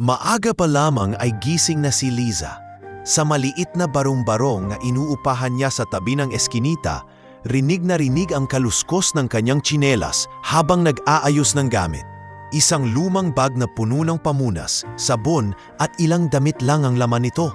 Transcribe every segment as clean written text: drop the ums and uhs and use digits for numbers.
Maaga pa lamang ay gising na si Liza. Sa maliit na barong-barong na inuupahan niya sa tabi ng eskinita, rinig na rinig ang kaluskos ng kanyang tsinelas habang nag-aayos ng gamit. Isang lumang bag na puno ng pamunas, sabon at ilang damit lang ang laman nito.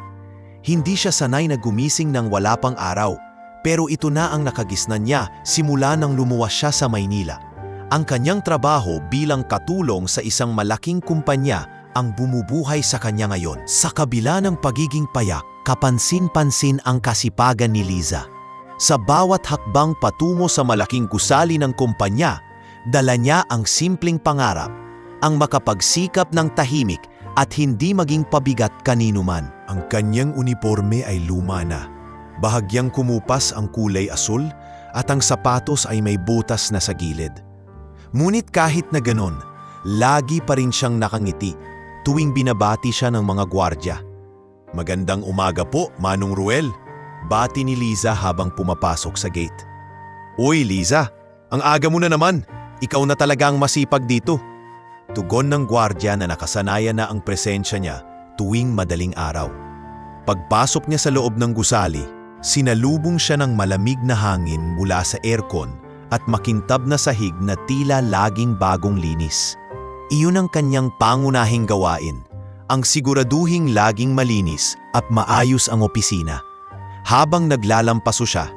Hindi siya sanay na gumising ng wala pang araw, pero ito na ang nakagisnan niya simula nang lumuwas siya sa Maynila. Ang kanyang trabaho bilang katulong sa isang malaking kumpanya ang bumubuhay sa kanya ngayon. Sa kabila ng pagiging payak, kapansin-pansin ang kasipagan ni Liza. Sa bawat hakbang patungo sa malaking gusali ng kumpanya, dala niya ang simpleng pangarap, ang makapagsikap ng tahimik at hindi maging pabigat kanino man. Ang kanyang uniforme ay luma na. Bahagyang kumupas ang kulay asul at ang sapatos ay may butas na sa gilid. Ngunit kahit na ganon, lagi pa rin siyang nakangiti tuwing binabati siya ng mga gwardya. "Magandang umaga po, Manong Ruel," bati ni Liza habang pumapasok sa gate. "Uy, Liza, ang aga mo na naman. Ikaw na talaga ang masipag dito." Tugon ng gwardya na nakasanayan na ang presensya niya tuwing madaling araw. Pagpasok niya sa loob ng gusali, sinalubong siya ng malamig na hangin mula sa aircon at makintab na sahig na tila laging bagong linis. Iyon ang kanyang pangunahing gawain, ang siguraduhing laging malinis at maayos ang opisina. Habang naglalampaso siya,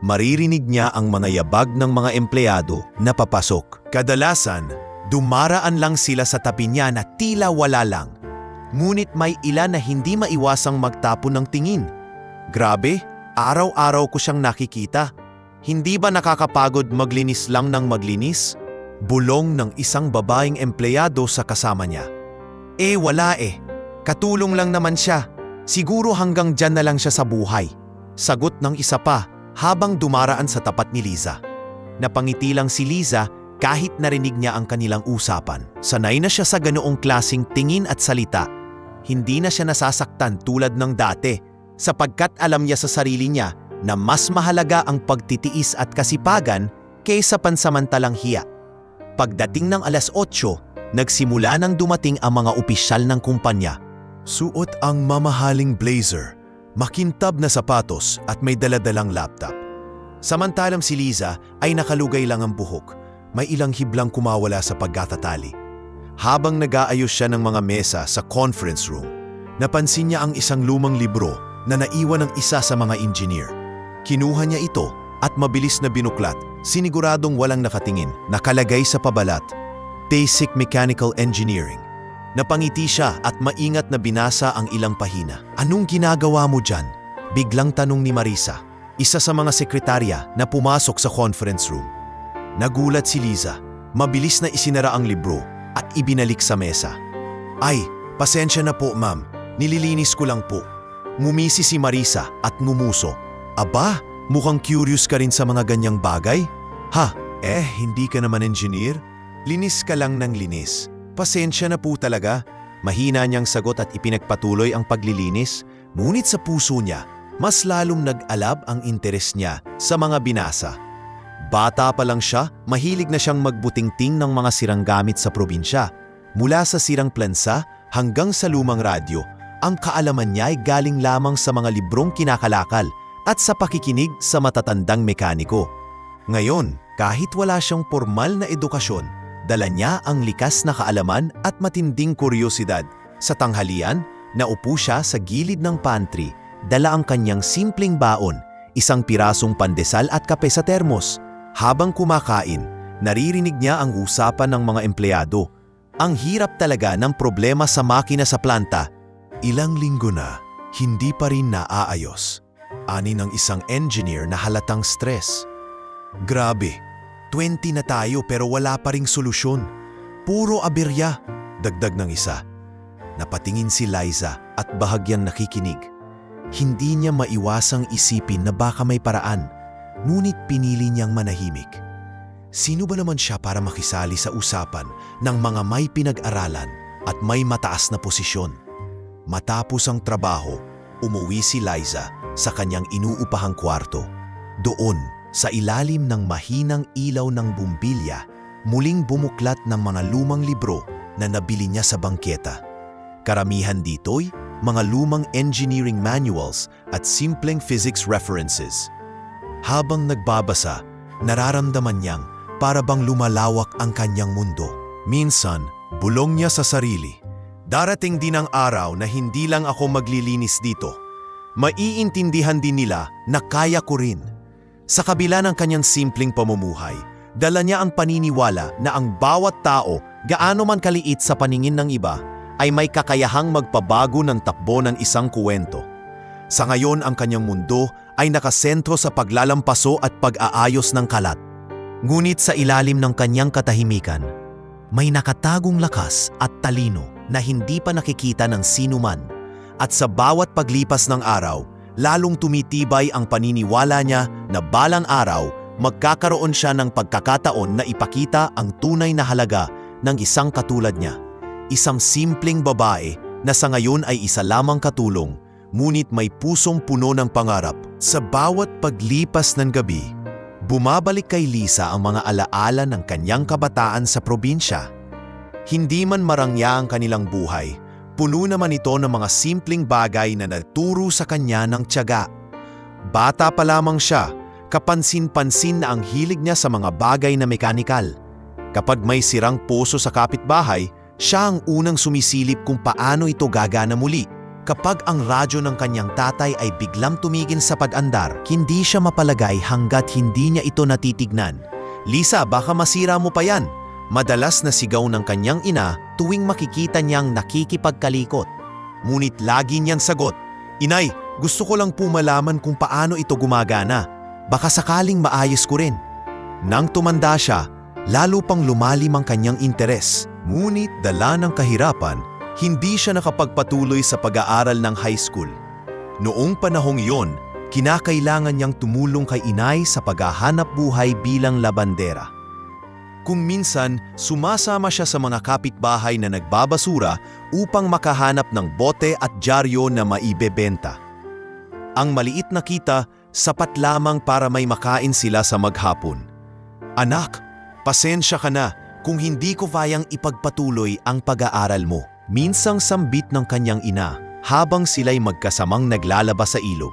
maririnig niya ang mga yabag ng mga empleyado na papasok. Kadalasan, dumaraan lang sila sa tabi niya na tila wala lang. Ngunit may ilan na hindi maiwasang magtapon ng tingin. "Grabe, araw-araw ko siyang nakikita. Hindi ba nakakapagod maglinis lang ng maglinis?" Bulong ng isang babaeng empleyado sa kasama niya. Wala Katulong lang naman siya. Siguro hanggang dyan na lang siya sa buhay." Sagot ng isa pa habang dumaraan sa tapat ni Liza. Napangiti lang si Liza kahit narinig niya ang kanilang usapan. Sanay na siya sa ganoong klasing tingin at salita. Hindi na siya nasasaktan tulad ng dati sapagkat alam niya sa sarili niya na mas mahalaga ang pagtitiis at kasipagan kaysa pansamantalang hiya. Pagdating ng alas 8, nagsimula nang dumating ang mga opisyal ng kumpanya. Suot ang mamahaling blazer, makintab na sapatos at may daladalang laptop. Samantalang si Liza ay nakalugay lang ang buhok, may ilang hiblang kumawala sa pagkatatali. Habang nag-aayos siya ng mga mesa sa conference room, napansin niya ang isang lumang libro na naiwan ng isa sa mga engineer. Kinuha niya ito at mabilis na binuklat, siniguradong walang nakatingin. Nakalagay sa pabalat, "Basic Mechanical Engineering." Napangiti siya at maingat na binasa ang ilang pahina. "Anong ginagawa mo dyan?" biglang tanong ni Marisa, isa sa mga sekretarya na pumasok sa conference room. Nagulat si Liza, mabilis na isinara ang libro at ibinalik sa mesa. Pasensya na po ma'am, nililinis ko lang po." Ngumisi si Marisa at ngumuso. "Aba, mukhang curious ka rin sa mga ganyang bagay? Hindi ka naman engineer? Linis ka lang ng linis. Pasensya na po talaga." Mahina niyang sagot at ipinagpatuloy ang paglilinis, ngunit sa puso niya, mas lalong nag-alab ang interes niya sa mga binasa. Bata pa lang siya, mahilig na siyang magbutingting ng mga sirang gamit sa probinsya. Mula sa sirang plansa hanggang sa lumang radyo, ang kaalaman niya ay galing lamang sa mga librong kinakalakal at sa pakikinig sa matatandang mekaniko. Ngayon, kahit wala siyang formal na edukasyon, dala niya ang likas na kaalaman at matinding kuryosidad. Sa tanghalian, naupo siya sa gilid ng pantry, dala ang kanyang simpleng baon, isang pirasong pandesal at kape sa termos. Habang kumakain, naririnig niya ang usapan ng mga empleyado. Ang hirap talaga ng problema sa makina sa planta. "Ilang linggo na, hindi pa rin naaayos," ani ng isang engineer na halatang stress. "Grabe, 20 na tayo pero wala pa ring solusyon. Puro aberya," dagdag ng isa. Napatingin si Liza at bahagyang nakikinig. Hindi niya maiwasang isipin na baka may paraan, ngunit pinili niyang manahimik. Sino ba naman siya para makisali sa usapan ng mga may pinag-aralan at may mataas na posisyon? Matapos ang trabaho, umuwi si Liza sa kanyang inuupahang kwarto. Doon, sa ilalim ng mahinang ilaw ng bumbilya, muling bumuklat ng mga lumang libro na nabili niya sa bangketa. Karamihan dito'y mga lumang engineering manuals at simpleng physics references. Habang nagbabasa, nararamdaman niyang para bang lumalawak ang kanyang mundo. Minsan, bulong niya sa sarili, darating din ang araw na hindi lang ako maglilinis dito. Maiintindihan din nila na kaya ko rin. Sa kabila ng kanyang simpleng pamumuhay, dala niya ang paniniwala na ang bawat tao, gaano man kaliit sa paningin ng iba, ay may kakayahang magpabago ng takbo ng isang kuwento. Sa ngayon, ang kanyang mundo ay nakasentro sa paglalampaso at pag-aayos ng kalat. Ngunit sa ilalim ng kanyang katahimikan, may nakatagong lakas at talino na hindi pa nakikita ng sinuman. At sa bawat paglipas ng araw, lalong tumitibay ang paniniwala niya na balang araw magkakaroon siya ng pagkakataon na ipakita ang tunay na halaga ng isang katulad niya. Isang simpleng babae na sa ngayon ay isa lamang katulong, ngunit may pusong puno ng pangarap. Sa bawat paglipas ng gabi, bumabalik kay Lisa ang mga alaala ng kanyang kabataan sa probinsya. Hindi man marangya ang kanilang buhay, puno naman ito ng mga simpleng bagay na nagturo sa kanya ng tiyaga. Bata pa lamang siya, kapansin-pansin na ang hilig niya sa mga bagay na mekanikal. Kapag may sirang poso sa kapitbahay, siya ang unang sumisilip kung paano ito gagana muli. Kapag ang radyo ng kanyang tatay ay biglang tumigil sa pag-andar, hindi siya mapalagay hanggat hindi niya ito natitignan. Lisa, baka masira mo pa yan. Madalas na sigaw ng kanyang ina tuwing makikita niyang nakikipagkalikot. Ngunit lagi niyang sagot, Inay, gusto ko lang po malaman kung paano ito gumagana. Baka sakaling maayos ko rin. Nang tumanda siya, lalo pang lumalim ang kanyang interes. Ngunit dala ng kahirapan, hindi siya nakapagpatuloy sa pag-aaral ng high school. Noong panahong iyon, kinakailangan niyang tumulong kay inay sa paghahanap buhay bilang labandera. Kung minsan, sumasama siya sa mga kapitbahay na nagbabasura upang makahanap ng bote at dyaryo na maibebenta. Ang maliit na kita, sapat lamang para may makain sila sa maghapon. Anak, pasensya ka na kung hindi ko kayang ipagpatuloy ang pag-aaral mo. Minsang sambit ng kanyang ina habang sila'y magkasamang naglalabas sa ilog.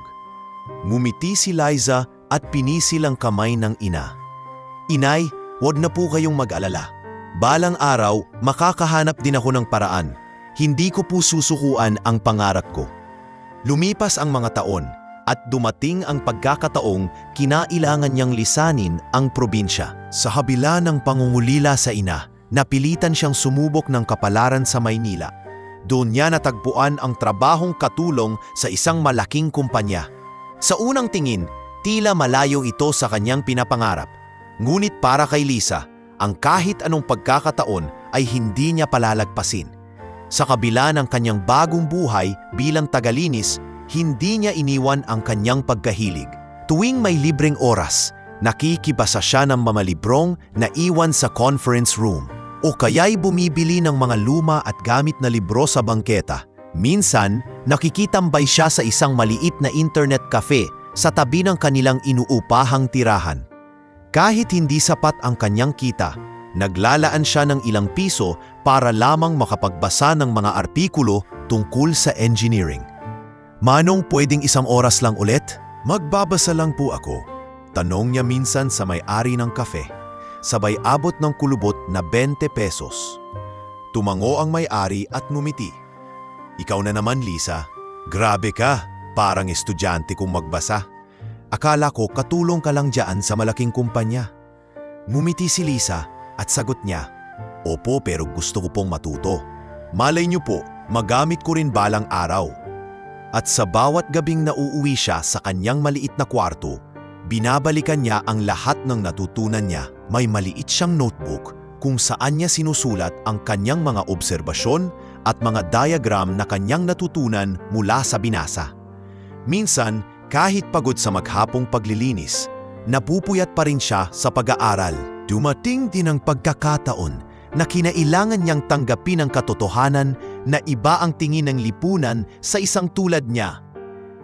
Ngumiti si Liza at pinisil ang kamay ng ina. Inay, huwag na po kayong mag-alala. Balang araw, makakahanap din ako ng paraan. Hindi ko po susukuan ang pangarap ko. Lumipas ang mga taon at dumating ang pagkakataong kinailangan niyang lisanin ang probinsya. Sa kabila ng pangungulila sa ina, napilitan siyang sumubok ng kapalaran sa Maynila. Doon niya natagpuan ang trabahong katulong sa isang malaking kumpanya. Sa unang tingin, tila malayo ito sa kanyang pinapangarap. Ngunit para kay Lisa, ang kahit anong pagkakataon ay hindi niya palalagpasin. Sa kabila ng kanyang bagong buhay bilang tagalinis, hindi niya iniwan ang kanyang pagkahilig. Tuwing may libreng oras, nakikibasa siya ng mamalibrong na iwan sa conference room o kaya'y bumibili ng mga luma at gamit na libro sa bangketa. Minsan, nakikitambay siya sa isang maliit na internet cafe sa tabi ng kanilang inuupahang tirahan. Kahit hindi sapat ang kanyang kita, naglalaan siya ng ilang piso para lamang makapagbasa ng mga artikulo tungkol sa engineering. Manong, pwedeng isang oras lang ulit? Magbabasa lang po ako. Tanong niya minsan sa may-ari ng kafe. Sabay abot ng kulubot na 20 pesos. Tumango ang may-ari at ngumiti. Ikaw na naman, Lisa. Grabe ka, parang estudyante kung magbasa. Akala ko katulong ka lang dyan sa malaking kumpanya. Ngumiti si Lisa at sagot niya, Opo, pero gusto ko pong matuto. Malay niyo po, magamit ko rin balang araw. At sa bawat gabing nauuwi siya sa kanyang maliit na kwarto, binabalikan niya ang lahat ng natutunan niya. May maliit siyang notebook kung saan niya sinusulat ang kanyang mga obserbasyon at mga diagram na kanyang natutunan mula sa binasa. Minsan, kahit pagod sa maghapong paglilinis, napupuyat pa rin siya sa pag-aaral. Dumating din ang pagkakataon na kinailangan niyang tanggapin ang katotohanan na iba ang tingin ng lipunan sa isang tulad niya.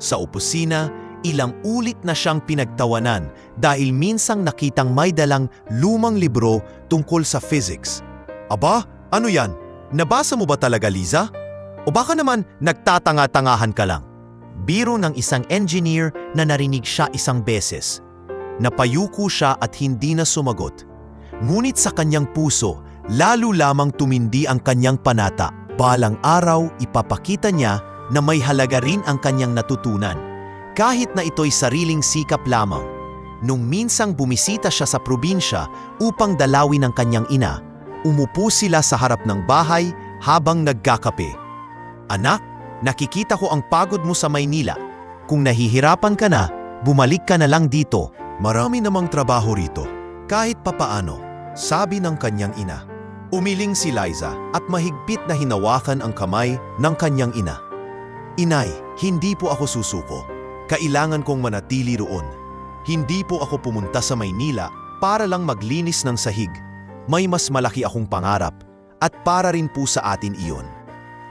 Sa opisina, ilang ulit na siyang pinagtawanan dahil minsang nakitang may dalang lumang libro tungkol sa physics. Aba, ano yan? Nabasa mo ba talaga, Liza? O baka naman nagtatanga-tangahan ka lang? Biro ng isang engineer na narinig siya isang beses. Napayuko siya at hindi na sumagot. Ngunit sa kanyang puso, lalo lamang tumindi ang kanyang panata. Balang araw, ipapakita niya na may halaga rin ang kanyang natutunan. Kahit na ito'y sariling sikap lamang. Nung minsang bumisita siya sa probinsya upang dalawin ang kanyang ina, umupo sila sa harap ng bahay habang nagkakape. Anak, nakikita ko ang pagod mo sa Maynila. Kung nahihirapan ka na, bumalik ka na lang dito. Marami namang trabaho rito. Kahit papaano, sabi ng kanyang ina. Umiling si Liza at mahigpit na hinawakan ang kamay ng kanyang ina. Inay, hindi po ako susuko. Kailangan kong manatili roon. Hindi po ako pumunta sa Maynila para lang maglinis ng sahig. May mas malaki akong pangarap at para rin po sa atin iyon.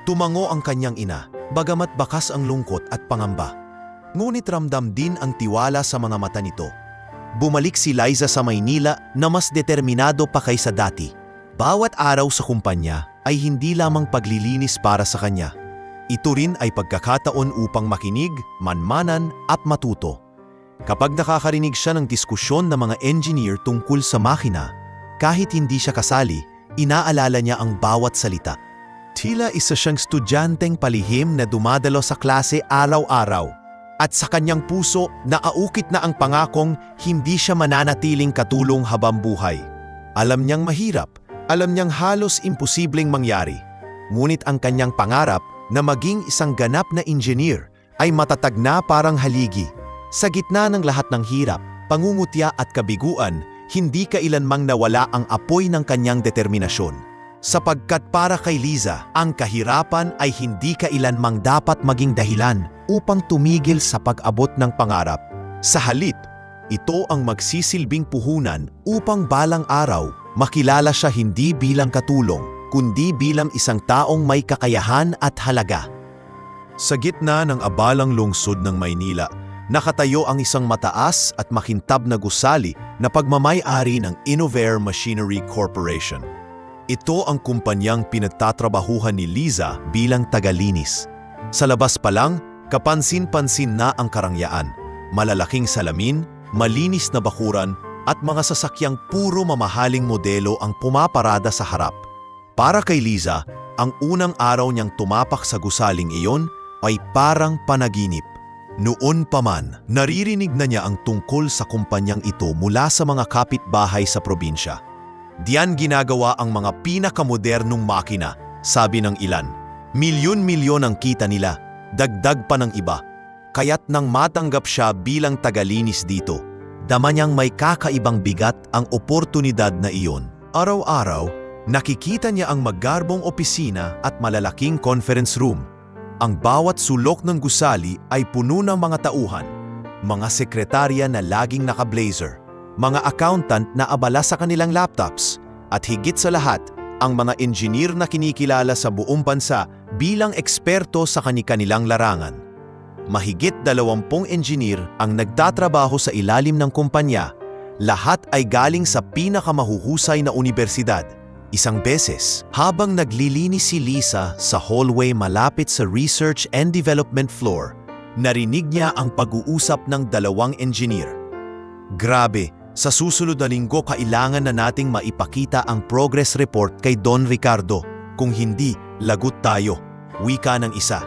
Tumango ang kanyang ina, bagamat bakas ang lungkot at pangamba. Ngunit ramdam din ang tiwala sa mga mata nito. Bumalik si Liza sa Maynila na mas determinado pa kaysa dati. Bawat araw sa kumpanya ay hindi lamang paglilinis para sa kanya. Ito rin ay pagkakataon upang makinig, manmanan at matuto. Kapag nakakarinig siya ng diskusyon ng mga engineer tungkol sa makina, kahit hindi siya kasali, inaalala niya ang bawat salita. Tila isa siyang estudyanteng palihim na dumadalo sa klase araw-araw. At sa kanyang puso, naaukit na ang pangakong hindi siya mananatiling katulong habang buhay. Alam niyang mahirap, alam niyang halos imposibleng mangyari. Ngunit ang kanyang pangarap na maging isang ganap na engineer ay matatag na parang haligi. Sa gitna ng lahat ng hirap, pangungutya at kabiguan, hindi kailanmang nawala ang apoy ng kanyang determinasyon. Sapagkat para kay Liza, ang kahirapan ay hindi kailanmang dapat maging dahilan upang tumigil sa pag-abot ng pangarap. Sa halip, ito ang magsisilbing puhunan upang balang araw makilala siya hindi bilang katulong, kundi bilang isang taong may kakayahan at halaga. Sa gitna ng abalang lungsod ng Maynila, nakatayo ang isang mataas at makintab na gusali na pagmamay-ari ng Innovair Machinery Corporation. Ito ang kumpanyang pinagtatrabahuhan ni Liza bilang tagalinis. Sa labas pa lang, kapansin-pansin na ang karangyaan. Malalaking salamin, malinis na bakuran, at mga sasakyang puro mamahaling modelo ang pumaparada sa harap. Para kay Liza, ang unang araw niyang tumapak sa gusaling iyon ay parang panaginip. Noon pa man, naririnig na niya ang tungkol sa kumpanyang ito mula sa mga kapitbahay sa probinsya. Diyan ginagawa ang mga pinakamodernong makina, sabi ng ilan. Milyon-milyon ang kita nila, dagdag pa ng iba. Kaya't nang matanggap siya bilang tagalinis dito, dama niyang may kakaibang bigat ang oportunidad na iyon. Araw-araw, nakikita niya ang magarbong opisina at malalaking conference room. Ang bawat sulok ng gusali ay puno ng mga tauhan, mga sekretarya na laging naka-blazer, mga accountant na abala sa kanilang laptops, at higit sa lahat, ang mga engineer na kinikilala sa buong bansa bilang eksperto sa kani-kanilang larangan. Mahigit 20 engineer ang nagtatrabaho sa ilalim ng kumpanya, lahat ay galing sa pinakamahuhusay na universidad. Isang beses, habang naglilinis si Liza sa hallway malapit sa Research and Development floor, narinig niya ang pag-uusap ng dalawang engineer. Grabe! Sa susunod na linggo kailangan na nating maipakita ang progress report kay Don Ricardo. Kung hindi, lagot tayo. Wika ng isa.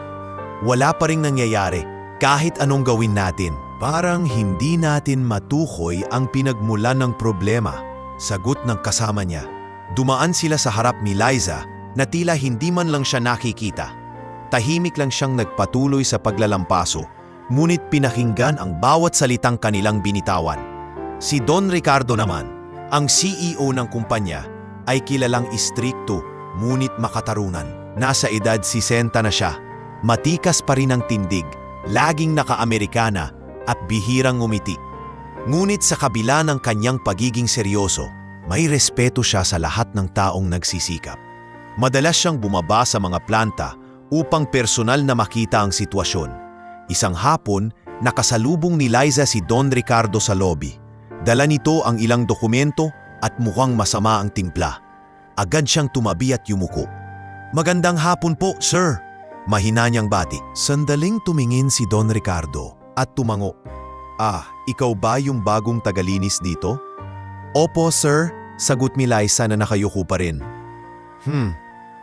Wala pa ring nangyayari. Kahit anong gawin natin, parang hindi natin matukoy ang pinagmulan ng problema. Sagot ng kasama niya. Dumaan sila sa harap ni Liza na tila hindi man lang siya nakikita. Tahimik lang siyang nagpatuloy sa paglalampaso, ngunit pinakinggan ang bawat salitang kanilang binitawan. Si Don Ricardo naman, ang CEO ng kumpanya, ay kilalang istrikto ngunit makatarunan. Nasa edad 60 na siya, matikas pa rin ang tindig, laging naka-Amerikana at bihirang ngumiti. Ngunit sa kabila ng kanyang pagiging seryoso, may respeto siya sa lahat ng taong nagsisikap. Madalas siyang bumaba sa mga planta upang personal na makita ang sitwasyon. Isang hapon, nakasalubong ni Liza si Don Ricardo sa lobby. Dala nito ang ilang dokumento at mukhang masama ang timpla. Agad siyang tumabi at yumuko. "Magandang hapon po, sir." Mahina niyang bati. Sandaling tumingin si Don Ricardo at tumango. Ikaw ba yung bagong tagalinis dito? Opo, sir. Sagot ni Liza na nakayuko pa rin.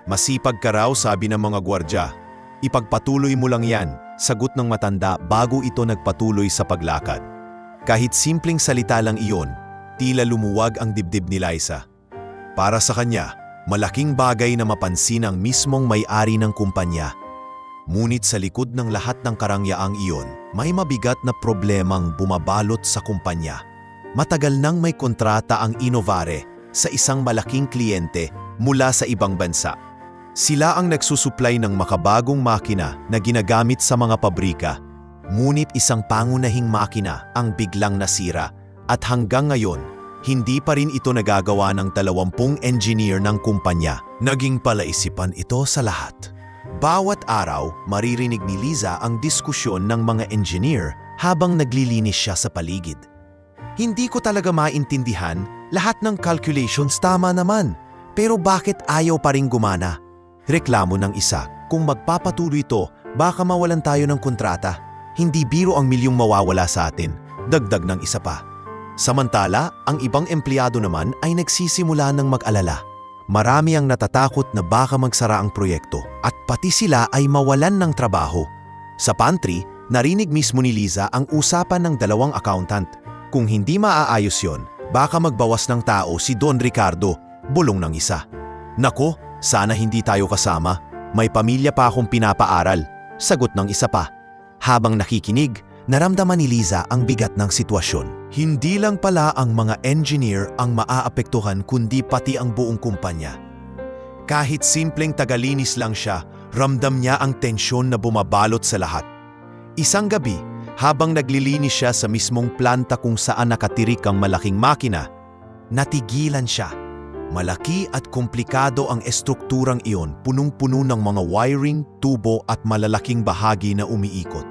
Masipag ka raw, sabi ng mga gwardya. Ipagpatuloy mo lang yan, sagot ng matanda bago ito nagpatuloy sa paglakad. Kahit simpleng salita lang iyon, tila lumuwag ang dibdib ni Liza. Para sa kanya, malaking bagay na mapansin ang mismong may-ari ng kumpanya. Ngunit sa likod ng lahat ng karangyaang iyon, may mabigat na problemang bumabalot sa kumpanya. Matagal nang may kontrata ang Innovare sa isang malaking kliyente mula sa ibang bansa. Sila ang nagsusupply ng makabagong makina na ginagamit sa mga pabrika. Ngunit isang pangunahing makina ang biglang nasira at hanggang ngayon, hindi pa rin ito nagagawa ng 20 engineer ng kumpanya. Naging palaisipan ito sa lahat. Bawat araw, maririnig ni Liza ang diskusyon ng mga engineer habang naglilinis siya sa paligid. Hindi ko talaga maintindihan, lahat ng calculations tama naman. Pero bakit ayaw pa rin gumana? Reklamo ng isa, kung magpapatuloy ito, baka mawalan tayo ng kontrata. Hindi biro ang milyong mawawala sa atin. Dagdag ng isa pa. Samantala, ang ibang empleyado naman ay nagsisimula ng mag-alala. Marami ang natatakot na baka magsara ang proyekto at pati sila ay mawalan ng trabaho. Sa pantry, narinig mismo ni Liza ang usapan ng dalawang accountant. Kung hindi maaayos yon, baka magbawas ng tao si Don Ricardo, bulong ng isa. Nako, sana hindi tayo kasama. May pamilya pa akong pinapaaral, sagot ng isa pa. Habang nakikinig, naramdaman ni Liza ang bigat ng sitwasyon. Hindi lang pala ang mga engineer ang maaapektuhan kundi pati ang buong kumpanya. Kahit simpleng tagalinis lang siya, ramdam niya ang tensyon na bumabalot sa lahat. Isang gabi, habang naglilinis siya sa mismong planta kung saan nakatirik ang malaking makina, natigilan siya. Malaki at komplikado ang estrukturang iyon, punong-puno ng mga wiring, tubo at malalaking bahagi na umiikot.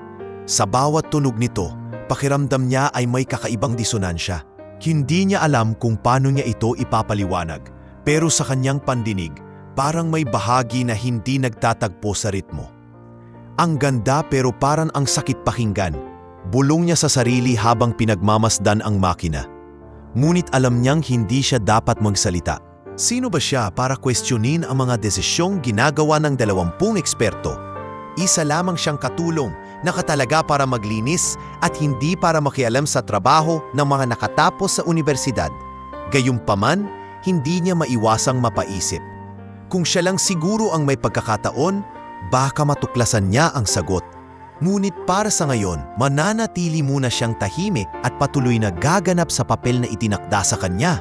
Sa bawat tunog nito, pakiramdam niya ay may kakaibang disonansya. Hindi niya alam kung paano niya ito ipapaliwanag, pero sa kanyang pandinig, parang may bahagi na hindi nagtatagpo sa ritmo. Ang ganda pero parang ang sakit pakinggan. Bulong niya sa sarili habang pinagmamasdan ang makina. Ngunit alam niyang hindi siya dapat magsalita. Sino ba siya para questionin ang mga desisyong ginagawa ng 20 eksperto? Isa lamang siyang katulong, nakatalaga para maglinis at hindi para makialam sa trabaho ng mga nakatapos sa universidad. Gayunpaman, hindi niya maiwasang mapaisip. Kung siya lang siguro ang may pagkakataon, baka matuklasan niya ang sagot. Ngunit para sa ngayon, mananatili muna siyang tahimik at patuloy na gaganap sa papel na itinakda sa kanya.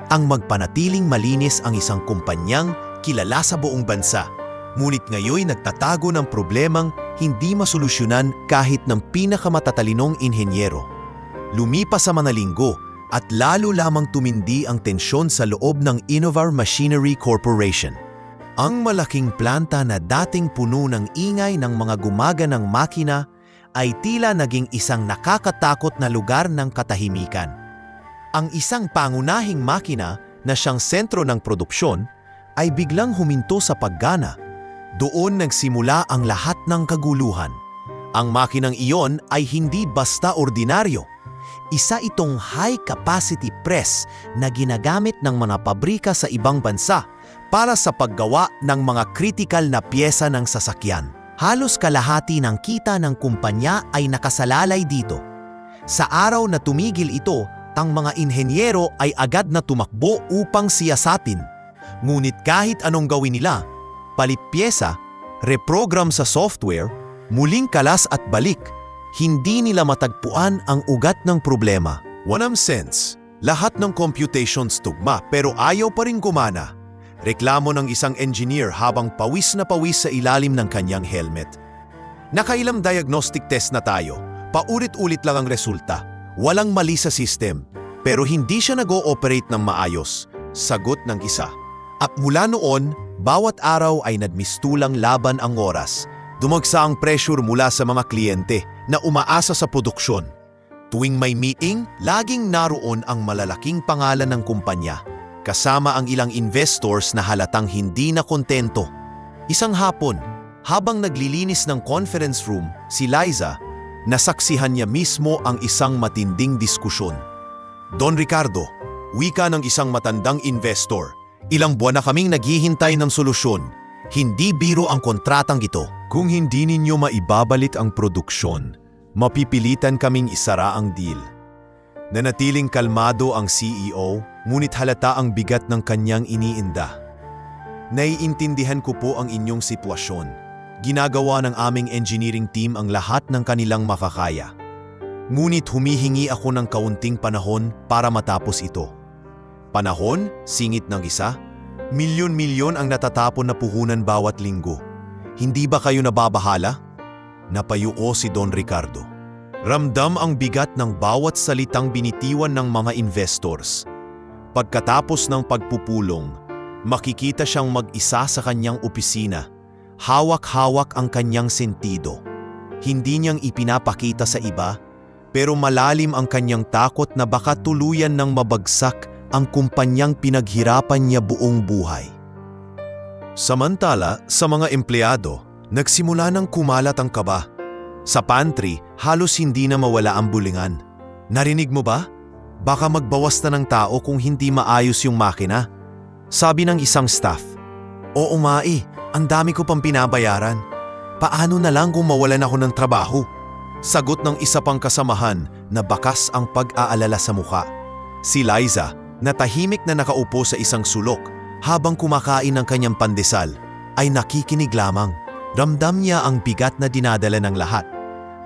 Ang magpanatiling malinis ang isang kumpanyang kilala sa buong bansa. Ngunit ngayon nagtatago ng problemang hindi masolusyonan kahit ng pinakamatalinong inhenyero. Lumipas sa mga linggo at lalo lamang tumindi ang tensyon sa loob ng Innovar Machinery Corporation. Ang malaking planta na dating puno ng ingay ng mga gumaganang makina ay tila naging isang nakakatakot na lugar ng katahimikan. Ang isang pangunahing makina na siyang sentro ng produksyon ay biglang huminto sa paggana. Doon nagsimula ang lahat ng kaguluhan. Ang makinang iyon ay hindi basta ordinaryo. Isa itong high-capacity press na ginagamit ng mga pabrika sa ibang bansa para sa paggawa ng mga kritikal na piyesa ng sasakyan. Halos kalahati ng kita ng kumpanya ay nakasalalay dito. Sa araw na tumigil ito, ang mga inhenyero ay agad na tumakbo upang siyasatin. Ngunit kahit anong gawin nila, palit piyesa, reprogram sa software, muling kalas at balik, hindi nila matagpuan ang ugat ng problema. Walang sense. Lahat ng computations tugma pero ayaw pa rin gumana. Reklamo ng isang engineer habang pawis na pawis sa ilalim ng kanyang helmet. Nakailang diagnostic test na tayo, paulit-ulit lang ang resulta. Walang mali sa system, pero hindi siya nag-ooperate ng maayos, sagot ng isa. At mula noon, bawat araw ay nagmistulang laban ang oras. Dumagsa ang pressure mula sa mga kliyente na umaasa sa produksyon. Tuwing may meeting, laging naroon ang malalaking pangalan ng kumpanya, kasama ang ilang investors na halatang hindi na kontento. Isang hapon, Habang naglilinis ng conference room, si Liza, nasaksihan niya mismo ang isang matinding diskusyon. Don Ricardo, wika ng isang matandang investor, ilang buwan na kaming naghihintay ng solusyon. Hindi biro ang kontratang ito. Kung hindi ninyo maibabalik ang produksyon, mapipilitan kaming isara ang deal. Nanatiling kalmado ang CEO, ngunit halata ang bigat ng kanyang iniinda. Naiintindihan ko po ang inyong sitwasyon. Ginagawa ng aming engineering team ang lahat ng kanilang makakaya. Ngunit humihingi ako ng kaunting panahon para matapos ito. Panahon? Singit ng isa? Milyon-milyon ang natatapon na puhunan bawat linggo. Hindi ba kayo nababahala? Napayuo si Don Ricardo. Ramdam ang bigat ng bawat salitang binitiwan ng mga investors. Pagkatapos ng pagpupulong, makikita siyang mag-isa sa kanyang opisina. Hawak-hawak ang kanyang sentido. Hindi niyang ipinapakita sa iba, pero malalim ang kanyang takot na baka tuluyan ng mabagsak ang kumpanyang pinaghirapan niya buong buhay. Samantala, sa mga empleyado, nagsimula ng kumalat ang kaba. Sa pantry, halos hindi na mawala ang bulingan. Narinig mo ba? Baka magbawas na ng tao kung hindi maayos yung makina. Sabi ng isang staff. Oo nga ang dami ko pang pinabayaran. Paano na lang kung mawalan ako ng trabaho? Sagot ng isa pang kasamahan na bakas ang pag-aalala sa mukha. Si Liza, na tahimik na nakaupo sa isang sulok habang kumakain ng kanyang pandesal, ay nakikinig lamang. Ramdam niya ang bigat na dinadala ng lahat.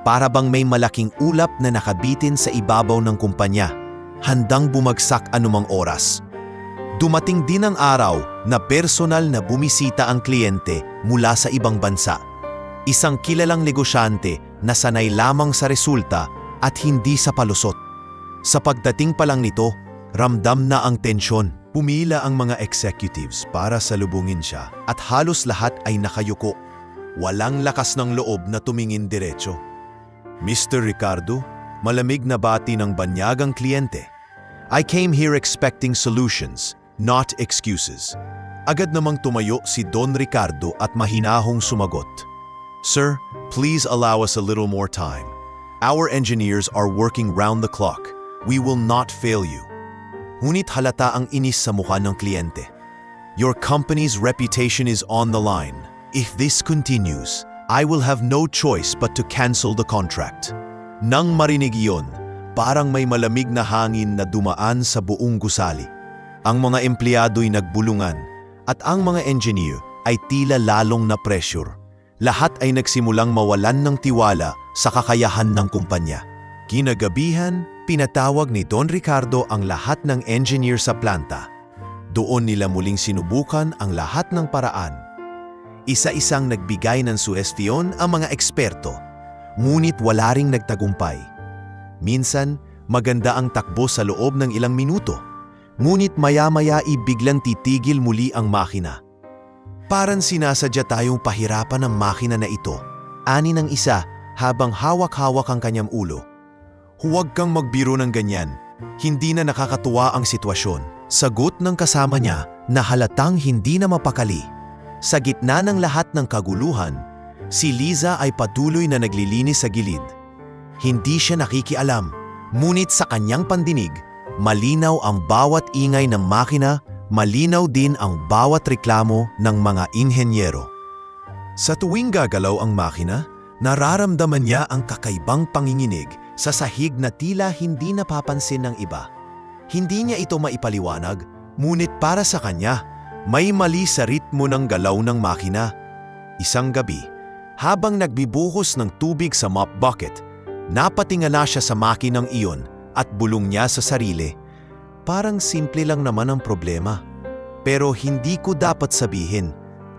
Para bang may malaking ulap na nakabitin sa ibabaw ng kumpanya, handang bumagsak anumang oras. Dumating din ang araw na personal na bumisita ang kliyente mula sa ibang bansa. Isang kilalang negosyante na sanay lamang sa resulta at hindi sa palusot. Sa pagdating pa lang nito, ramdam na ang tensyon. Pumila ang mga executives para salubungin siya at halos lahat ay nakayuko. Walang lakas ng loob na tumingin diretso. Mr. Ricardo, malamig na bati ng banyagang kliyente. I came here expecting solutions, not excuses. Agad namang tumayo si Don Ricardo at mahinahong sumagot. Sir, please allow us a little more time. Our engineers are working round the clock. We will not fail you. Ngunit halata ang inis sa mukha ng kliyente. Your company's reputation is on the line. If this continues, I will have no choice but to cancel the contract. Nang marinig iyon, parang may malamig na hangin na dumaan sa buong gusali. Ang mga empleyado'y nagbulungan at ang mga engineer ay tila lalong na pressure. Lahat ay nagsimulang mawalan ng tiwala sa kakayahan ng kumpanya. Kinagabihan, pinatawag ni Don Ricardo ang lahat ng engineer sa planta. Doon nila muling sinubukan ang lahat ng paraan. Isa-isang nagbigay ng suhestiyon ang mga eksperto, ngunit wala ring nagtagumpay. Minsan, maganda ang takbo sa loob ng ilang minuto, ngunit maya-maya biglang titigil muli ang makina. Parang sinasadya tayong pahirapan ang makina na ito, ani ng isa habang hawak-hawak ang kanyang ulo. Huwag kang magbiro ng ganyan, hindi na nakakatuwa ang sitwasyon. Sagot ng kasama niya na halatang hindi na mapakali. Sa gitna ng lahat ng kaguluhan, si Liza ay patuloy na naglilinis sa gilid. Hindi siya nakikialam, ngunit sa kanyang pandinig, malinaw ang bawat ingay ng makina, malinaw din ang bawat reklamo ng mga inhenyero. Sa tuwing gagalaw ang makina, nararamdaman niya ang kakaibang panginginig sa sahig na tila hindi napapansin ng iba. Hindi niya ito maipaliwanag, ngunit para sa kanya, may mali sa ritmo ng galaw ng makina. Isang gabi, habang nagbibuhos ng tubig sa mop bucket, napatingala siya sa makinang iyon at bulong niya sa sarili. Parang simple lang naman ang problema. Pero hindi ko dapat sabihin,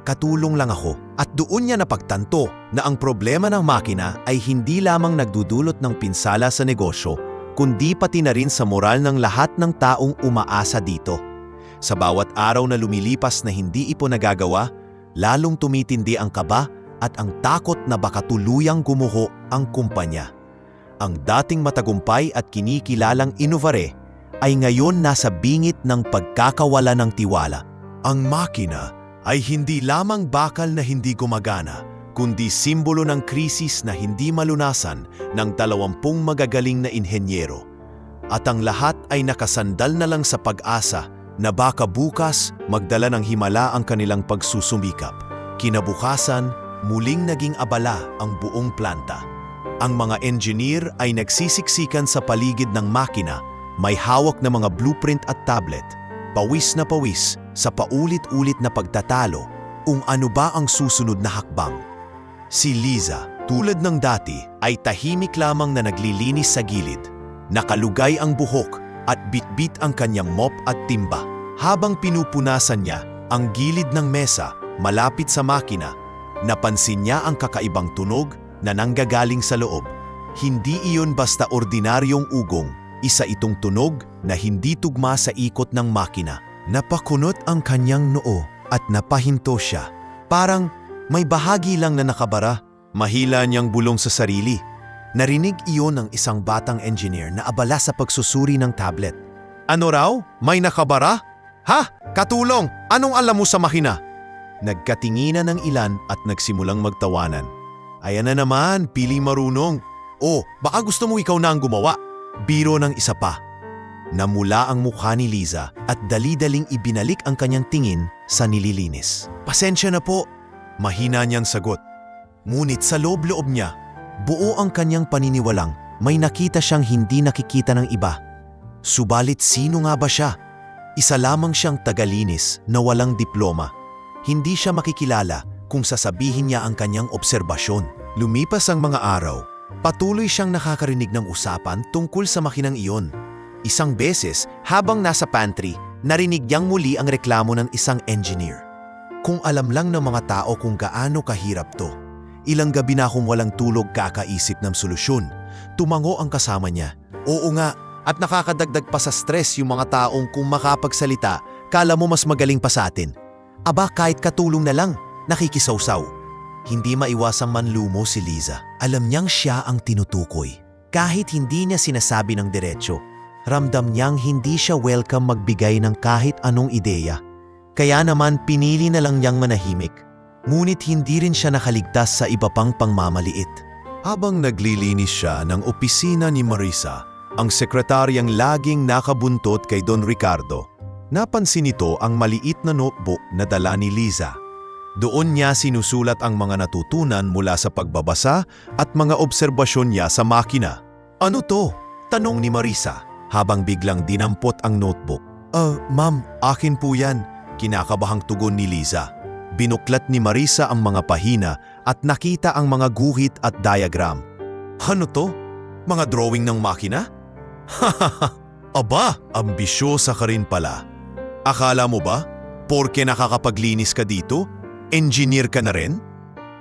katulong lang ako. At doon niya napagtanto na ang problema ng makina ay hindi lamang nagdudulot ng pinsala sa negosyo, kundi pati na rin sa moral ng lahat ng taong umaasa dito. Sa bawat araw na lumilipas na hindi ito nagagawa, lalong tumitindi ang kaba at ang takot na baka tuluyang gumuho ang kumpanya. Ang dating matagumpay at kinikilalang inovare ay ngayon nasa bingit ng pagkakawala ng tiwala. Ang makina ay hindi lamang bakal na hindi gumagana, kundi simbolo ng krisis na hindi malunasan ng 20 magagaling na inhenyero. At ang lahat ay nakasandal na lang sa pag-asa na baka bukas magdala ng himala ang kanilang pagsusumikap. Kinabukasan, muling naging abala ang buong planta. Ang mga engineer ay nagsisiksikan sa paligid ng makina, may hawak na mga blueprint at tablet, pawis na pawis sa paulit-ulit na pagtatalo kung ano ba ang susunod na hakbang. Si Liza, tulad ng dati, ay tahimik lamang na naglilinis sa gilid. Nakalugay ang buhok at bitbit ang kanyang mop at timba. Habang pinupunasan niya ang gilid ng mesa malapit sa makina, napansin niya ang kakaibang tunog na nanggagaling sa loob. Hindi iyon basta ordinaryong ugong, isa itong tunog na hindi tugma sa ikot ng makina. Napakunot ang kanyang noo at napahinto siya. Parang may bahagi lang na nakabara, mahila niyang bulong sa sarili. Narinig iyon ng isang batang engineer na abala sa pagsusuri ng tablet. Ano raw? May nakabara? Ha? Katulong! Anong alam mo sa makina? Nagkatinginan ng ilan at nagsimulang magtawanan. Ayan na naman, pili marunong. O, baka gusto mo ikaw na ang gumawa. Biro ng isa pa. Namula ang mukha ni Liza at dali-daling ibinalik ang kanyang tingin sa nililinis. Pasensya na po. Mahina niyang sagot. Ngunit sa loob-loob niya, buo ang kanyang paniniwalang may nakita siyang hindi nakikita ng iba. Subalit sino nga ba siya? Isa lamang siyang tagalinis na walang diploma. Hindi siya makikilala kung sasabihin niya ang kanyang obserbasyon. Lumipas ang mga araw, patuloy siyang nakakarinig ng usapan tungkol sa makinang iyon. Isang beses, habang nasa pantry, narinig niyang muli ang reklamo ng isang engineer. Kung alam lang ng mga tao kung gaano kahirap to. Ilang gabi na akong walang tulog kakaisip ng solusyon. Tumango ang kasama niya. Oo nga, at nakakadagdag pa sa stress yung mga taong kung makapagsalita, kala mo mas magaling pa sa atin. Aba kahit katulong na lang, nakikisawsaw. Hindi maiwasang manlumo si Liza. Alam niyang siya ang tinutukoy. Kahit hindi niya sinasabi ng diretsyo, ramdam niyang hindi siya welcome magbigay ng kahit anong ideya. Kaya naman pinili na lang niyang manahimik. Ngunit hindi rin siya nakaligtas sa iba pang pangmamaliit. Habang naglilinis siya ng opisina ni Marisa, ang sekretaryang laging nakabuntot kay Don Ricardo, napansin nito ang maliit na notebook na dala ni Liza. Doon niya sinusulat ang mga natutunan mula sa pagbabasa at mga obserbasyon niya sa makina. Ano to? Tanong ni Marisa habang biglang dinampot ang notebook. Ma'am, akin po yan. Kinakabahang tugon ni Liza. Binuklat ni Marisa ang mga pahina at nakita ang mga guhit at diagram. Ano to? Mga drawing ng makina? Hahaha! Aba, ambisyosa ka rin pala. Akala mo ba, porke nakakapaglinis ka dito, engineer ka na rin?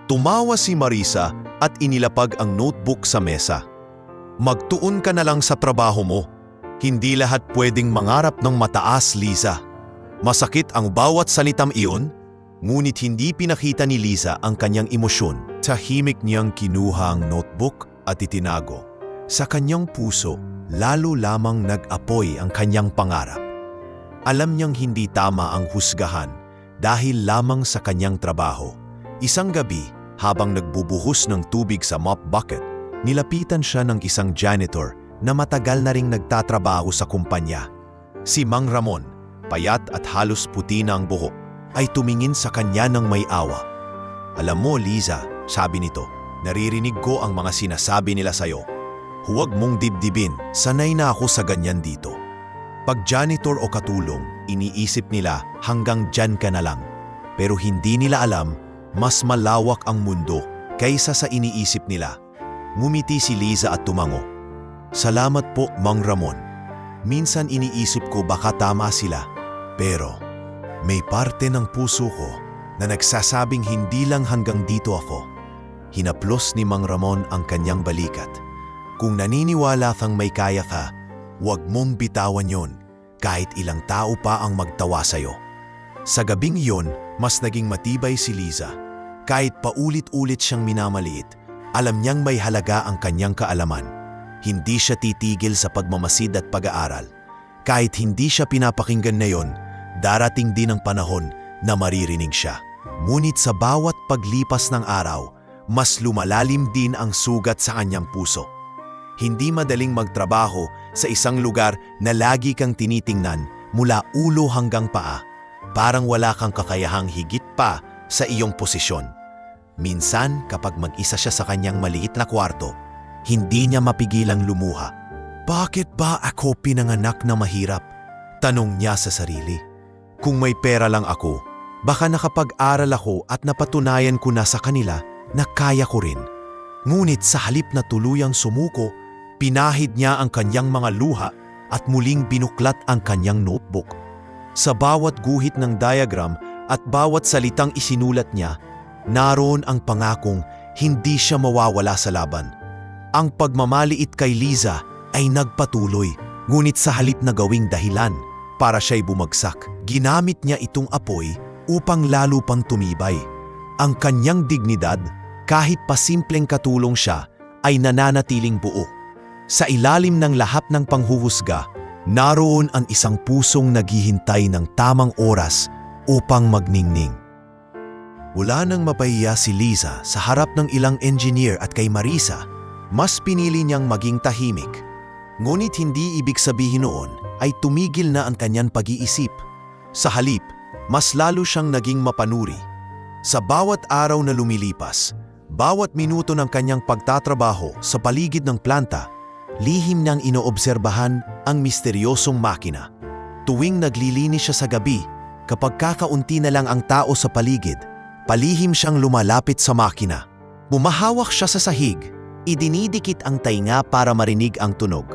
Tumawa si Marisa at inilapag ang notebook sa mesa. Magtuon ka na lang sa trabaho mo. Hindi lahat pwedeng mangarap ng mataas, Liza. Masakit ang bawat salitang iyon, ngunit hindi pinakita ni Liza ang kanyang emosyon. Tahimik niyang kinuha ang notebook at itinago. Sa kanyang puso, lalo lamang nag-apoy ang kanyang pangarap. Alam niyang hindi tama ang husgahan dahil lamang sa kanyang trabaho. Isang gabi, habang nagbubuhos ng tubig sa mop bucket, nilapitan siya ng isang janitor na matagal na ring nagtatrabaho sa kumpanya. Si Mang Ramon, payat at halos puti na ang buhok, ay tumingin sa kanya ng may awa. Alam mo, Liza, sabi nito, naririnig ko ang mga sinasabi nila sa'yo. Huwag mong dibdibin, sanay na ako sa ganyan dito. Pag janitor o katulong, iniisip nila hanggang dyan ka na lang. Pero hindi nila alam, mas malawak ang mundo kaysa sa iniisip nila. Ngumiti si Liza at tumango. Salamat po, Mang Ramon. Minsan iniisip ko baka tama sila. Pero may parte ng puso ko na nagsasabing hindi lang hanggang dito ako. Hinaplos ni Mang Ramon ang kanyang balikat. Kung naniniwala kang may kaya ka, huwag mong bitawan yon kahit ilang tao pa ang magtawa sa'yo. Sa gabing iyon, mas naging matibay si Liza. Kahit paulit-ulit siyang minamaliit, alam niyang may halaga ang kanyang kaalaman. Hindi siya titigil sa pagmamasid at pag-aaral. Kahit hindi siya pinapakinggan na yon, darating din ang panahon na maririnig siya. Ngunit sa bawat paglipas ng araw, mas lumalalim din ang sugat sa kanyang puso. Hindi madaling magtrabaho sa isang lugar na lagi kang tinitingnan mula ulo hanggang paa. Parang wala kang kakayahang higit pa sa iyong posisyon. Minsan kapag mag-isa siya sa kanyang maliit na kwarto, hindi niya mapigilang lumuha. Bakit ba ako pinanganak na mahirap? Tanong niya sa sarili. Kung may pera lang ako, baka nakapag-aral ako at napatunayan ko na sa kanila na kaya ko rin. Ngunit sa halip na tuluyang sumuko, pinahid niya ang kanyang mga luha at muling binuklat ang kanyang notebook. Sa bawat guhit ng diagram at bawat salitang isinulat niya, naroon ang pangakong hindi siya mawawala sa laban. Ang pagmamaliit kay Liza ay nagpatuloy, ngunit sa halip na gawing dahilan para siya'y bumagsak, ginamit niya itong apoy upang lalo pang tumibay. Ang kanyang dignidad, kahit pa simpleng katulong siya, ay nananatiling buo. Sa ilalim ng lahat ng panghuhusga, naroon ang isang pusong naghihintay ng tamang oras upang magningning. Wala nang mapahiya si Liza sa harap ng ilang engineer at kay Marisa, mas pinili niyang maging tahimik. Ngunit hindi ibig sabihin noon ay tumigil na ang kanyang pag-iisip. Sa halip, mas lalo siyang naging mapanuri. Sa bawat araw na lumilipas, bawat minuto ng kanyang pagtatrabaho sa paligid ng planta, lihim niyang inoobserbahan ang misteryosong makina. Tuwing naglilinis siya sa gabi, kapag kakaunti na lang ang tao sa paligid, palihim siyang lumalapit sa makina. Bumahawak siya sa sahig, idinidikit ang tainga para marinig ang tunog.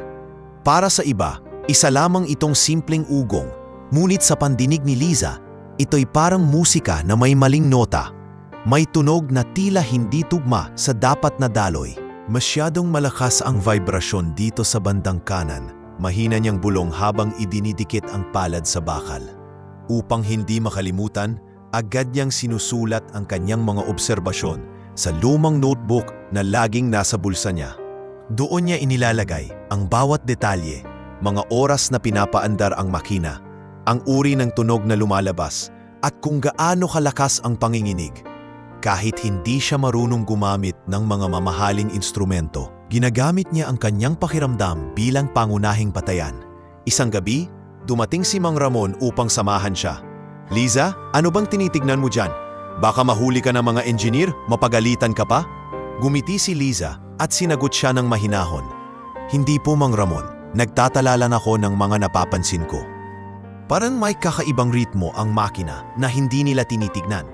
Para sa iba, isa lamang itong simpleng ugong, ngunit sa pandinig ni Liza, ito'y parang musika na may maling nota. May tunog na tila hindi tugma sa dapat na daloy. Masyadong malakas ang vibrasyon dito sa bandang kanan. Mahina niyang bulong habang idinidikit ang palad sa bakal. Upang hindi makalimutan, agad niyang sinusulat ang kanyang mga obserbasyon sa lumang notebook na laging nasa bulsa niya. Doon niya inilalagay ang bawat detalye, mga oras na pinapaandar ang makina, ang uri ng tunog na lumalabas, at kung gaano kalakas ang panginginig. Kahit hindi siya marunong gumamit ng mga mamahaling instrumento, ginagamit niya ang kanyang pakiramdam bilang pangunahing batayan. Isang gabi, dumating si Mang Ramon upang samahan siya. Liza, ano bang tinitignan mo dyan? Baka mahuli ka ng mga engineer, mapagalitan ka pa? Gumiti si Liza at sinagot siya ng mahinahon. Hindi po, Mang Ramon, nagtatalalan ako ng mga napapansin ko. Parang may kakaibang ritmo ang makina na hindi nila tinitignan.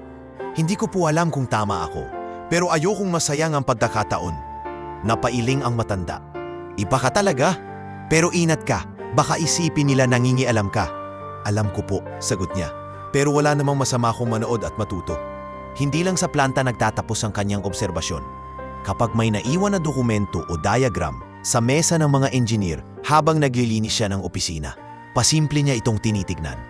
Hindi ko po alam kung tama ako, pero ayokong masayang ang pagkakataon. Napailing ang matanda. Iba ka talaga, pero inat ka, baka isipin nila nangingialam ka. Alam ko po, sagot niya, pero wala namang masama kung manood at matuto. Hindi lang sa planta nagtatapos ang kanyang obserbasyon. Kapag may naiwan na dokumento o diagram sa mesa ng mga engineer habang naglilinis siya ng opisina, pasimple niya itong tinitignan.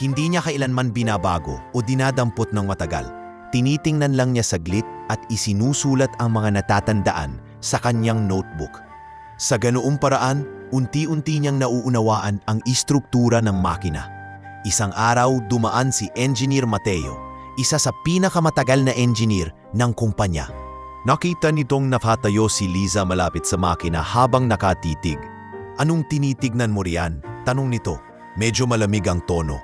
Hindi niya kailanman binabago o dinadampot ng matagal. Tinitingnan lang niya saglit at isinusulat ang mga natatandaan sa kanyang notebook. Sa ganoong paraan, unti-unti niyang nauunawaan ang istruktura ng makina. Isang araw dumaan si Engineer Mateo, isa sa pinakamatagal na engineer ng kumpanya. Nakita nitong nakatayo si Liza malapit sa makina habang nakatitig. Anong tinitignan mo riyan? Tanong nito. Medyo malamig ang tono.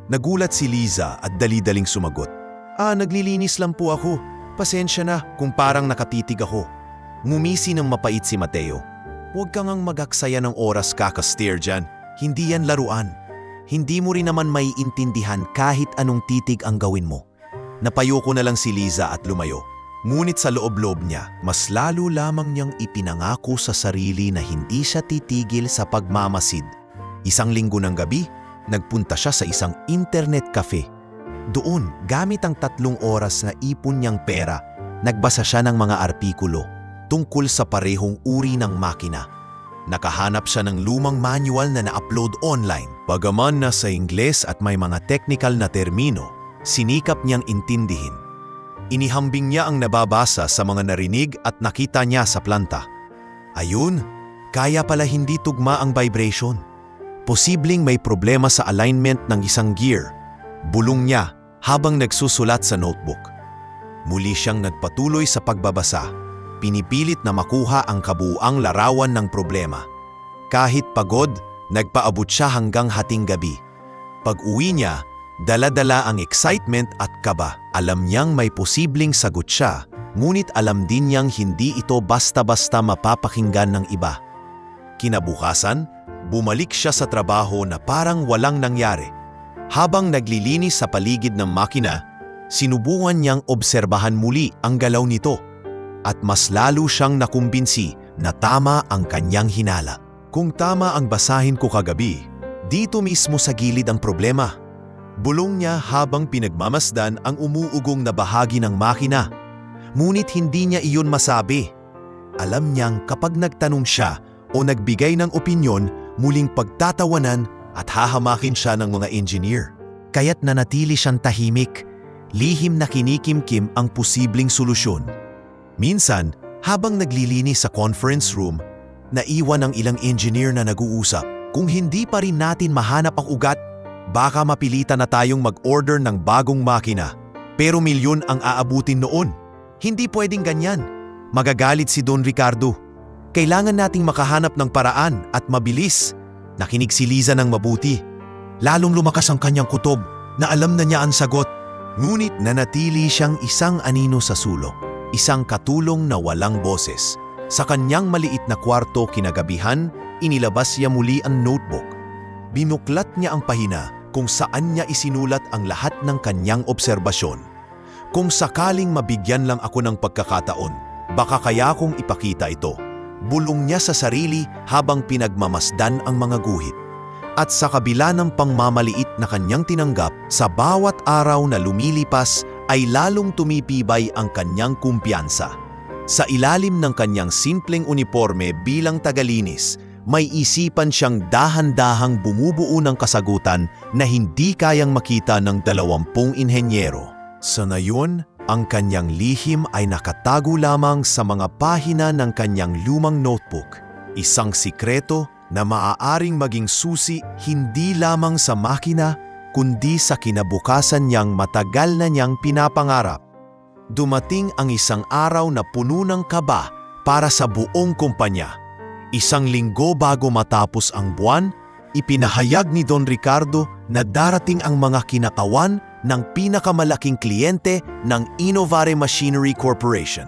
Nagulat si Liza at dali-daling sumagot. Naglilinis lang po ako. Pasensya na kung parang nakatitig ako. Ngumisi ng mapait si Mateo. Huwag kang ang magaksaya ng oras kaka-steer dyan. Hindi yan laruan. Hindi mo rin naman maiintindihan kahit anong titig ang gawin mo. Napayo ko na lang si Liza at lumayo. Ngunit sa loob-loob niya, mas lalo lamang niyang ipinangako sa sarili na hindi siya titigil sa pagmamasid. Isang linggo ng gabi, nagpunta siya sa isang internet cafe. Doon, gamit ang 3 oras na ipon niyang pera, nagbasa siya ng mga artikulo tungkol sa parehong uri ng makina. Nakahanap siya ng lumang manual na na-upload online. Bagaman na sa Ingles at may mga technical na termino, sinikap niyang intindihin. Inihambing niya ang nababasa sa mga narinig at nakita niya sa planta. Ayun, kaya pala hindi tugma ang vibration. Posibleng may problema sa alignment ng isang gear. Bulong niya habang nagsusulat sa notebook. Muli siyang nagpatuloy sa pagbabasa. Pinipilit na makuha ang kabuuang larawan ng problema. Kahit pagod, nagpaabot siya hanggang hating gabi. Pag-uwi niya, dala-dala ang excitement at kaba. Alam niyang may posibleng sagot siya, ngunit alam din niyang hindi ito basta-basta mapapakinggan ng iba. Kinabukasan, bumalik siya sa trabaho na parang walang nangyari. Habang naglilinis sa paligid ng makina, sinubukan niyang obserbahan muli ang galaw nito at mas lalo siyang nakumbinsi na tama ang kanyang hinala. Kung tama ang basahin ko kagabi, dito mismo sa gilid ang problema. Bulong niya habang pinagmamasdan ang umuugong na bahagi ng makina. Ngunit hindi niya iyon masabi. Alam niyang kapag nagtanong siya o nagbigay ng opinyon, muling pagtatawanan at hahamakin siya ng mga engineer. Kaya't nanatili siyang tahimik, lihim na kinikimkim ang posibleng solusyon. Minsan, habang naglilinis sa conference room, naiwan ang ilang engineer na nag-uusap. Kung hindi pa rin natin mahanap ang ugat, baka mapilitan na tayong mag-order ng bagong makina. Pero milyon ang aabutin noon. Hindi pwedeng ganyan. Magagalit si Don Ricardo. Kailangan nating makahanap ng paraan at mabilis. Nakinig si Liza ng mabuti. Lalong lumakas ang kanyang kutob na alam na niya ang sagot. Ngunit nanatili siyang isang anino sa sulok. Isang katulong na walang boses. Sa kanyang maliit na kwarto kinagabihan, inilabas niya muli ang notebook. Binuklat niya ang pahina kung saan niya isinulat ang lahat ng kanyang obserbasyon. Kung sakaling mabigyan lang ako ng pagkakataon, baka kaya kong ipakita ito. Bulong niya sa sarili habang pinagmamasdan ang mga guhit. At sa kabila ng pangmamaliit na kanyang tinanggap, sa bawat araw na lumilipas ay lalong tumipibay ang kanyang kumpiyansa. Sa ilalim ng kanyang simpleng uniforme bilang tagalinis, may isipan siyang dahan-dahang bumubuo ng kasagutan na hindi kayang makita ng 20 inhenyero. Sa ngayon, ang kanyang lihim ay nakatago lamang sa mga pahina ng kanyang lumang notebook. Isang sikreto na maaaring maging susi hindi lamang sa makina, kundi sa kinabukasan niyang matagal na niyang pinapangarap. Dumating ang isang araw na puno ng kaba para sa buong kumpanya. Isang linggo bago matapos ang buwan, ipinahayag ni Don Ricardo na darating ang mga kinakawan ng pinakamalaking kliyente ng Innovare Machinery Corporation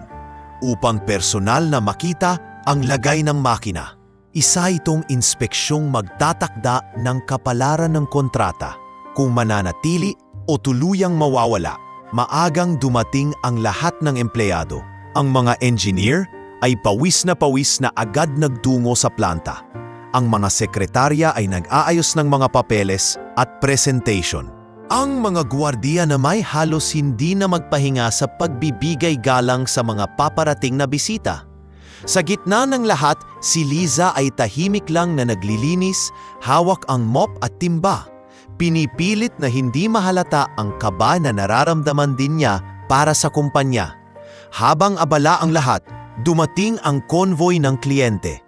upang personal na makita ang lagay ng makina. Isa itong inspeksyong magtatakda ng kapalaran ng kontrata. Kung mananatili o tuluyang mawawala, maagang dumating ang lahat ng empleyado. Ang mga engineer ay pawis na agad nagtungo sa planta. Ang mga sekretarya ay nag-aayos ng mga papeles at presentation. Ang mga gwardiya na may halos hindi na magpahinga sa pagbibigay galang sa mga paparating na bisita. Sa gitna ng lahat, si Liza ay tahimik lang na naglilinis, hawak ang mop at timba. Pinipilit na hindi mahalata ang kaba na nararamdaman din niya para sa kumpanya. Habang abala ang lahat, dumating ang konvoy ng kliyente.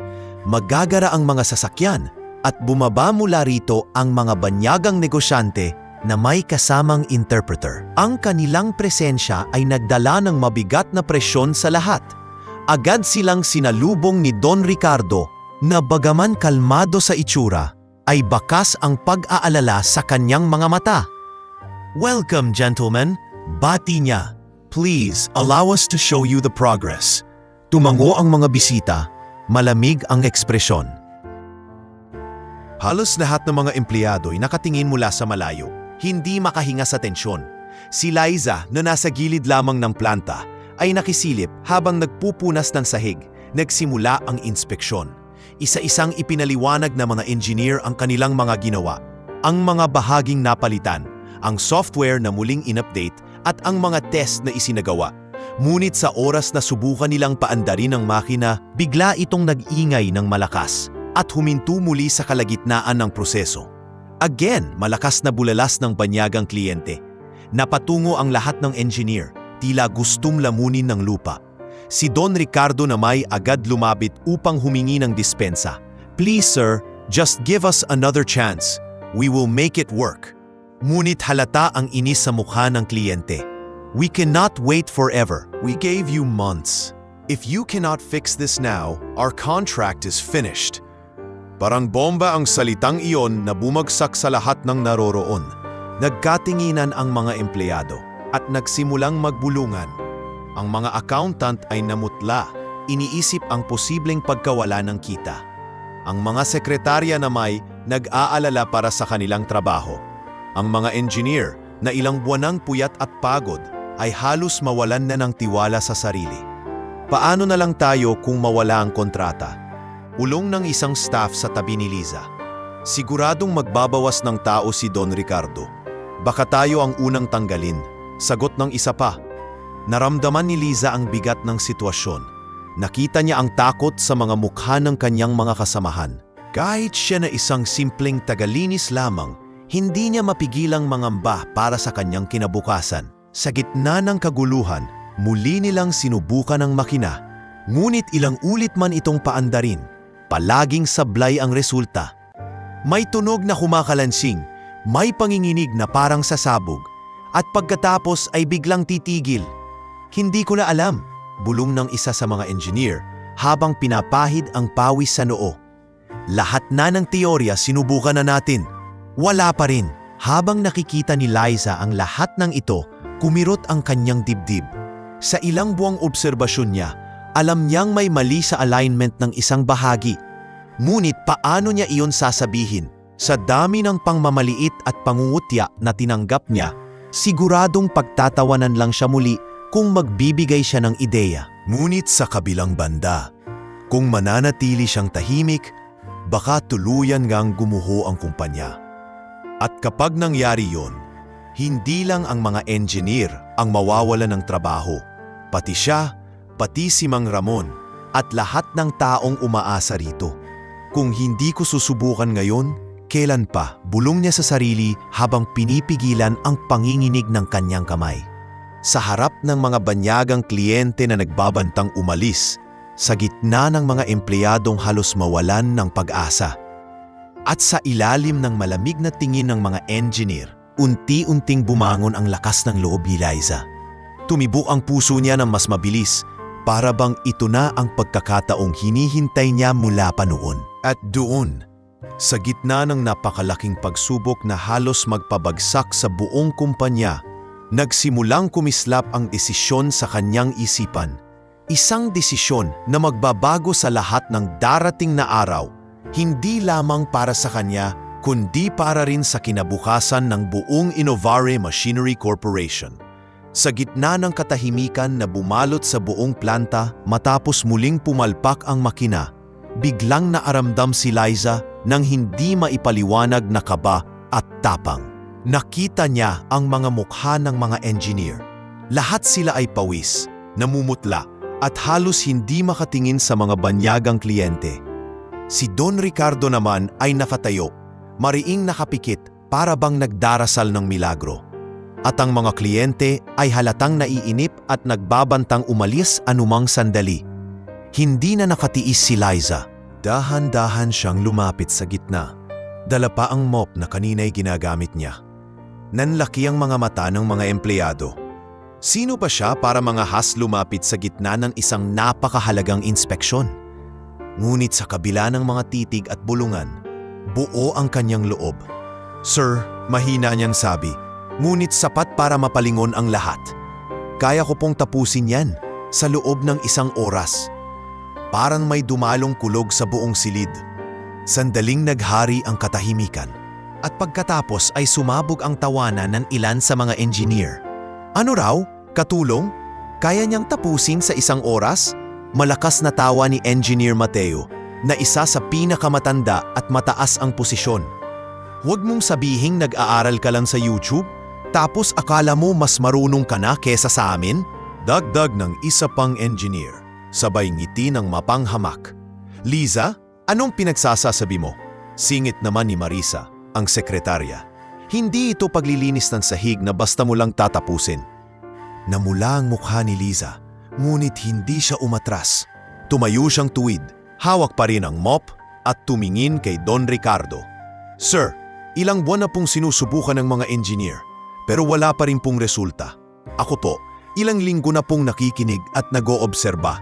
Magagara ang mga sasakyan at bumaba mula rito ang mga banyagang negosyante na may kasamang interpreter. Ang kanilang presensya ay nagdala ng mabigat na presyon sa lahat. Agad silang sinalubong ni Don Ricardo na bagaman kalmado sa itsura, ay bakas ang pag-aalala sa kanyang mga mata. "Welcome, gentlemen," bati niya. "Please, allow us to show you the progress." Tumango ang mga bisita, malamig ang ekspresyon. Halos lahat ng mga empleyado ay nakatingin mula sa malayo, hindi makahinga sa tensyon. Si Liza na nasa gilid lamang ng planta ay nakisilip habang nagpupunas ng sahig. Nagsimula ang inspeksyon. Isa-isang ipinaliwanag ng mga engineer ang kanilang mga ginawa. Ang mga bahaging napalitan, ang software na muling in-update at ang mga test na isinagawa. Ngunit sa oras na subukan nilang paandarin ang makina, bigla itong nag-ingay ng malakas at huminto muli sa kalagitnaan ng proseso. Again, malakas na bulalas ng banyagang kliyente. Napatungo ang lahat ng engineer, tila gustong lamunin ng lupa. Si Don Ricardo na may agad lumapit upang humingi ng dispensa. "Please sir, just give us another chance. We will make it work." Ngunit halata ang inis sa mukha ng kliyente. We cannot wait forever. We gave you months. If you cannot fix this now, our contract is finished. Parang bomba ang salitang iyon na bumagsak sa lahat ng naroroon. Nagkatinginan ang mga empleyado at nagsimulang magbulungan. Ang mga accountant ay namutla, iniisip ang posibleng pagkawala ng kita. Ang mga sekretarya naman nag-aalala para sa kanilang trabaho. Ang mga engineer na ilang buwanang puyat at pagod ay halos mawalan na ng tiwala sa sarili. Paano na lang tayo kung mawala ang kontrata? Ulong ng isang staff sa tabi ni Liza. Siguradong magbabawas ng tao si Don Ricardo. Baka tayo ang unang tanggalin. Sagot ng isa pa. Naramdaman ni Liza ang bigat ng sitwasyon. Nakita niya ang takot sa mga mukha ng kanyang mga kasamahan. Kahit siya na isang simpleng tagalinis lamang, hindi niya mapigilang mangamba para sa kanyang kinabukasan. Sa gitna ng kaguluhan, muli nilang sinubukan ang makina. Ngunit ilang ulit man itong paandarin, palaging sablay ang resulta. May tunog na kumakalansing, may panginginig na parang sasabog, at pagkatapos ay biglang titigil. Hindi ko na alam, bulong ng isa sa mga engineer habang pinapahid ang pawis sa noo. Lahat na ng teorya sinubukan na natin. Wala pa rin. Habang nakikita ni Liza ang lahat ng ito, kumirot ang kanyang dibdib. Sa ilang buwang obserbasyon niya, alam niyang may mali sa alignment ng isang bahagi. Ngunit paano niya iyon sasabihin? Sa dami ng pangmamaliit at pangungutya na tinanggap niya, siguradong pagtatawanan lang siya muli kung magbibigay siya ng ideya. Ngunit sa kabilang banda, kung mananatili siyang tahimik, baka tuluyan ngang gumuho ang kumpanya. At kapag nangyari yon, hindi lang ang mga engineer ang mawawalan ng trabaho, pati siya, pati si Mang Ramon, at lahat ng taong umaasa rito. Kung hindi ko susubukan ngayon, kailan pa, bulong niya sa sarili habang pinipigilan ang panginginig ng kanyang kamay. Sa harap ng mga banyagang kliyente na nagbabantang umalis, sa gitna ng mga empleyadong halos mawalan ng pag-asa. At sa ilalim ng malamig na tingin ng mga engineer, unti-unting bumangon ang lakas ng loob ni Liza. Tumibo ang puso niya ng mas mabilis, para bang ito na ang pagkakataong hinihintay niya mula pa noon. At doon, sa gitna ng napakalaking pagsubok na halos magpabagsak sa buong kumpanya, nagsimulang kumislap ang desisyon sa kanyang isipan. Isang desisyon na magbabago sa lahat ng darating na araw, hindi lamang para sa kanya, kundi para rin sa kinabukasan ng buong Innovare Machinery Corporation. Sa gitna ng katahimikan na bumalot sa buong planta matapos muling pumalpak ang makina, biglang naaramdam si Liza ng hindi maipaliwanag na kaba at tapang. Nakita niya ang mga mukha ng mga engineer. Lahat sila ay pawis, namumutla, at halos hindi makatingin sa mga banyagang kliyente. Si Don Ricardo naman ay nakatayo, mariing nakapikit para bang nagdarasal ng milagro. At ang mga kliyente ay halatang naiinip at nagbabantang umalis anumang sandali. Hindi na nakatiis si Liza. Dahan-dahan siyang lumapit sa gitna. Dala pa ang mop na kanina'y ginagamit niya. Nanlaki ang mga mata ng mga empleyado. Sino pa siya para mangahas lumapit sa gitna ng isang napakahalagang inspeksyon? Ngunit sa kabila ng mga titig at bulungan, buo ang kanyang loob. Sir, mahina niyang sabi, ngunit sapat para mapalingon ang lahat. Kaya ko pong tapusin yan sa loob ng isang oras. Parang may dumalong kulog sa buong silid. Sandaling naghari ang katahimikan. At pagkatapos ay sumabog ang tawanan ng ilan sa mga engineer. Ano raw? Katulong? Kaya niyang tapusin sa isang oras? Malakas na tawa ni Engineer Mateo na isa sa pinakamatanda at mataas ang posisyon. Huwag mong sabihing nag-aaral ka lang sa YouTube, tapos akala mo mas marunong ka na kesa sa amin? Dagdag ng isa pang engineer, sabay ngiti ng mapanghamak. Liza, anong pinagsasasabi mo? Singit naman ni Marisa, ang sekretarya. Hindi ito paglilinis ng sahig na basta mo lang tatapusin. Namula ang mukha ni Liza. Ngunit hindi siya umatras. Tumayo siyang tuwid, hawak pa rin ang mop at tumingin kay Don Ricardo. Sir, ilang buwan na pong sinusubukan ng mga engineer, pero wala pa rin pong resulta. Ako po, ilang linggo na pong nakikinig at nag-oobserba.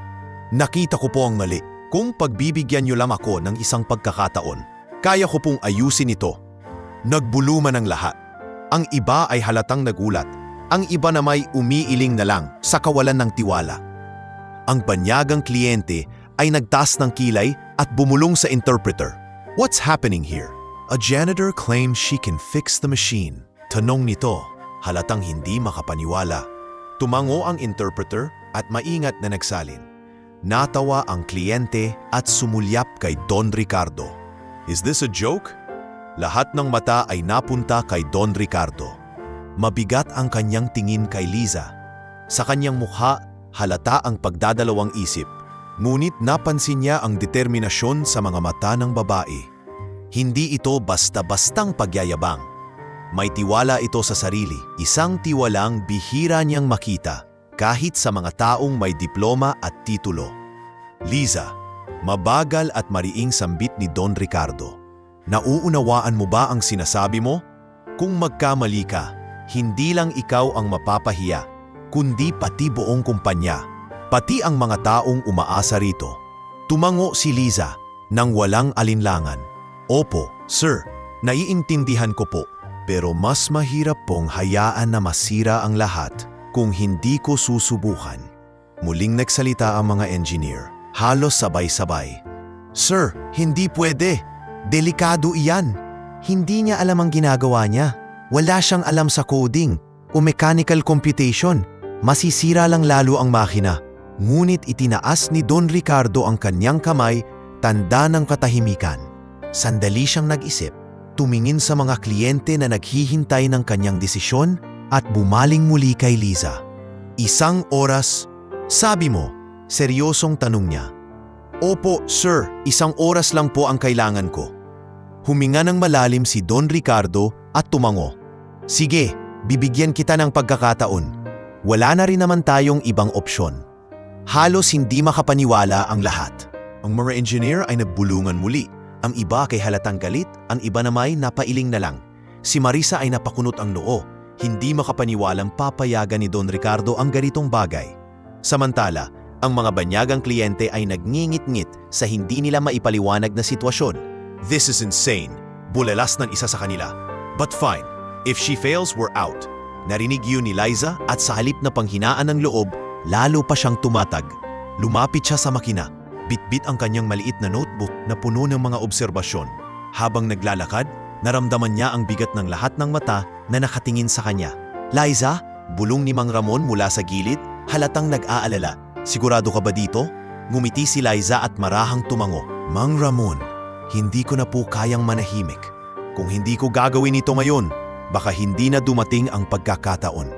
Nakita ko po ang mali. Kung pagbibigyan niyo lang ako ng isang pagkakataon, kaya ko pong ayusin ito. Nagbuluman ang lahat. Ang iba ay halatang nagulat. Ang iba na may umiiling na lang sa kawalan ng tiwala. Ang banyagang kliyente ay nagtaas ng kilay at bumulong sa interpreter. What's happening here? A janitor claims she can fix the machine. Tanong nito, halatang hindi makapaniwala. Tumango ang interpreter at maingat na nagsalin. Natawa ang kliyente at sumulyap kay Don Ricardo. Is this a joke? Lahat ng mata ay napunta kay Don Ricardo. Mabigat ang kanyang tingin kay Liza. Sa kanyang mukha, halata ang pagdadalawang isip. Ngunit napansin niya ang determinasyon sa mga mata ng babae. Hindi ito basta-bastang pagyayabang. May tiwala ito sa sarili, isang tiwalang bihira niyang makita kahit sa mga taong may diploma at titulo. Liza, mabagal at mariing sambit ni Don Ricardo. Nauunawaan mo ba ang sinasabi mo? Kung magkamali ka, hindi lang ikaw ang mapapahiya, kundi pati buong kumpanya, pati ang mga taong umaasa rito. Tumango si Liza nang walang alinlangan. Opo, sir, naiintindihan ko po, pero mas mahirap pong hayaan na masira ang lahat kung hindi ko susubukan. Muling nagsalita ang mga engineer, halos sabay-sabay. Sir, hindi pwede. Delikado iyan. Hindi niya alam ang ginagawa niya. Wala siyang alam sa coding o mechanical computation. Masisira lang lalo ang makina. Ngunit itinaas ni Don Ricardo ang kanyang kamay, tanda ng katahimikan. Sandali siyang nag-isip, tumingin sa mga kliyente na naghihintay ng kanyang desisyon at bumaling muli kay Liza. Isang oras, sabi mo, seryosong tanong niya. Opo, sir, isang oras lang po ang kailangan ko. Huminga ng malalim si Don Ricardo at tumango. Sige, bibigyan kita ng pagkakataon. Wala na rin naman tayong ibang opsyon. Halos hindi makapaniwala ang lahat. Ang mga engineer ay nagbulungan muli. Ang iba kay halatang galit, ang iba naman napailing na lang. Si Marisa ay napakunot ang noo. Hindi makapaniwalang papayagan ni Don Ricardo ang ganitong bagay. Samantala, ang mga banyagang kliyente ay nagngingit-ngit sa hindi nila maipaliwanag na sitwasyon. This is insane. Bulalas ng isa sa kanila. But fine. If she fails, we're out. Narinig yun ni Liza at sa halip na panghinaan ng loob, lalo pa siyang tumatag. Lumapit siya sa makina. Bitbit ang kanyang maliit na notebook na puno ng mga obserbasyon. Habang naglalakad, naramdaman niya ang bigat ng lahat ng mata na nakatingin sa kanya. Liza, bulong ni Mang Ramon mula sa gilid, halatang nag-aalala. Sigurado ka ba dito? Ngumiti si Liza at marahang tumango. Mang Ramon, hindi ko na po kayang manahimik. Kung hindi ko gagawin ito ngayon, baka hindi na dumating ang pagkakataon.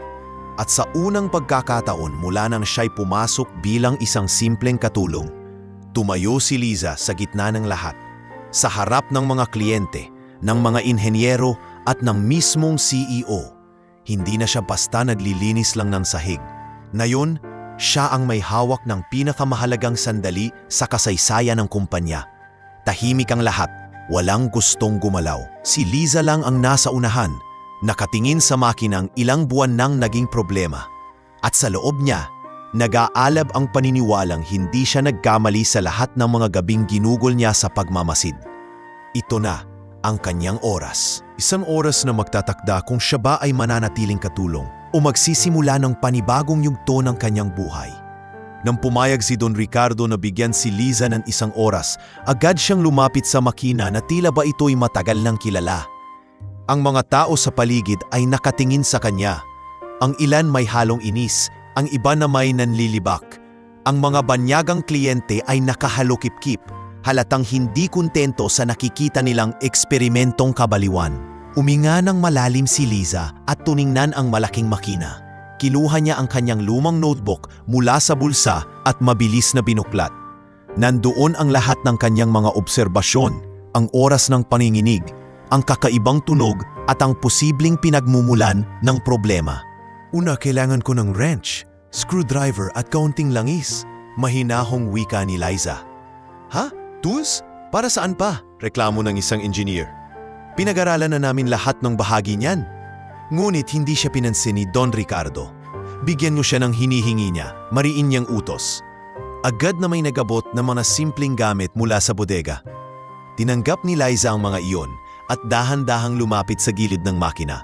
At sa unang pagkakataon mula nang siya'y pumasok bilang isang simpleng katulong, tumayo si Liza sa gitna ng lahat, sa harap ng mga kliyente, ng mga inhenyero at ng mismong CEO. Hindi na siya basta naglilinis lang ng sahig. Ngayon, siya ang may hawak ng pinakamahalagang sandali sa kasaysayan ng kumpanya. Tahimik ang lahat, walang gustong gumalaw. Si Liza lang ang nasa unahan, nakatingin sa makinang ilang buwan nang naging problema. At sa loob niya, nag-aalab ang paniniwalang hindi siya nagkamali sa lahat ng mga gabing ginugol niya sa pagmamasid. Ito na ang kanyang oras. Isang oras na magtatakda kung siya ba ay mananatiling katulong o magsisimula ng panibagong yugto ng kanyang buhay. Nang pumayag si Don Ricardo na bigyan si Liza ng isang oras, agad siyang lumapit sa makina na tila ba ito'y matagal nang kilala. Ang mga tao sa paligid ay nakatingin sa kanya. Ang ilan may halong inis, ang iba na may nanlilibak. Ang mga banyagang kliyente ay nakahalokip-kip, halatang hindi kontento sa nakikita nilang eksperimentong kabaliwan. Uminga ng malalim si Liza at tuningnan ang malaking makina. Kinuha niya ang kanyang lumang notebook mula sa bulsa at mabilis na binuklat. Nandoon ang lahat ng kanyang mga obserbasyon, ang oras ng panginginig, ang kakaibang tunog at ang posibleng pinagmumulan ng problema. Una, kailangan ko ng wrench, screwdriver at kaunting langis. Mahinahong wika ni Liza. Ha? Tools? Para saan pa? Reklamo ng isang engineer. Pinag-aralan na namin lahat ng bahagi niyan. Ngunit hindi siya pinansin ni Don Ricardo. Bigyan mo siya ng hinihingi niya, mariin niyang utos. Agad na may nagabot ng mga simpleng gamit mula sa bodega. Tinanggap ni Liza ang mga iyon at dahan-dahang lumapit sa gilid ng makina.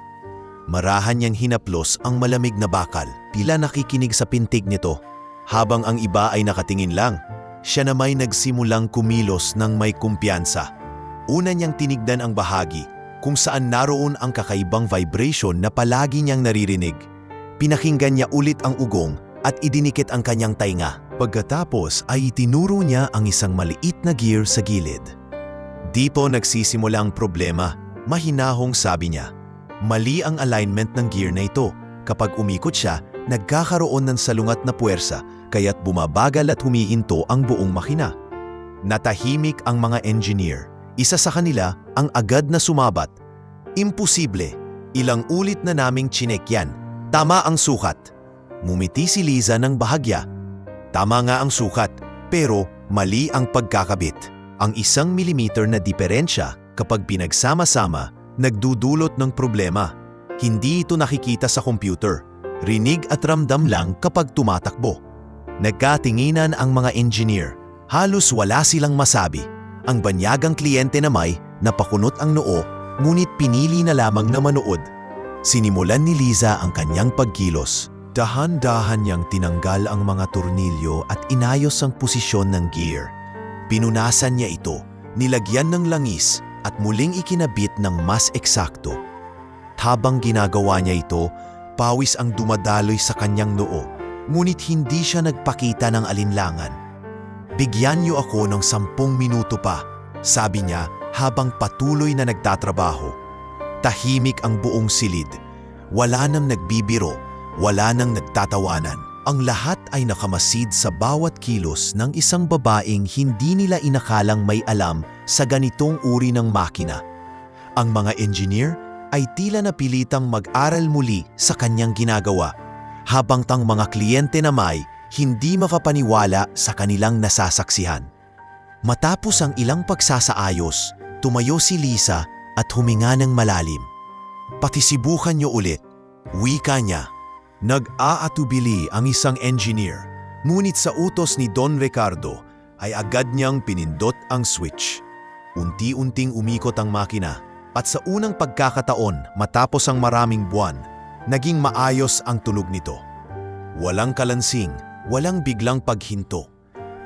Marahan niyang hinaplos ang malamig na bakal, tila nakikinig sa pintig nito. Habang ang iba ay nakatingin lang, siya na may nagsimulang kumilos ng may kumpiyansa. Una niyang tinignan ang bahagi kung saan naroon ang kakaibang vibration na palagi niyang naririnig. Pinakinggan niya ulit ang ugong at idinikit ang kanyang tainga. Pagkatapos ay itinuro niya ang isang maliit na gear sa gilid. Di po nagsisimula ang problema, mahinahong sabi niya. Mali ang alignment ng gear na ito. Kapag umikot siya, nagkakaroon ng salungat na puwersa kaya't bumabagal at humihinto ang buong makina. Natahimik ang mga engineer. Isa sa kanila ang agad na sumabat. Imposible. Ilang ulit na naming chinek yan. Tama ang sukat. Ngumiti si Liza ng bahagya. Tama nga ang sukat, pero mali ang pagkakabit. Ang 1 milimeter na diferensya kapag pinagsama-sama, nagdudulot ng problema. Hindi ito nakikita sa computer. Rinig at ramdam lang kapag tumatakbo. Nagkatinginan ang mga engineer. Halos wala silang masabi. Ang banyagang kliyente na may napakunot ang noo, ngunit pinili na lamang na manood. Sinimulan ni Liza ang kanyang pagkilos. Dahan-dahan niyang tinanggal ang mga tornilyo at inayos ang posisyon ng gear. Pinunasan niya ito, nilagyan ng langis at muling ikinabit ng mas eksakto. Habang ginagawa niya ito, pawis ang dumadaloy sa kanyang noo, ngunit hindi siya nagpakita ng alinlangan. Bigyan niyo ako ng 10 minuto pa, sabi niya habang patuloy na nagtatrabaho. Tahimik ang buong silid. Wala nang nagbibiro, wala nang nagtatawanan. Ang lahat ay nakamasid sa bawat kilos ng isang babaeng hindi nila inakalang may alam sa ganitong uri ng makina. Ang mga engineer ay tila napilitang mag-aral muli sa kanyang ginagawa, habang tang mga kliyente na may hindi makapaniwala sa kanilang nasasaksihan. Matapos ang ilang pagsasaayos, tumayo si Liza at huminga ng malalim. Pakisibukan niyo ulit, wika niya. Nag-aatubili ang isang engineer, ngunit sa utos ni Don Ricardo ay agad niyang pinindot ang switch. Unti-unting umikot ang makina at sa unang pagkakataon matapos ang maraming buwan, naging maayos ang tunog nito. Walang kalansing, walang biglang paghinto.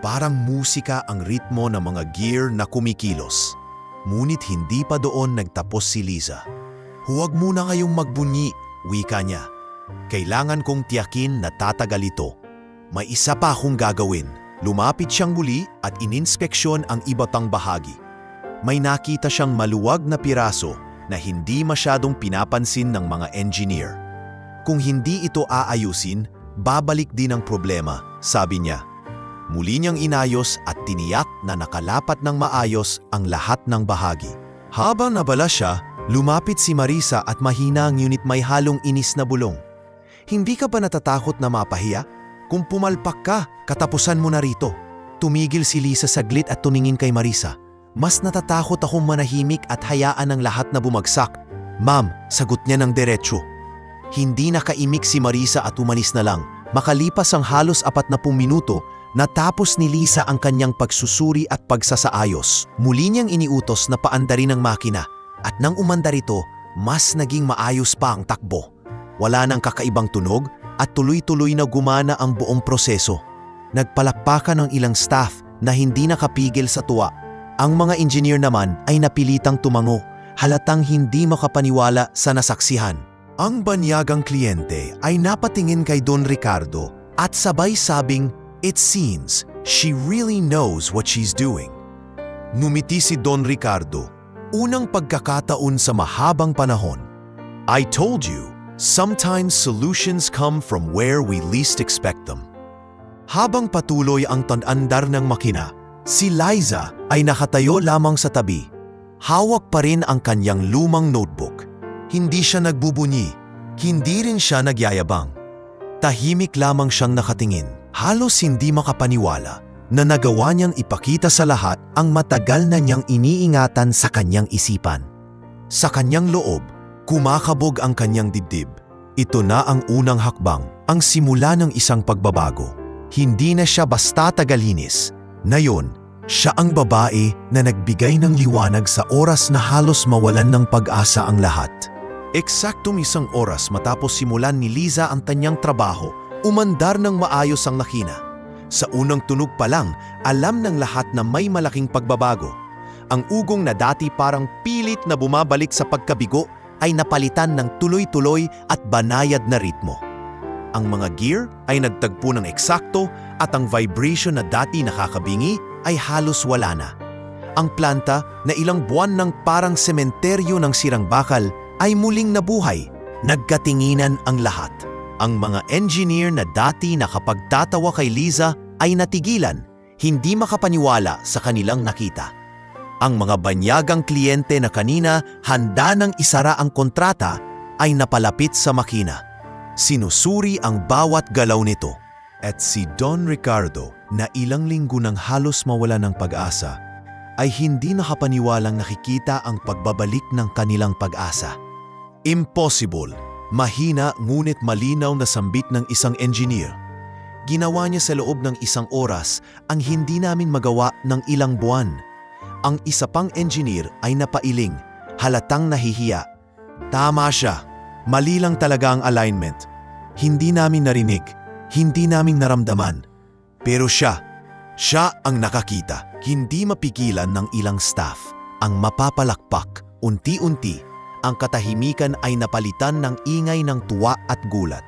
Parang musika ang ritmo ng mga gear na kumikilos. Ngunit hindi pa doon nagtapos si Liza. Huwag muna kayong magbunyi, wika niya. Kailangan kong tiyakin na tatagal ito. May isa pa akong gagawin. Lumapit siyang muli at ininspeksyon ang iba pang bahagi. May nakita siyang maluwag na piraso na hindi masyadong pinapansin ng mga engineer. Kung hindi ito aayusin, babalik din ang problema, sabi niya. Muli niyang inayos at tiniyak na nakalapat ng maayos ang lahat ng bahagi. Habang nabala siya, lumapit si Marisa at mahina ngunit may halong inis na bulong. Hindi ka ba natatakot na mapahiya? Kung pumalpak ka, katapusan mo na rito. Tumigil si Liza saglit at tumingin kay Marisa. Mas natatakot akong manahimik at hayaan ang lahat na bumagsak. Ma'am, sagot niya ng diretsyo. Hindi nakaimik si Marisa at umalis na lang. Makalipas ang halos 40 minuto, natapos ni Liza ang kanyang pagsusuri at pagsasaayos. Muli niyang iniutos na paandarin ang makina at nang umandar ito, mas naging maayos pa ang takbo. Wala nang kakaibang tunog at tuloy-tuloy na gumana ang buong proseso. Nagpalakpakan ang ilang staff na hindi nakapigil sa tuwa. Ang mga engineer naman ay napilitang tumango, halatang hindi makapaniwala sa nasaksihan. Ang banyagang kliyente ay napatingin kay Don Ricardo at sabay sabing, "It seems she really knows what she's doing." Ngumiti si Don Ricardo, unang pagkakataon sa mahabang panahon. "I told you, sometimes solutions come from where we least expect them." Habang patuloy ang tandandar ng makina, si Liza ay nakatayo lamang sa tabi. Hawak pa rin ang kanyang lumang notebook. Hindi siya nagbubunyi, hindi rin siya nagyayabang. Tahimik lamang siyang nakatingin, halos hindi makapaniwala na nagawa niyang ipakita sa lahat ang matagal na niyang iniingatan sa kanyang isipan. Sa kanyang loob, kumakabog ang kanyang dibdib. Ito na ang unang hakbang, ang simula ng isang pagbabago. Hindi na siya basta tagalinis. Ngayon, siya ang babae na nagbigay ng liwanag sa oras na halos mawalan ng pag-asa ang lahat. Eksaktong isang oras matapos simulan ni Liza ang kanyang trabaho, umandar ng maayos ang makina. Sa unang tunog pa lang, alam ng lahat na may malaking pagbabago. Ang ugong na dati parang pilit na bumabalik sa pagkabigo ay napalitan ng tuloy-tuloy at banayad na ritmo. Ang mga gear ay nagtagpo ng eksakto at ang vibration na dati nakakabingi ay halos wala na. Ang planta na ilang buwan ng parang sementeryo ng sirang bakal ay muling nabuhay. Nagkatinginan ang lahat. Ang mga engineer na dati nakapagtatawa kay Liza ay natigilan, hindi makapaniwala sa kanilang nakita. Ang mga banyagang kliyente na kanina handa ng isara ang kontrata ay napalapit sa makina. Sinusuri ang bawat galaw nito. At si Don Ricardo na ilang linggo nang halos mawala ng pag-asa ay hindi nakapaniwalang nakikita ang pagbabalik ng kanilang pag-asa. Impossible, mahina ngunit malinaw na sambit ng isang engineer. Ginawa niya sa loob ng isang oras ang hindi namin magawa ng ilang buwan. Ang isa pang engineer ay napailing, halatang nahihiya. Tama siya, mali lang talaga ang alignment. Hindi namin narinig, hindi namin naramdaman. Pero siya ang nakakita. Hindi mapigilan ng ilang staff ang mapapalakpak. Unti-unti, ang katahimikan ay napalitan ng ingay ng tuwa at gulat.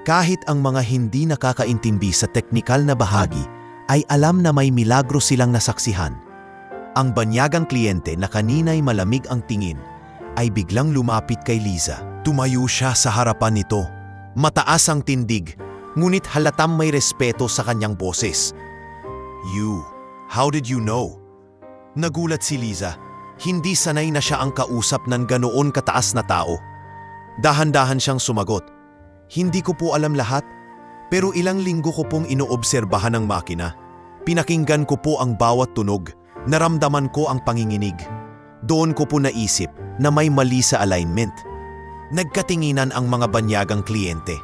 Kahit ang mga hindi nakakaintindi sa teknikal na bahagi ay alam na may milagro silang nasaksihan. Ang banyagang kliyente na kanina'y malamig ang tingin ay biglang lumapit kay Liza. Tumayo siya sa harapan nito. Mataas ang tindig, ngunit halatang may respeto sa kanyang boses. How did you know? Nagulat si Liza. Hindi sanay na siya ang kausap ng ganoon kataas na tao. Dahan-dahan siyang sumagot. Hindi ko po alam lahat, pero ilang linggo ko pong inoobserbahan ang makina. Pinakinggan ko po ang bawat tunog, naramdaman ko ang panginginig. Doon ko po naisip na may mali sa alignment. Nagkatinginan ang mga banyagang kliyente.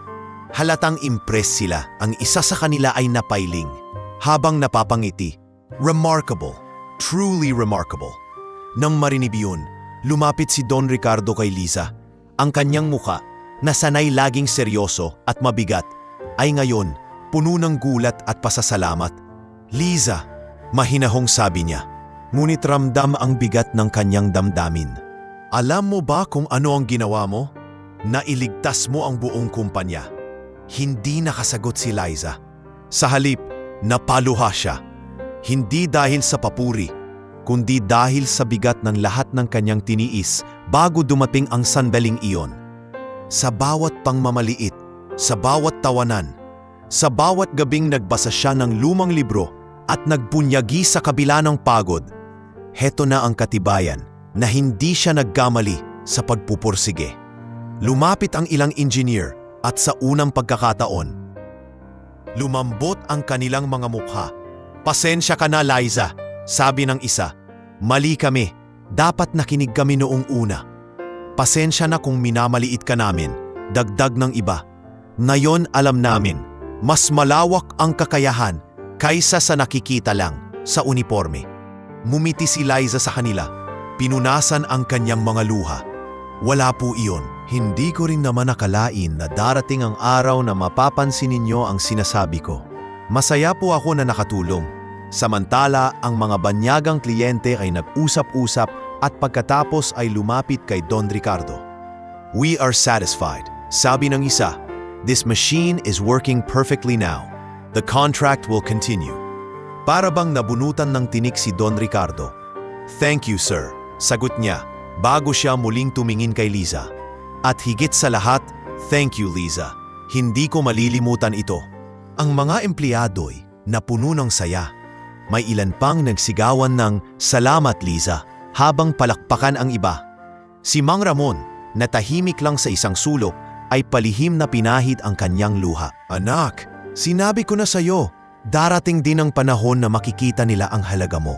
Halatang impress sila, ang isa sa kanila ay napailing. Habang napapangiti, remarkable, truly remarkable. Nang marinig yun, lumapit si Don Ricardo kay Liza. Ang kanyang muka, na sanay laging seryoso at mabigat, ay ngayon puno ng gulat at pasasalamat. Liza, mahinahong sabi niya, ngunit ramdam ang bigat ng kanyang damdamin. Alam mo ba kung ano ang ginawa mo? Nailigtas mo ang buong kumpanya. Hindi nakasagot si Liza. Sa halip, napaluha siya. Hindi dahil sa papuri, kundi dahil sa bigat ng lahat ng kanyang tiniis bago dumating ang sandaling iyon. Sa bawat pangmamaliit, sa bawat tawanan, sa bawat gabing nagbasa siya ng lumang libro at nagbunyagi sa kabila ng pagod, heto na ang katibayan na hindi siya nagkamali sa pagpupursige. Lumapit ang ilang engineer at sa unang pagkakataon, lumambot ang kanilang mga mukha. Pasensya ka na, Liza, sabi ng isa. Mali kami, dapat nakinig kami noong una. Pasensya na kung minamaliit ka namin, dagdag ng iba. Ngayon alam namin, mas malawak ang kakayahan kaysa sa nakikita lang sa uniforme. Mumiti si Liza sa kanila, pinunasan ang kanyang mga luha. Wala po iyon. Hindi ko rin naman nakalain na darating ang araw na mapapansin ninyo ang sinasabi ko. Masaya po ako na nakatulong. Samantala, ang mga banyagang kliyente ay nag-usap-usap at pagkatapos ay lumapit kay Don Ricardo. We are satisfied, sabi ng isa. This machine is working perfectly now. The contract will continue. Para bang nabunutan ng tinik si Don Ricardo. Thank you, sir, sagot niya bago siya muling tumingin kay Liza. At higit sa lahat, thank you, Liza. Hindi ko malilimutan ito. Ang mga empleyado'y napuno ng saya. May ilan pang nagsigawan ng salamat, Liza, habang palakpakan ang iba. Si Mang Ramon, na tahimik lang sa isang sulok, ay palihim na pinahid ang kanyang luha. Anak, sinabi ko na sa'yo, darating din ang panahon na makikita nila ang halaga mo.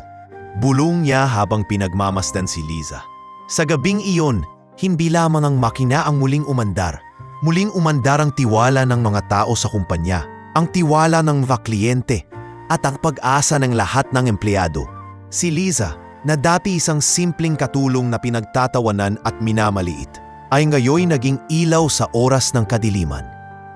Bulong niya habang pinagmamasdan si Liza. Sa gabing iyon, hindi lamang ang makina ang muling umandar, Muling umandar ang tiwala ng mga tao sa kumpanya, ang tiwala ng mga kliyente, at ang pag-asa ng lahat ng empleyado. Si Liza, na dati isang simpleng katulong na pinagtatawanan at minamaliit, ay ngayon naging ilaw sa oras ng kadiliman.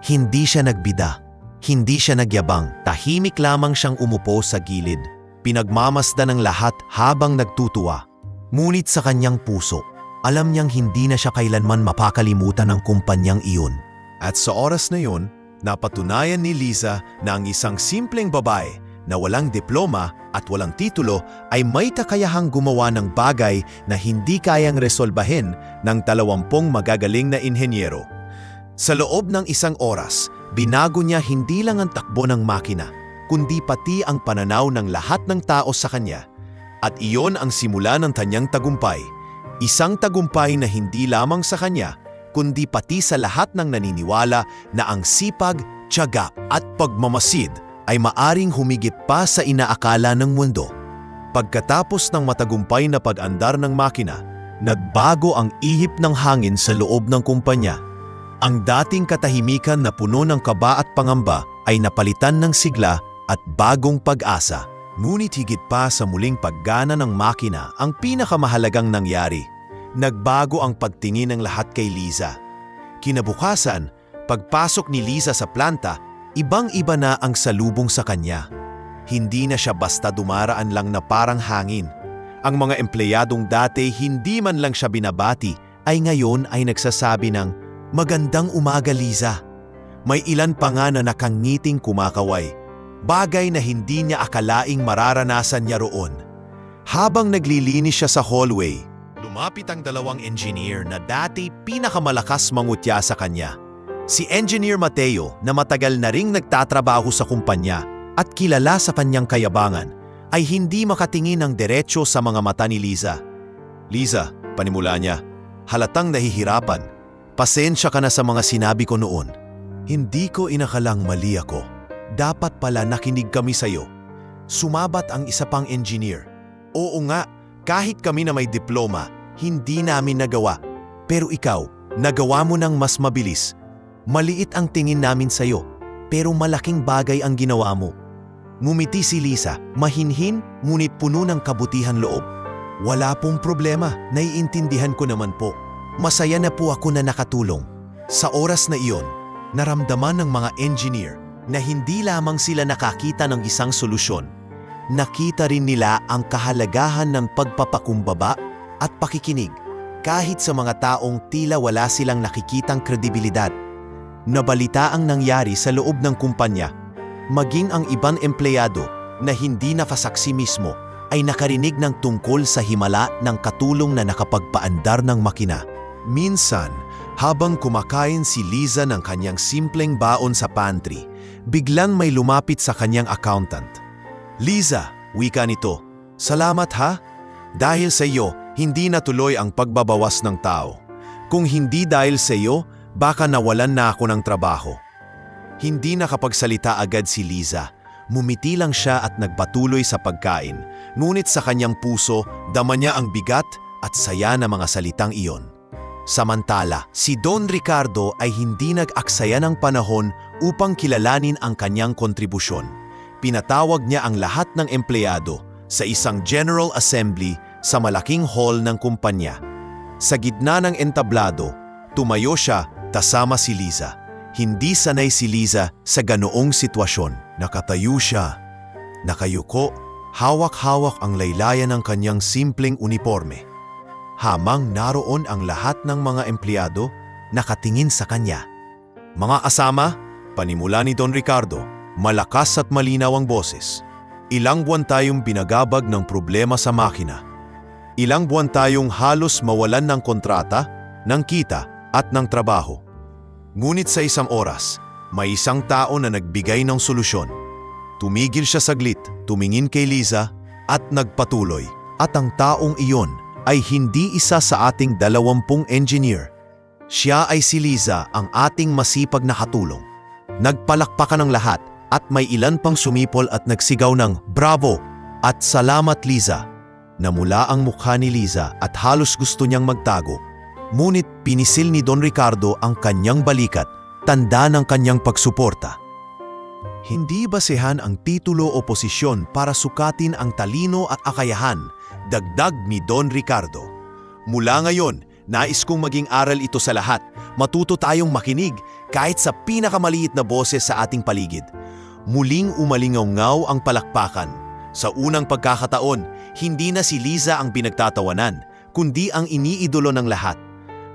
Hindi siya nagbida, hindi siya nagyabang, tahimik lamang siyang umupo sa gilid. Pinagmamasdan ng lahat habang nagtutuwa. Ngunit sa kanyang puso, alam niyang hindi na siya kailanman mapakalimutan ng kumpanyang iyon. At sa oras na iyon, napatunayan ni Liza na ang isang simpleng babae na walang diploma at walang titulo ay may kakayahang gumawa ng bagay na hindi kayang resolbahin ng 20 magagaling na inhenyero. Sa loob ng isang oras, binago niya hindi lang ang takbo ng makina, kundi pati ang pananaw ng lahat ng tao sa kanya. At iyon ang simula ng kanyang tagumpay. Isang tagumpay na hindi lamang sa kanya, kundi pati sa lahat ng naniniwala na ang sipag, tiyaga at pagmamasid ay maaring humigit pa sa inaakala ng mundo. Pagkatapos ng matagumpay na pag-andar ng makina, nagbago ang ihip ng hangin sa loob ng kumpanya. Ang dating katahimikan na puno ng kaba at pangamba ay napalitan ng sigla at bagong pag-asa. Ngunit higit pa sa muling paggana ng makina ang pinakamahalagang nangyari. Nagbago ang pagtingin ng lahat kay Liza. Kinabukasan, pagpasok ni Liza sa planta, ibang-iba na ang salubong sa kanya. Hindi na siya basta dumaraan lang na parang hangin. Ang mga empleyadong dati hindi man lang siya binabati ay ngayon ay nagsasabi ng, "Magandang umaga, Liza." May ilan pa nga na nakangiting kumakaway. Bagay na hindi niya akalaing mararanasan niya roon. Habang naglilinis siya sa hallway, lumapit ang dalawang engineer na dati pinakamalakas mangutya sa kanya. Si Engineer Mateo na matagal na ring nagtatrabaho sa kumpanya at kilala sa kanyang kayabangan ay hindi makatingin ng diretsyo sa mga mata ni Liza. "Liza," panimula niya, halatang nahihirapan. "Pasensya ka na sa mga sinabi ko noon. Hindi ko inakalang mali ako. Dapat pala nakinig kami sa iyo." Sumabat ang isa pang engineer. "Oo nga, kahit kami na may diploma, hindi namin nagawa. Pero ikaw, nagawa mo ng mas mabilis. Maliit ang tingin namin sa iyo, pero malaking bagay ang ginawa mo." Ngumiti si Liza, mahinhin ngunit puno ng kabutihan loob. "Wala pong problema, naiintindihan ko naman po. Masaya na po ako na nakatulong." Sa oras na iyon, naramdaman ng mga engineer na hindi lamang sila nakakita ng isang solusyon. Nakita rin nila ang kahalagahan ng pagpapakumbaba at pakikinig kahit sa mga taong tila wala silang nakikitang kredibilidad. Nabalita ang nangyari sa loob ng kumpanya. Maging ang ibang empleyado na hindi nakasaksi mismo ay nakarinig ng tungkol sa himala ng katulong na nakapagpaandar ng makina. Minsan, habang kumakain si Liza ng kanyang simpleng baon sa pantry, biglang may lumapit sa kanyang accountant. "Liza," wika nito, "salamat ha? Dahil sa iyo, hindi natuloy ang pagbabawas ng tao. Kung hindi dahil sa iyo, baka nawalan na ako ng trabaho." Hindi nakapagsalita agad si Liza. Mumiti lang siya at nagpatuloy sa pagkain. Ngunit sa kanyang puso, dama niya ang bigat at saya ng mga salitang iyon. Samantala, si Don Ricardo ay hindi nag-aksaya ng panahon upang kilalanin ang kanyang kontribusyon. Pinatawag niya ang lahat ng empleyado sa isang General Assembly sa malaking hall ng kumpanya. Sa gitna ng entablado, tumayo siya kasama si Liza. Hindi sanay si Liza sa ganoong sitwasyon. Nakatayo siya, nakayuko, hawak-hawak ang laylayan ng kanyang simpleng uniforme. Hamang naroon ang lahat ng mga empleyado nakatingin sa kanya. "Mga kasama," panimula ni Don Ricardo, malakas at malinaw ang boses. "Ilang buwan tayong binagabag ng problema sa makina. Ilang buwan tayong halos mawalan ng kontrata, ng kita at ng trabaho. Ngunit sa isang oras, may isang tao na nagbigay ng solusyon." Tumigil siya saglit, tumingin kay Liza at nagpatuloy. At ang taong iyon ay hindi isa sa ating 20 engineer. Siya ay si Liza, ang ating masipag na katulong. Nagpalakpakan ng lahat at may ilan pang sumipol at nagsigaw ng "Bravo!" at "Salamat, Liza." Namula ang mukha ni Liza at halos gusto niyang magtago. Ngunit pinisil ni Don Ricardo ang kanyang balikat, tanda ng kanyang pagsuporta. Hindi basehan ang titulo o posisyon para sukatin ang talino at akayahan, dagdag ni Don Ricardo. Mula ngayon, nais kong maging aral ito sa lahat. Matuto tayong makinig kahit sa pinakamaliit na boses sa ating paligid. Muling umalingaw-ngaw ang palakpakan. Sa unang pagkakataon, hindi na si Liza ang pinagtatawanan, kundi ang iniidolo ng lahat.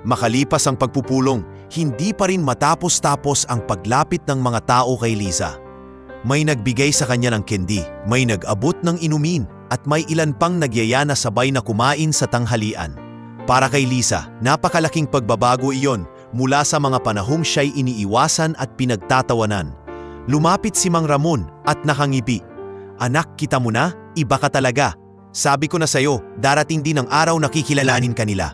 Makalipas ang pagpupulong, hindi pa rin matapos-tapos ang paglapit ng mga tao kay Liza. May nagbigay sa kanya ng candy, may nag-abot ng inumin, at may ilan pang nagyaya na sabay na kumain sa tanghalian. Para kay Liza, napakalaking pagbabago iyon mula sa mga panahong siya'y iniiwasan at pinagtatawanan. Lumapit si Mang Ramon at nakangipi. "Anak, kita mo na, iba ka talaga. Sabi ko na sa'yo, darating din ang araw na kikilalanin ka nila."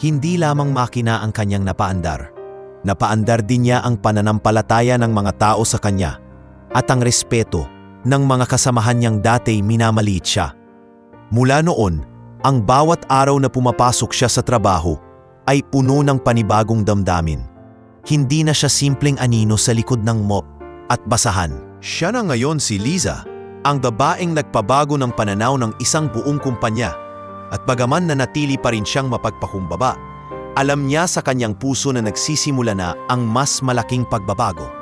Hindi lamang makina ang kanyang napaandar. Napaandar din niya ang pananampalataya ng mga tao sa kanya at ang respeto ng mga kasamahan niyang dati minamaliit siya. Mula noon, ang bawat araw na pumapasok siya sa trabaho ay puno ng panibagong damdamin. Hindi na siya simpleng anino sa likod ng mop at basahan. Siya na ngayon si Liza, ang babaeng nagpabago ng pananaw ng isang buong kumpanya. At bagaman na natili pa rin siyang mapagpakumbaba, alam niya sa kanyang puso na nagsisimula na ang mas malaking pagbabago.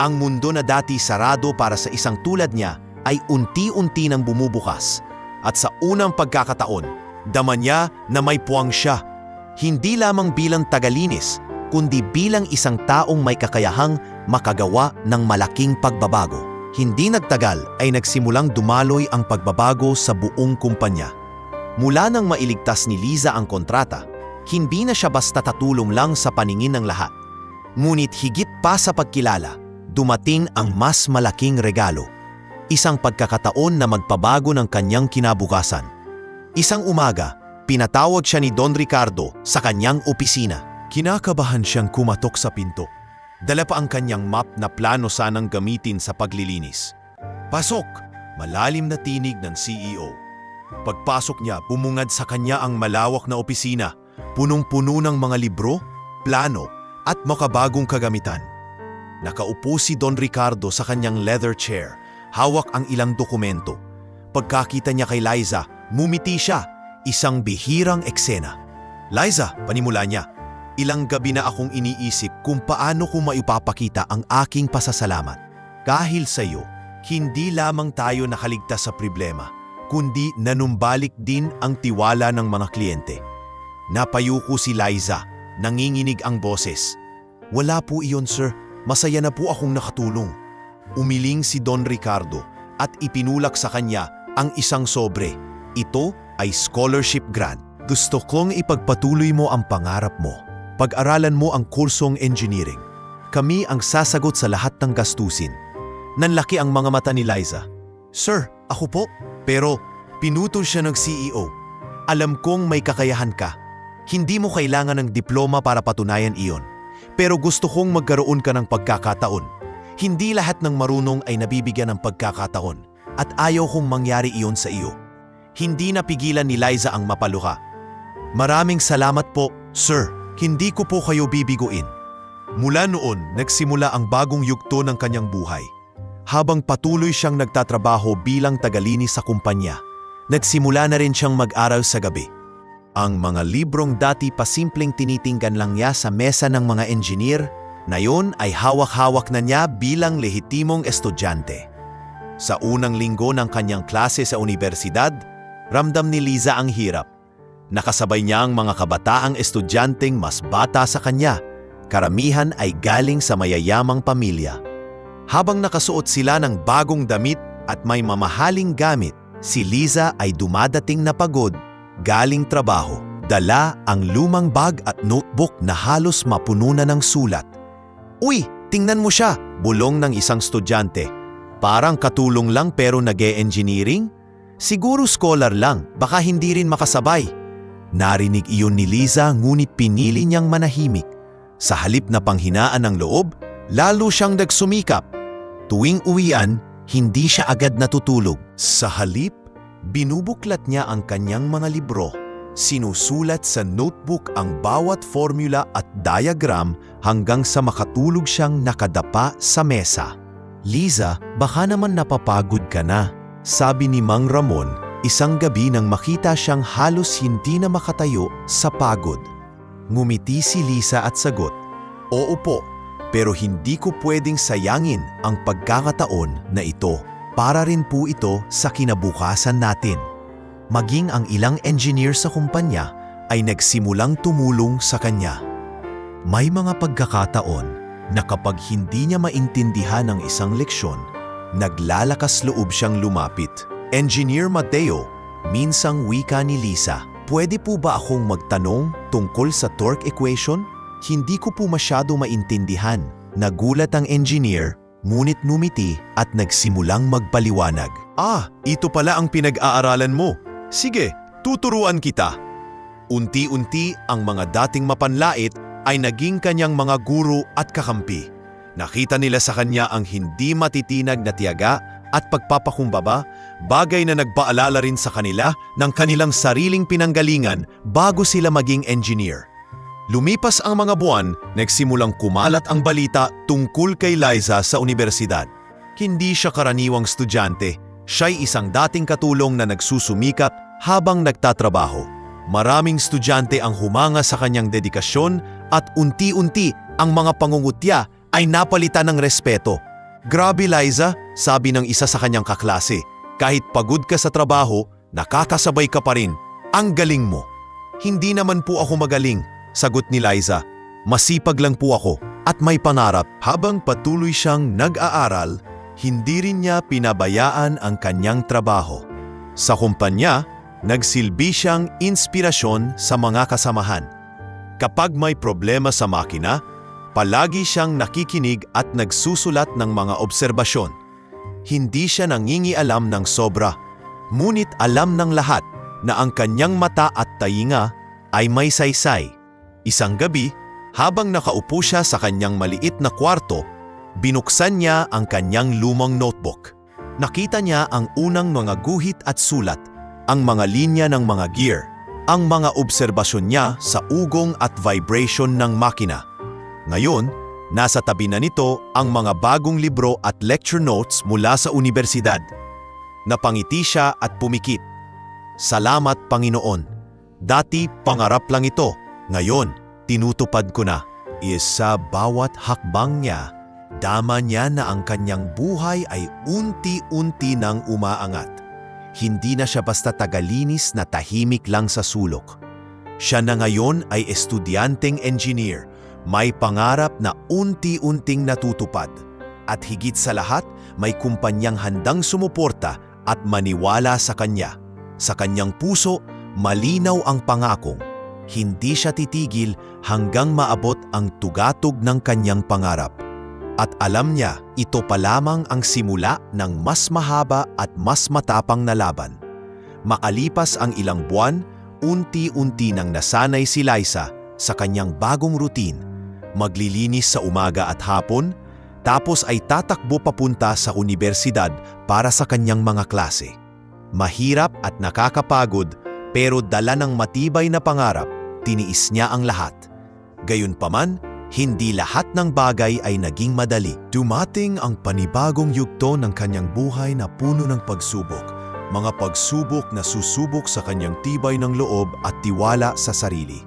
Ang mundo na dati sarado para sa isang tulad niya ay unti-unti nang bumubukas. At sa unang pagkakataon, dama niya na may puwang siya. Hindi lamang bilang tagalinis, kundi bilang isang taong may kakayahang makagawa ng malaking pagbabago. Hindi nagtagal ay nagsimulang dumaloy ang pagbabago sa buong kumpanya. Mula nang mailigtas ni Liza ang kontrata, hindi na siya basta tatulong lang sa paningin ng lahat. Ngunit higit pa sa pagkilala, dumating ang mas malaking regalo. Isang pagkakataon na magpabago ng kanyang kinabukasan. Isang umaga, pinatawag siya ni Don Ricardo sa kanyang opisina. Kinakabahan siyang kumatok sa pinto. Dala pa ang kanyang map na plano sanang gamitin sa paglilinis. "Pasok!" Malalim na tinig ng CEO. Pagpasok niya, bumungad sa kanya ang malawak na opisina, punong-puno ng mga libro, plano, at makabagong kagamitan. Nakaupo si Don Ricardo sa kanyang leather chair, hawak ang ilang dokumento. Pagkakita niya kay Liza, mumiti siya, isang bihirang eksena. "Liza," panimula niya, "ilang gabi na akong iniisip kung paano ko maipapakita ang aking pasasalamat. Dahil sa iyo, hindi lamang tayo nakaligtas sa problema, kundi nanumbalik din ang tiwala ng mga kliyente." Napayuko si Liza, nanginginig ang boses. "Wala po iyon, sir. Masaya na po akong nakatulong." Umiling si Don Ricardo at ipinulak sa kanya ang isang sobre. "Ito ay scholarship grant. Gusto kong ipagpatuloy mo ang pangarap mo. Pag-aralan mo ang kursong engineering. Kami ang sasagot sa lahat ng gastusin." Nanlaki ang mga mata ni Liza. "Sir, ako po." Pero pinutol siya ng CEO. "Alam kong may kakayahan ka. Hindi mo kailangan ng diploma para patunayan iyon. Pero gusto kong magkaroon ka ng pagkakataon. Hindi lahat ng marunong ay nabibigyan ng pagkakataon. At ayaw kong mangyari iyon sa iyo." Hindi napigilan ni Liza ang mapaluha. "Maraming salamat po, sir. Hindi ko po kayo bibiguin." Mula noon, nagsimula ang bagong yugto ng kanyang buhay. Habang patuloy siyang nagtatrabaho bilang tagalinis sa kumpanya, nagsimula na rin siyang mag-aral sa gabi. Ang mga librong dati pa simpleng tinitinggan lang niya sa mesa ng mga engineer, ngayon ay hawak-hawak na niya bilang lehitimong estudyante. Sa unang linggo ng kanyang klase sa unibersidad, ramdam ni Liza ang hirap. Nakasabay niya ang mga kabataang estudyanteng mas bata sa kanya. Karamihan ay galing sa mayayamang pamilya. Habang nakasuot sila ng bagong damit at may mamahaling gamit, si Liza ay dumadating na pagod, galing trabaho. Dala ang lumang bag at notebook na halos mapuno na ng sulat. "Uy, tingnan mo siya!" bulong ng isang estudyante. "Parang katulong lang pero nag-e-engineering? Siguro scholar lang, baka hindi rin makasabay." Narinig iyon ni Liza ngunit pinili niyang manahimik. Sa halip na panghinaan ng loob, lalo siyang nagsumikap. Tuwing uwian, hindi siya agad natutulog. Sa halip, binubuklat niya ang kanyang mga libro. Sinusulat sa notebook ang bawat formula at diagram hanggang sa makatulog siyang nakadapa sa mesa. "Liza, baka naman napapagod ka na," sabi ni Mang Ramon isang gabi nang makita siyang halos hindi na makatayo sa pagod. Ngumiti si Liza at sagot, "Oo po, pero hindi ko pwedeng sayangin ang pagkakataon na ito. Para rin po ito sa kinabukasan natin." Maging ang ilang engineer sa kumpanya ay nagsimulang tumulong sa kanya. May mga pagkakataon na kapag hindi niya maintindihan ang isang leksyon, naglalakas loob siyang lumapit. "Engineer Mateo," minsang wika ni Liza, "pwede po ba akong magtanong tungkol sa torque equation? Hindi ko po masyado maintindihan." Nagulat ang engineer, ngunit numiti at nagsimulang magpaliwanag. Ito pala ang pinag-aaralan mo. Sige, tuturuan kita." Unti-unti ang mga dating mapanlait ay naging kanyang mga guro at kakampi. Nakita nila sa kanya ang hindi matitinag na tiyaga at pagpapakumbaba, bagay na nagpaalala rin sa kanila ng kanilang sariling pinanggalingan bago sila maging engineer. Lumipas ang mga buwan, nagsimulang kumalat ang balita tungkol kay Liza sa universidad. Hindi siya karaniwang estudyante, siya'y isang dating katulong na nagsusumikap habang nagtatrabaho. Maraming estudyante ang humanga sa kanyang dedikasyon at unti-unti ang mga pangungutya ay napalitan ng respeto. "Grabe Liza," sabi ng isa sa kanyang kaklase, "kahit pagod ka sa trabaho, nakakasabay ka pa rin. Ang galing mo." "Hindi naman po ako magaling," sagot ni Liza. "Masipag lang po ako at may pangarap." Habang patuloy siyang nag-aaral, hindi rin niya pinabayaan ang kanyang trabaho. Sa kumpanya, nagsilbi siyang inspirasyon sa mga kasamahan. Kapag may problema sa makina, palagi siyang nakikinig at nagsusulat ng mga obserbasyon. Hindi siya nangingialam ng sobra, ngunit alam ng lahat na ang kanyang mata at tainga ay may saysay. Isang gabi, habang nakaupo siya sa kanyang maliit na kwarto, binuksan niya ang kanyang lumang notebook. Nakita niya ang unang mga guhit at sulat, ang mga linya ng mga gear, ang mga obserbasyon niya sa ugong at vibration ng makina. Ngayon, nasa tabi na nito ang mga bagong libro at lecture notes mula sa universidad. Napangiti siya at pumikit. "Salamat Panginoon. Dati pangarap lang ito, ngayon tinutupad ko na." Sa bawat hakbang niya, dama niya na ang kanyang buhay ay unti-unti nang umaangat. Hindi na siya basta tagalinis na tahimik lang sa sulok. Siya na ngayon ay estudyanteng engineer, may pangarap na unti-unting natutupad. At higit sa lahat, may kumpanyang handang sumuporta at maniwala sa kanya. Sa kanyang puso, malinaw ang pangakong. Hindi siya titigil hanggang maabot ang tugatog ng kanyang pangarap. At alam niya, ito pa lamang ang simula ng mas mahaba at mas matapang na laban. Makalipas ang ilang buwan, unti-unti nang nasanay si Liza sa kanyang bagong routine. Maglilinis sa umaga at hapon, tapos ay tatakbo papunta sa universidad para sa kanyang mga klase. Mahirap at nakakapagod, pero dala ng matibay na pangarap, tiniis niya ang lahat. Gayunpaman, hindi lahat ng bagay ay naging madali. Dumating ang panibagong yugto ng kanyang buhay na puno ng pagsubok. Mga pagsubok na susubok sa kanyang tibay ng loob at tiwala sa sarili.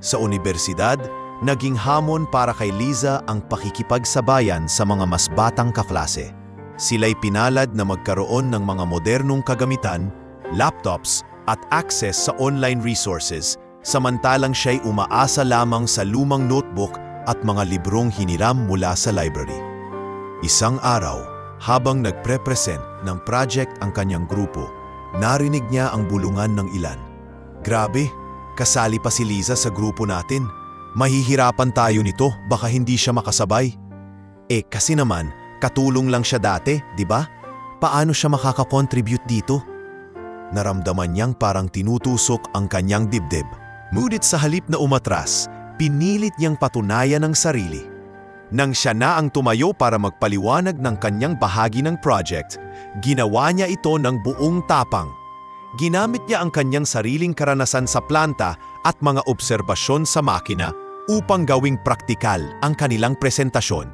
Sa universidad, naging hamon para kay Liza ang pakikipagsabayan sa mga mas batang kaklase. Sila'y pinalad na magkaroon ng mga modernong kagamitan, laptops at access sa online resources, samantalang siya'y umaasa lamang sa lumang notebook at mga librong hiniram mula sa library. Isang araw, habang nagpre-present ng project ang kanyang grupo, narinig niya ang bulungan ng ilan. "Grabe, kasali pa si Liza sa grupo natin. Mahihirapan tayo nito, baka hindi siya makasabay." Kasi naman, katulong lang siya dati, di ba? Paano siya makakakontribute dito? Naramdaman niyang parang tinutusok ang kanyang dibdib. Ngunit sa halip na umatras, pinilit niyang patunayan ang sarili. Nang siya na ang tumayo para magpaliwanag ng kanyang bahagi ng project, ginawa niya ito ng buong tapang. Ginamit niya ang kanyang sariling karanasan sa planta at mga obserbasyon sa makina upang gawing praktikal ang kanilang presentasyon.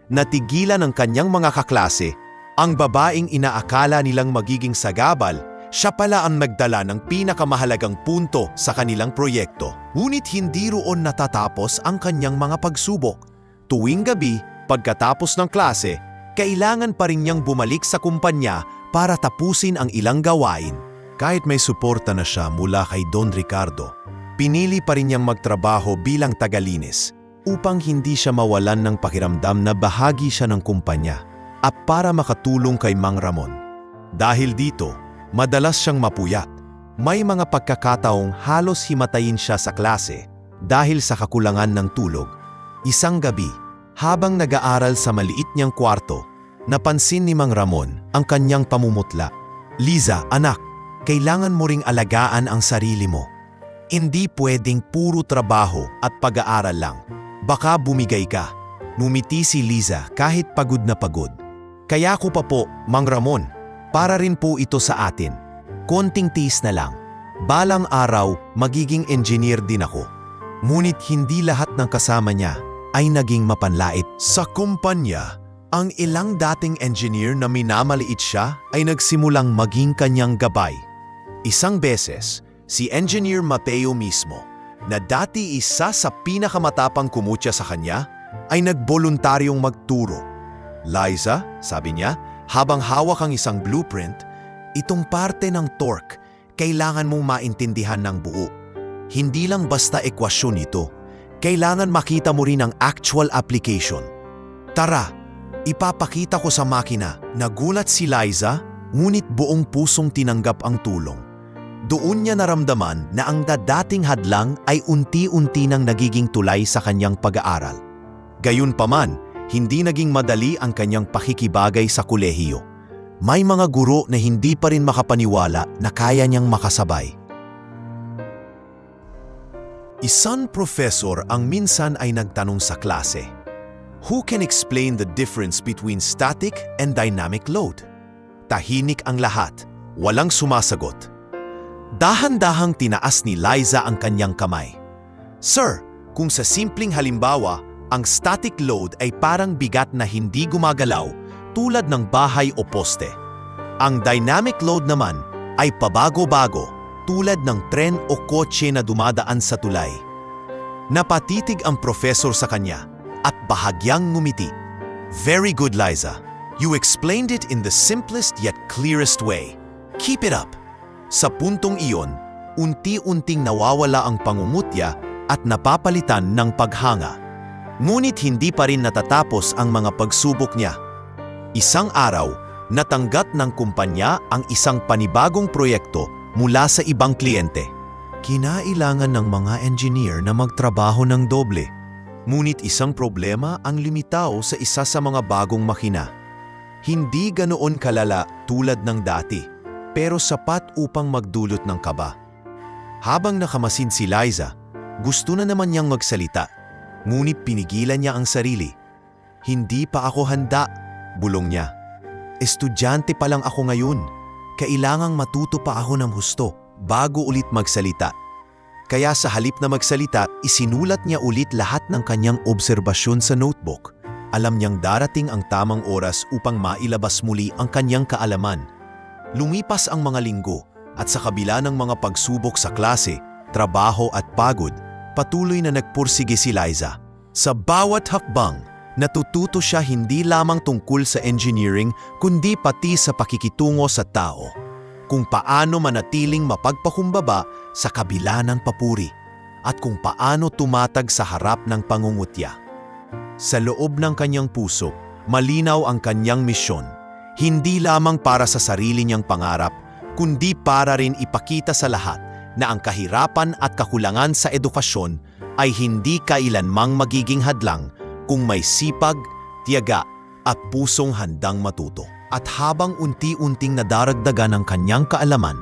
Natigilan ng kanyang mga kaklase, ang babaeng inaakala nilang magiging sagabal, siya pala ang nagdala ng pinakamahalagang punto sa kanilang proyekto. Ngunit hindi roon natatapos ang kanyang mga pagsubok. Tuwing gabi, pagkatapos ng klase, kailangan pa rin niyang bumalik sa kumpanya para tapusin ang ilang gawain. Kahit may suporta na siya mula kay Don Ricardo, pinili pa rin niyang magtrabaho bilang tagalinis upang hindi siya mawalan ng pakiramdam na bahagi siya ng kumpanya at para makatulong kay Mang Ramon. Dahil dito, madalas siyang mapuyat. May mga pagkakataong halos himatayin siya sa klase dahil sa kakulangan ng tulog. Isang gabi, habang nag-aaral sa maliit niyang kwarto, napansin ni Mang Ramon ang kanyang pamumutla. "Liza, anak, kailangan mo ring alagaan ang sarili mo. Hindi pwedeng puro trabaho at pag-aaral lang. Baka bumigay ka." Ngumiti si Liza kahit pagod na pagod. "Kaya ko pa po, Mang Ramon. Para rin po ito sa atin. Konting tiis na lang. Balang araw, magiging engineer din ako." Ngunit hindi lahat ng kasama niya ay naging mapanlait. Sa kumpanya, ang ilang dating engineer na minamaliit siya ay nagsimulang maging kanyang gabay. Isang beses, si Engineer Mateo mismo, na dati isa sa pinakamatapang kumutya sa kanya, ay nagboluntaryong magturo. "Liza," sabi niya, habang hawak ang isang blueprint, "itong parte ng torque, kailangan mong maintindihan ng buo. Hindi lang basta ekwasyon ito. Kailangan makita mo rin ang actual application. Tara, ipapakita ko sa makina." Nagulat si Liza, ngunit buong pusong tinanggap ang tulong. Doon niya naramdaman na ang dadating hadlang ay unti-unti nang nagiging tulay sa kanyang pag-aaral. Gayunpaman, hindi naging madali ang kanyang pakikibagay sa kolehiyo. May mga guro na hindi pa rin makapaniwala na kaya niyang makasabay. Isang professor ang minsan ay nagtanong sa klase, "Who can explain the difference between static and dynamic load?" Tahimik ang lahat, walang sumasagot. Dahan-dahang tinaas ni Liza ang kanyang kamay. "Sir, kung sa simpleng halimbawa, ang static load ay parang bigat na hindi gumagalaw tulad ng bahay o poste. Ang dynamic load naman ay pabago-bago tulad ng tren o kotse na dumadaan sa tulay." Napatitig ang professor sa kanya at bahagyang ngumiti. "Very good, Liza. You explained it in the simplest yet clearest way. Keep it up." Sa puntong iyon, unti-unting nawawala ang pangungutya at napapalitan ng paghanga. Ngunit hindi pa rin natatapos ang mga pagsubok niya. Isang araw, natanggap ng kumpanya ang isang panibagong proyekto mula sa ibang kliyente. Kinailangan ng mga engineer na magtrabaho ng doble. Ngunit isang problema ang limitaw sa isa sa mga bagong makina. Hindi ganoon kalala tulad ng dati, pero sapat upang magdulot ng kaba. Habang nakamasin si Liza, gusto na naman niyang magsalita, ngunit pinigilan niya ang sarili. "Hindi pa ako handa," bulong niya. "Estudyante pa lang ako ngayon. Kailangang matuto pa ako ng husto bago ulit magsalita." Kaya sa halip na magsalita, isinulat niya ulit lahat ng kanyang obserbasyon sa notebook. Alam niyang darating ang tamang oras upang mailabas muli ang kanyang kaalaman. Lumipas ang mga linggo at sa kabila ng mga pagsubok sa klase, trabaho at pagod, patuloy na nagpursige si Liza. Sa bawat hakbang, natututo siya hindi lamang tungkol sa engineering kundi pati sa pakikitungo sa tao. Kung paano manatiling mapagpakumbaba sa kabila ng papuri at kung paano tumatag sa harap ng pangungutya. Sa loob ng kanyang puso, malinaw ang kanyang misyon. Hindi lamang para sa sarili niyang pangarap, kundi para rin ipakita sa lahat na ang kahirapan at kakulangan sa edukasyon ay hindi kailanmang magiging hadlang kung may sipag, tiyaga at pusong handang matuto. At habang unti-unting nadaragdagan ang kanyang kaalaman,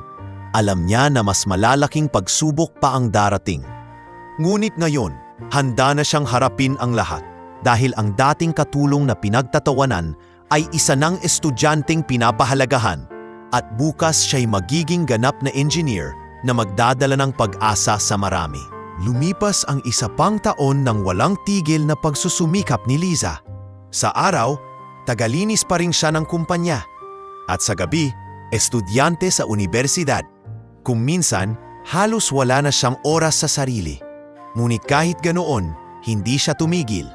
alam niya na mas malalaking pagsubok pa ang darating. Ngunit ngayon, handa na siyang harapin ang lahat dahil ang dating katulong na pinagtatawanan ay isa ng estudyanteng pinapahalagahan at bukas siya'y magiging ganap na engineer na magdadala ng pag-asa sa marami. Lumipas ang isa pang taon ng walang tigil na pagsusumikap ni Liza. Sa araw, tagalinis pa rin siya ng kumpanya. At sa gabi, estudyante sa universidad. Kung minsan, halos wala na siyang oras sa sarili. Ngunit kahit ganoon, hindi siya tumigil.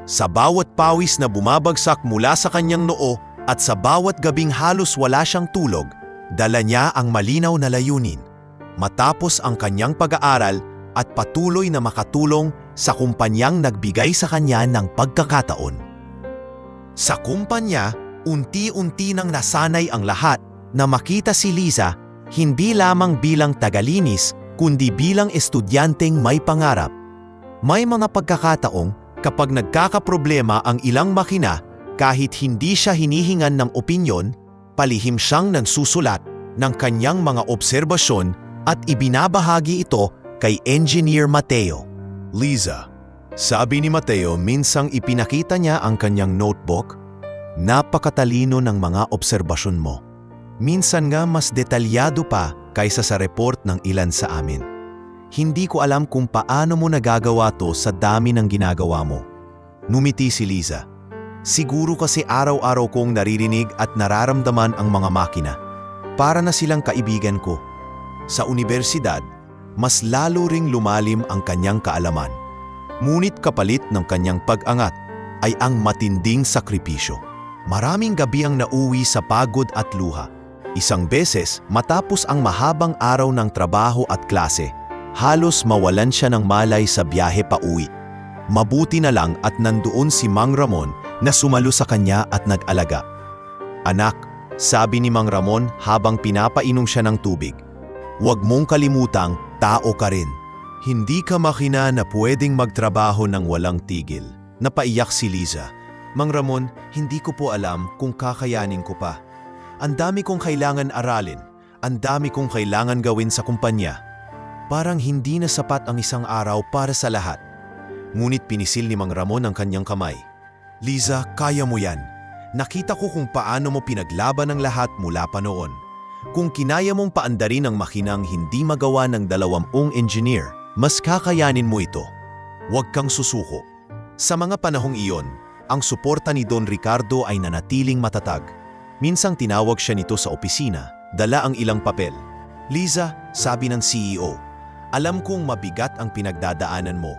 Sa bawat pawis na bumabagsak mula sa kanyang noo at sa bawat gabing halos wala siyang tulog, dala niya ang malinaw na layunin. Matapos ang kanyang pag-aaral at patuloy na makatulong sa kumpanyang nagbigay sa kanya ng pagkakataon. Sa kumpanya, unti-unti nang nasanay ang lahat na makita si Liza hindi lamang bilang tagalinis kundi bilang estudyanteng may pangarap. May mga pagkakataong kapag nagkakaproblema ang ilang makina, kahit hindi siya hinihingan ng opinyon, palihim siyang nagsusulat ng kanyang mga obserbasyon at ibinabahagi ito kay Engineer Mateo. Liza, sabi ni Mateo minsang ipinakita niya ang kanyang notebook, napakatalino ng mga obserbasyon mo. Minsan nga mas detalyado pa kaysa sa report ng ilan sa amin. Hindi ko alam kung paano mo nagagawa to sa dami ng ginagawa mo. Numiti si Liza. Siguro kasi araw-araw kong naririnig at nararamdaman ang mga makina. Para na silang kaibigan ko. Sa universidad, mas lalo ring lumalim ang kanyang kaalaman. Ngunit kapalit ng kanyang pag-angat ay ang matinding sakripisyo. Maraming gabi ang nauwi sa pagod at luha. Isang beses matapos ang mahabang araw ng trabaho at klase, halos mawalan siya ng malay sa biyahe pa uwi. Mabuti na lang at nandoon si Mang Ramon na sumalo sa kanya at nag-alaga. Anak, sabi ni Mang Ramon habang pinapainom siya ng tubig, huwag mong kalimutang tao ka rin. Hindi ka makina na pwedeng magtrabaho ng walang tigil. Napaiyak si Liza. Mang Ramon, hindi ko po alam kung kakayanin ko pa. Ang dami kong kailangan aralin. Ang dami kong kailangan gawin sa kumpanya. Parang hindi na sapat ang isang araw para sa lahat. Ngunit pinisil ni Mang Ramon ang kanyang kamay. Liza, kaya mo yan. Nakita ko kung paano mo pinaglaban ang lahat mula pa noon. Kung kinaya mong paandarin ang makinang hindi magawa ng 20 engineer, mas kakayanin mo ito. Huwag kang susuko. Sa mga panahong iyon, ang suporta ni Don Ricardo ay nanatiling matatag. Minsang tinawag siya nito sa opisina, dala ang ilang papel. Liza, sabi ng CEO, alam kong mabigat ang pinagdadaanan mo.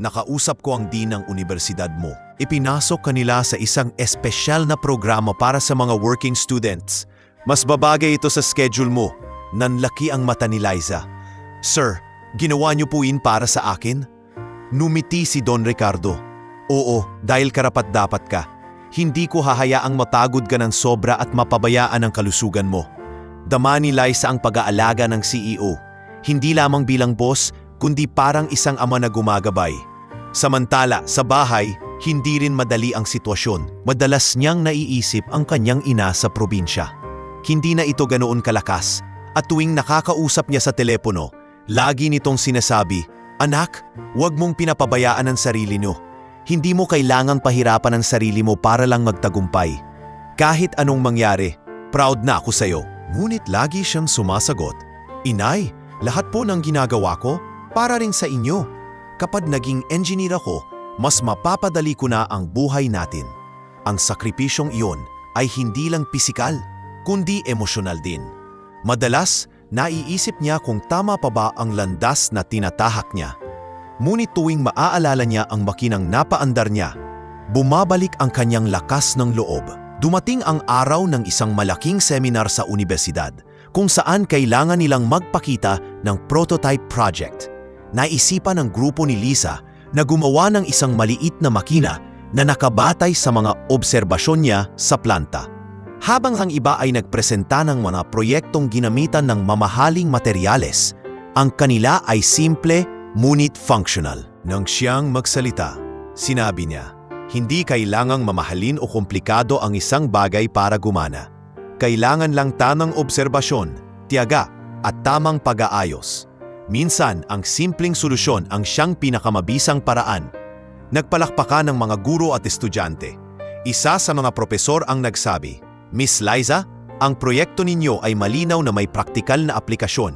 Nakausap ko ang dean ng universidad mo. Ipinasok kanila sa isang espesyal na programa para sa mga working students. Mas babagay ito sa schedule mo. Nanlaki ang mata ni Liza. Sir, ginawa niyo po yun para sa akin? Numiti si Don Ricardo. Oo, dahil karapat-dapat ka. Hindi ko hahayaang mapagod ka ng sobra at mapabayaan ang kalusugan mo. Dama ni Liza ang pag-aalaga ng CEO. Hindi lamang bilang boss, kundi parang isang ama na gumagabay. Samantala, sa bahay, hindi rin madali ang sitwasyon. Madalas niyang naiisip ang kanyang ina sa probinsya. Hindi na ito ganoon kalakas at tuwing nakakausap niya sa telepono, lagi nitong sinasabi, "Anak, huwag mong pinapabayaan ang sarili niyo. Hindi mo kailangang pahirapan ang sarili mo para lang magtagumpay. Kahit anong mangyari, proud na ako sa'yo." Ngunit lagi siyang sumasagot, "Inay, lahat po ng ginagawa ko para rin sa inyo. Kapag naging engineer ako, mas mapapadali ko na ang buhay natin." Ang sakripisyong iyon ay hindi lang pisikal, kundi emosyonal din. Madalas, naiisip niya kung tama pa ba ang landas na tinatahak niya. Ngunit tuwing maaalala niya ang makinang napaandar niya, bumabalik ang kanyang lakas ng loob. Dumating ang araw ng isang malaking seminar sa universidad kung saan kailangan nilang magpakita ng prototype project. Naisipan ng grupo ni Liza na gumawa ng isang maliit na makina na nakabatay sa mga obserbasyon niya sa planta. Habang ang iba ay nagpresenta ng mga proyektong ginamitan ng mamahaling materyales, ang kanila ay simple ngunit functional. Nang siyang magsalita, sinabi niya, hindi kailangang mamahalin o komplikado ang isang bagay para gumana. Kailangan lang tamang obserbasyon, tiyaga at tamang pag-aayos. Minsan, ang simpleng solusyon ang siyang pinakamabisang paraan. Nagpalakpakan ng mga guro at estudyante. Isa sa mga propesor ang nagsabi, "Miss Liza, Ang proyekto ninyo ay malinaw na may praktikal na aplikasyon.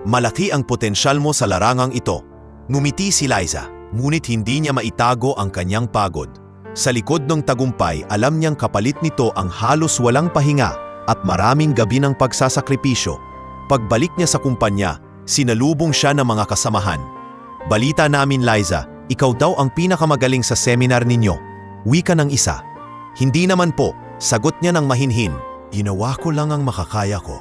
Malaki ang potensyal mo sa larangang ito. Ngumiti si Liza, ngunit hindi niya maitago ang kanyang pagod. Sa likod ng tagumpay, alam niyang kapalit nito ang halos walang pahinga at maraming gabi ng pagsasakripisyo. Pagbalik niya sa kumpanya, sinalubong siya ng mga kasamahan. Balita namin, Liza, ikaw daw ang pinakamagaling sa seminar ninyo. Wika ng isa. Hindi naman po, sagot niya ng mahinhin. Ginawa ko lang ang makakaya ko.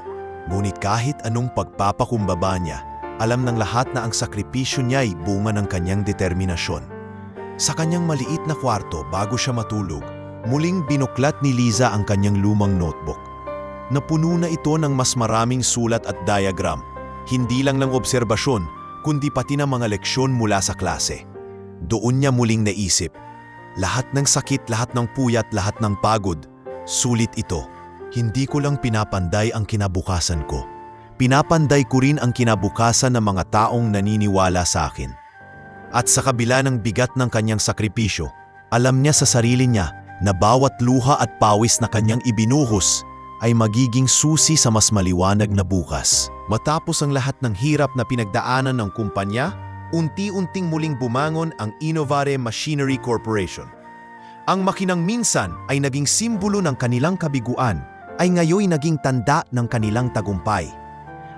Ngunit kahit anong pagpapakumbaba niya, alam ng lahat na ang sakripisyo niya ay bunga ng kanyang determinasyon. Sa kanyang maliit na kwarto bago siya matulog, muling binuklat ni Liza ang kanyang lumang notebook. Napuno na ito ng mas maraming sulat at diagram, hindi lang ng obserbasyon, kundi pati ng mga leksyon mula sa klase. Doon niya muling naisip, lahat ng sakit, lahat ng puyat, lahat ng pagod, sulit ito. Hindi ko lang pinapanday ang kinabukasan ko. Pinapanday ko rin ang kinabukasan ng mga taong naniniwala sa akin. At sa kabila ng bigat ng kanyang sakripisyo, alam niya sa sarili niya na bawat luha at pawis na kanyang ibinuhos ay magiging susi sa mas maliwanag na bukas. Matapos ang lahat ng hirap na pinagdaanan ng kumpanya, unti-unting muling bumangon ang Innovare Machinery Corporation. Ang makinang minsan ay naging simbolo ng kanilang kabiguan, ay ngayoy naging tanda ng kanilang tagumpay.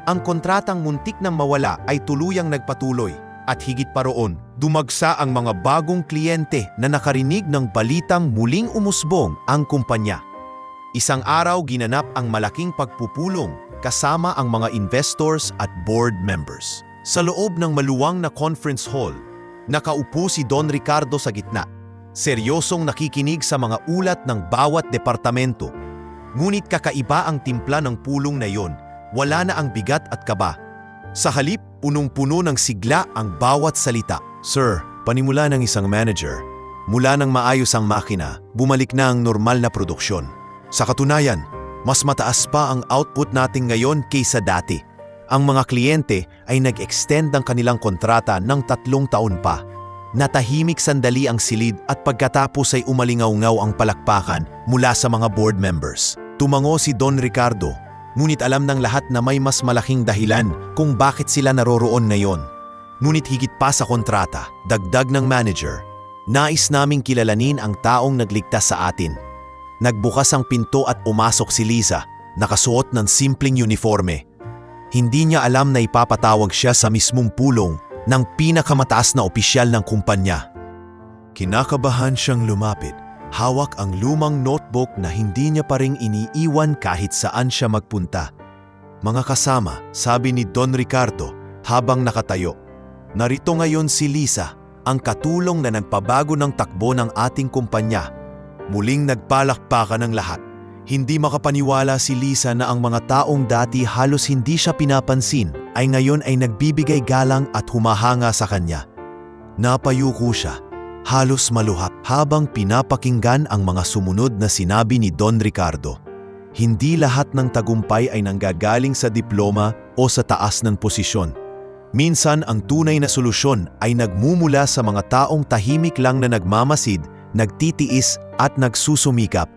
Ang kontratang muntik nang mawala ay tuluyang nagpatuloy at higit pa roon, dumagsa ang mga bagong kliyente na nakarinig ng balitang muling umusbong ang kumpanya. Isang araw ginanap ang malaking pagpupulong kasama ang mga investors at board members. Sa loob ng maluwang na conference hall, nakaupo si Don Ricardo sa gitna, seryosong nakikinig sa mga ulat ng bawat departamento. Ngunit kakaiba ang timpla ng pulong na iyon, wala na ang bigat at kaba. Sa halip, punong-puno ng sigla ang bawat salita. Sir, panimula ng isang manager, mula nang maayos ang makina, bumalik na ang normal na produksyon. Sa katunayan, mas mataas pa ang output natin ngayon kaysa dati. Ang mga kliyente ay nag-extend ng kanilang kontrata ng 3 taon pa. Natahimik sandali ang silid at pagkatapos ay umalingaw-ngaw ang palakpakan mula sa mga board members. Tumango si Don Ricardo, ngunit alam ng lahat na may mas malaking dahilan kung bakit sila naroroon ngayon. Ngunit higit pa sa kontrata, dagdag ng manager, nais naming kilalanin ang taong nagligtas sa atin. Nagbukas ang pinto at pumasok si Liza, nakasuot ng simpleng uniforme. Hindi niya alam na ipapatawag siya sa mismong pulong ng pinakamataas na opisyal ng kumpanya. Kinakabahan siyang lumapit. Hawak ang lumang notebook na hindi niya pa ring iniiwan kahit saan siya magpunta. Mga kasama, sabi ni Don Ricardo habang nakatayo. Narito ngayon si Liza, ang katulong na nagpabago ng takbo ng ating kumpanya. Muling nagpalakpakan ng lahat. Hindi makapaniwala si Liza na ang mga taong dati halos hindi siya pinapansin ay ngayon ay nagbibigay galang at humahanga sa kanya. Napayuko siya. Halos maluhap habang pinapakinggan ang mga sumunod na sinabi ni Don Ricardo. Hindi lahat ng tagumpay ay nanggagaling sa diploma o sa taas ng posisyon. Minsan ang tunay na solusyon ay nagmumula sa mga taong tahimik lang na nagmamasid, nagtitiis at nagsusumikap.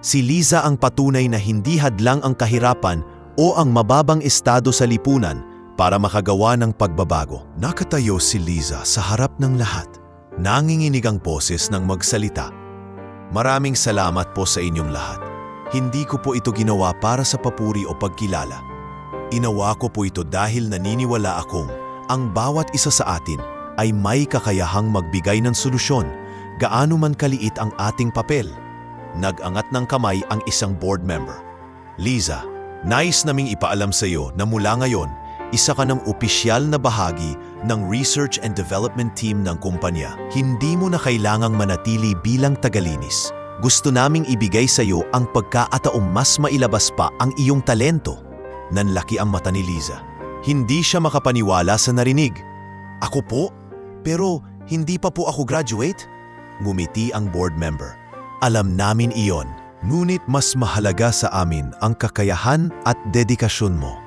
Si Liza ang patunay na hindi hadlang ang kahirapan o ang mababang estado sa lipunan para makagawa ng pagbabago. Nakatayo si Liza sa harap ng lahat. Nanginginig ang boses ng magsalita. Maraming salamat po sa inyong lahat. Hindi ko po ito ginawa para sa papuri o pagkilala. Inawa ko po ito dahil naniniwala akong ang bawat isa sa atin ay may kakayahang magbigay ng solusyon, gaano man kaliit ang ating papel. Nag-angat ng kamay ang isang board member. Liza, nais naming ipaalam sa iyo na mula ngayon, isa ka ng opisyal na bahagi ng Research and Development Team ng kumpanya. Hindi mo na kailangang manatili bilang tagalinis. Gusto naming ibigay sa iyo ang pagkakataong mas mailabas pa ang iyong talento. Nanlaki ang mata ni Liza. Hindi siya makapaniwala sa narinig. Ako po? Pero hindi pa po ako graduate? Ngumiti ang board member. Alam namin iyon, ngunit mas mahalaga sa amin ang kakayahan at dedikasyon mo.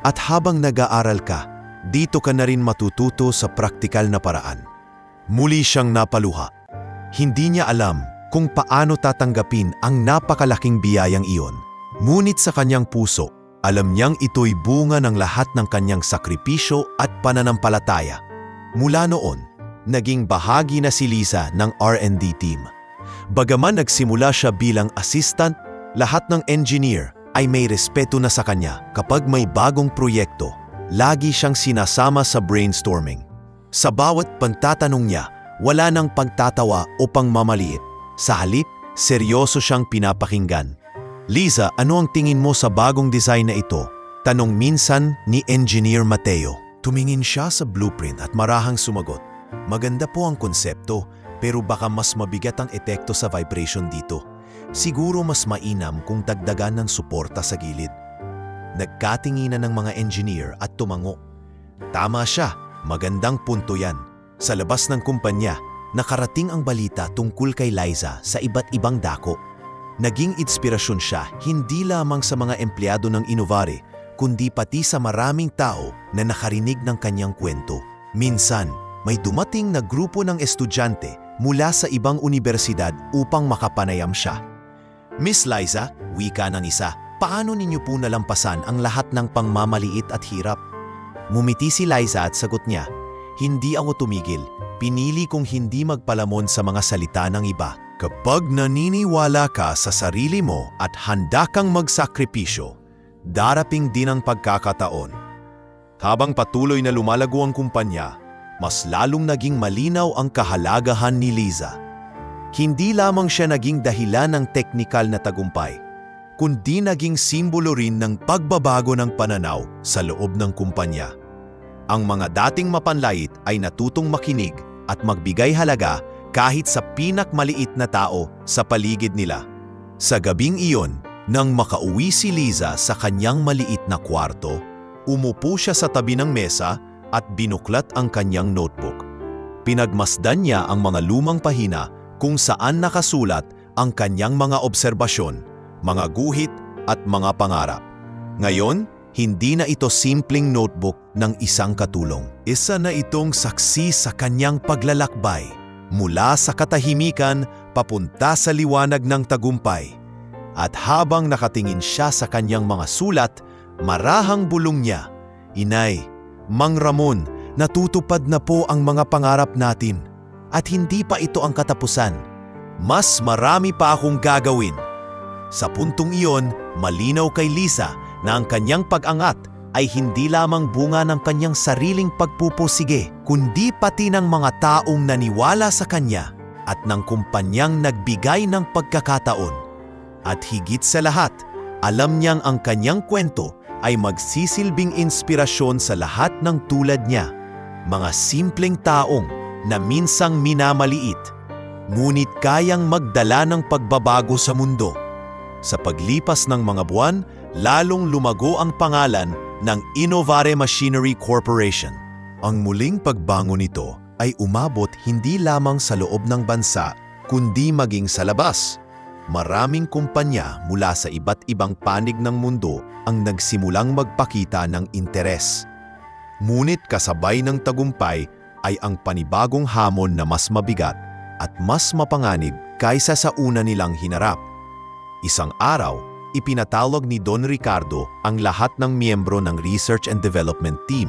At habang nag-aaral ka, dito ka na rin matututo sa praktikal na paraan. Muli siyang napaluha. Hindi niya alam kung paano tatanggapin ang napakalaking biyayang iyon. Ngunit sa kanyang puso, alam niyang ito'y bunga ng lahat ng kanyang sakripisyo at pananampalataya. Mula noon, naging bahagi na si Liza ng R&D team. Bagaman nagsimula siya bilang assistant, lahat ng engineer ay may respeto na sa kanya. Kapag may bagong proyekto, lagi siyang sinasama sa brainstorming. Sa bawat pagtatanong niya, wala nang pagtatawa o pangmamaliit. Sa halip, seryoso siyang pinapakinggan. Liza, ano ang tingin mo sa bagong design na ito? Tanong minsan ni Engineer Mateo. Tumingin siya sa blueprint at marahang sumagot. Maganda po ang konsepto, pero baka mas mabigat ang epekto sa vibration dito. Siguro mas mainam kung dagdagan ng suporta sa gilid. Nagkatinginan ng mga engineer at tumango. Tama siya, magandang punto yan. Sa labas ng kumpanya, nakarating ang balita tungkol kay Liza sa iba't ibang dako. Naging inspirasyon siya hindi lamang sa mga empleyado ng Innovare, kundi pati sa maraming tao na nakarinig ng kanyang kwento. Minsan, may dumating na grupo ng estudyante mula sa ibang universidad upang makapanayam siya. Miss Liza, wika ng isa, paano ninyo po nalampasan ang lahat ng pangmamaliit at hirap? Ngumiti si Liza at sagot niya, hindi ako tumigil. Pinili kong hindi magpalamon sa mga salita ng iba. Kapag naniniwala ka sa sarili mo at handa kang magsakripisyo, darating din ang pagkakataon. Habang patuloy na lumalago ang kumpanya, mas lalong naging malinaw ang kahalagahan ni Liza. Hindi lamang siya naging dahilan ng teknikal na tagumpay, kundi naging simbolo rin ng pagbabago ng pananaw sa loob ng kumpanya. Ang mga dating mapanlait ay natutong makinig at magbigay halaga kahit sa pinakmaliit na tao sa paligid nila. Sa gabing iyon, nang makauwi si Liza sa kanyang maliit na kwarto, umupo siya sa tabi ng mesa at binuklat ang kanyang notebook. Pinagmasdan niya ang mga lumang pahina kung saan nakasulat ang kanyang mga obserbasyon, mga guhit at mga pangarap. Ngayon, hindi na ito simpleng notebook ng isang katulong. Isa na itong saksi sa kanyang paglalakbay mula sa katahimikan papunta sa liwanag ng tagumpay. At habang nakatingin siya sa kanyang mga sulat, marahang bulong niya, "Inay, Mang Ramon, natutupad na po ang mga pangarap natin. At hindi pa ito ang katapusan. Mas marami pa akong gagawin." Sa puntong iyon, malinaw kay Liza na ang kanyang pag-angat ay hindi lamang bunga ng kanyang sariling pagpupusige, kundi pati ng mga taong naniwala sa kanya at ng kumpanyang nagbigay ng pagkakataon. At higit sa lahat, alam niyang ang kanyang kwento ay magsisilbing inspirasyon sa lahat ng tulad niya, mga simpleng taong na minsang minamaliit, ngunit kayang magdala ng pagbabago sa mundo. Sa paglipas ng mga buwan, lalong lumago ang pangalan ng Innovare Machinery Corporation. Ang muling pagbangon nito ay umabot hindi lamang sa loob ng bansa, kundi maging sa labas. Maraming kumpanya mula sa iba't ibang panig ng mundo ang nagsimulang magpakita ng interes. Ngunit kasabay ng tagumpay ay ang panibagong hamon na mas mabigat at mas mapanganib kaysa sa una nilang hinarap. Isang araw, ipinatawag ni Don Ricardo ang lahat ng miyembro ng Research and Development Team,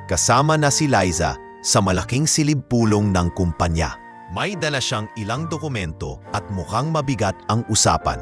kasama na si Liza sa malaking silid-pulong ng kumpanya. May dala siyang ilang dokumento at mukhang mabigat ang usapan.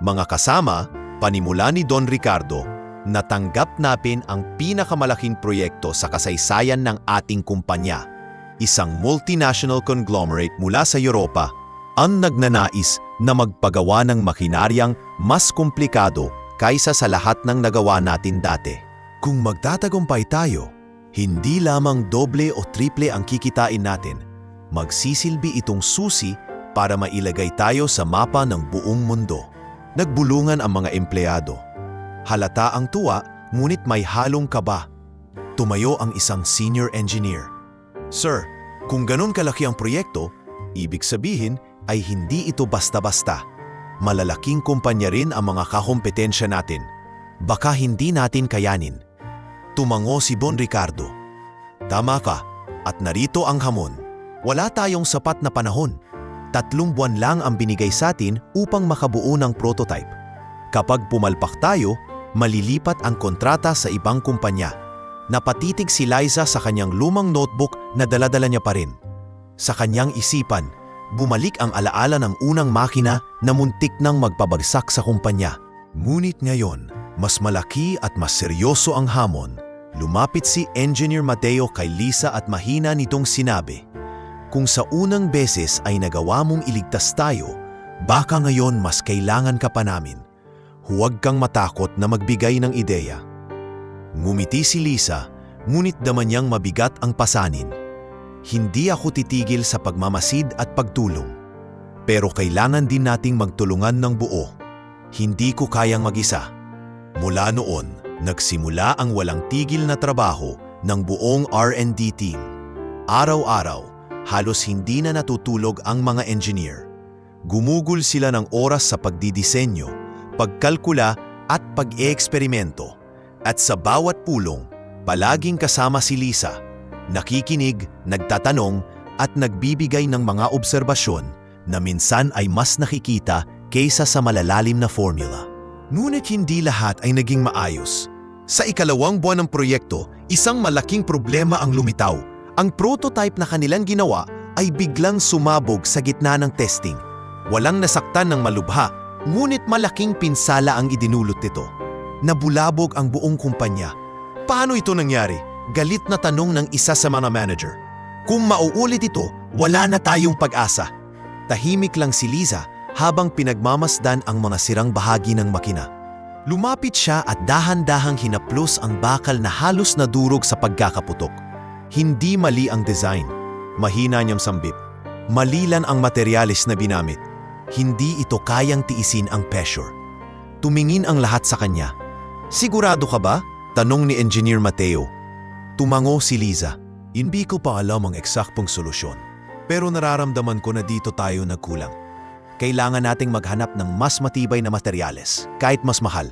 Mga kasama, panimula ni Don Ricardo, natanggap natin ang pinakamalaking proyekto sa kasaysayan ng ating kumpanya. Isang multinational conglomerate mula sa Europa ang nagnanais na magpagawa ng makinaryang mas komplikado kaysa sa lahat ng nagawa natin dati. Kung magtatagumpay tayo, hindi lamang doble o triple ang kikitain natin, magsisilbi itong susi para mailagay tayo sa mapa ng buong mundo. Nagbulungan ang mga empleyado. Halata ang tuwa, ngunit may halong kaba. Tumayo ang isang senior engineer. "Sir, kung ganun kalaki ang proyekto, ibig sabihin ay hindi ito basta-basta. Malalaking kumpanya rin ang mga kakompetensya natin. Baka hindi natin kayanin." Tumango si Don Ricardo. "Tama ka, at narito ang hamon. Wala tayong sapat na panahon. 3 buwan lang ang binigay sa atin upang makabuo ng prototype. Kapag pumalpak tayo, malilipat ang kontrata sa ibang kumpanya. Napatitig si Liza sa kanyang lumang notebook na dala-dala niya pa rin. Sa kanyang isipan, bumalik ang alaala ng unang makina na muntik nang magpabagsak sa kumpanya. Ngunit ngayon, mas malaki at mas seryoso ang hamon. Lumapit si Engineer Mateo kay Liza at mahina nitong sinabi, "Kung sa unang beses ay nagawa mong iligtas tayo, baka ngayon mas kailangan ka pa namin. Huwag kang matakot na magbigay ng ideya." Ngumiti si Liza, ngunit dama niyang mabigat ang pasanin. "Hindi ako titigil sa pagmamasid at pagtulong. Pero kailangan din nating magtulungan ng buo. Hindi ko kayang mag-isa." Mula noon, nagsimula ang walang tigil na trabaho ng buong R&D team. Araw-araw, halos hindi na natutulog ang mga engineer. Gumugol sila ng oras sa pagdidisenyo, pagkalkula at pag-eeksperimento. At sa bawat pulong, palaging kasama si Liza, nakikinig, nagtatanong at nagbibigay ng mga obserbasyon na minsan ay mas nakikita kaysa sa malalalim na formula. Ngunit hindi lahat ay naging maayos. Sa ikalawang buwan ng proyekto, isang malaking problema ang lumitaw. Ang prototype na kanilang ginawa ay biglang sumabog sa gitna ng testing. Walang nasaktan ng malubha, ngunit malaking pinsala ang idinulot nito. Nabulabog ang buong kumpanya. Paano ito nangyari? Galit na tanong ng isa sa mga manager. Kung mauulit ito, wala na tayong pag-asa. Tahimik lang si Liza habang pinagmamasdan ang mga sirang bahagi ng makina. Lumapit siya at dahan-dahang hinaplos ang bakal na halos nadurog sa pagkakaputok. Hindi mali ang design. Mahina niyang sambit. Mali lang ang materyales na binamit. Hindi ito kayang tiisin ang pressure. Tumingin ang lahat sa kanya. "Sigurado ka ba?" tanong ni Engineer Mateo. Tumango si Liza. "Hindi ko pa alam ang eksaktong solusyon. Pero nararamdaman ko na dito tayo nagkulang. Kailangan nating maghanap ng mas matibay na materyales, kahit mas mahal."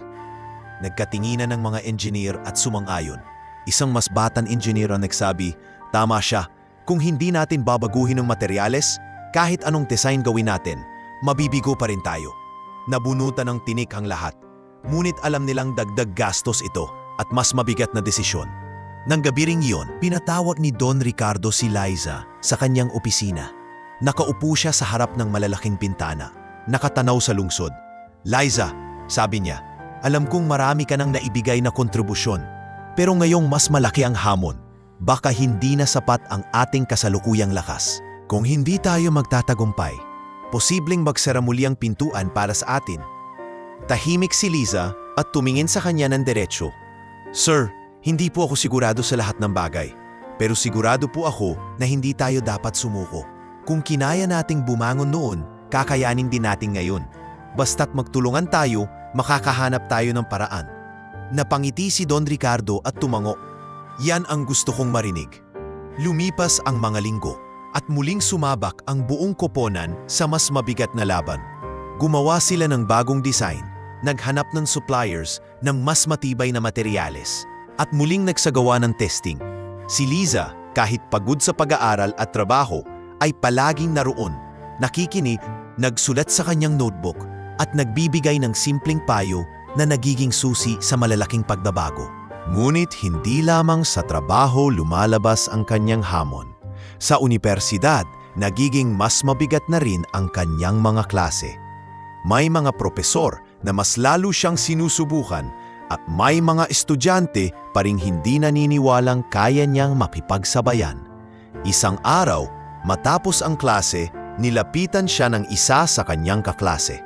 Nagkatinginan ng mga engineer at sumang-ayon. Isang mas batang engineer ang nagsabi, "Tama siya. Kung hindi natin babaguhin ang materyales, kahit anong design gawin natin, mabibigo pa rin tayo." Nabunutan ng tinik ang lahat. Ngunit alam nilang dagdag gastos ito at mas mabigat na desisyon. Nang gabi ring iyon, pinatawag ni Don Ricardo si Liza sa kanyang opisina. Nakaupo siya sa harap ng malalaking pintana, nakatanaw sa lungsod. "Liza," sabi niya, "alam kong marami ka nang naibigay na kontribusyon, pero ngayong mas malaki ang hamon. Baka hindi na sapat ang ating kasalukuyang lakas. Kung hindi tayo magtatagumpay, posibleng magsara muli ang pintuan para sa atin." Tahimik si Liza at tumingin sa kanya ng diretsyo. "Sir, hindi po ako sigurado sa lahat ng bagay, pero sigurado po ako na hindi tayo dapat sumuko. Kung kinaya nating bumangon noon, kakayanin din natin ngayon. Basta't magtulungan tayo, makakahanap tayo ng paraan." Napangiti si Don Ricardo at tumango. "Yan ang gusto kong marinig." Lumipas ang mga linggo at muling sumabak ang buong koponan sa mas mabigat na laban. Gumawa sila ng bagong design, naghanap ng suppliers ng mas matibay na materyales, at muling nagsagawa ng testing. Si Liza, kahit pagod sa pag-aaral at trabaho, ay palaging naroon, nakikinig, nagsulat sa kanyang notebook at nagbibigay ng simpleng payo na nagiging susi sa malalaking pagbabago. Ngunit hindi lamang sa trabaho lumalabas ang kanyang hamon. Sa unibersidad, nagiging mas mabigat na rin ang kanyang mga klase. May mga propesor na mas lalo siyang sinusubukan at may mga estudyante pa ring hindi naniniwalang kaya niyang makipagsabayan. Isang araw, matapos ang klase, nilapitan siya ng isa sa kanyang kaklase.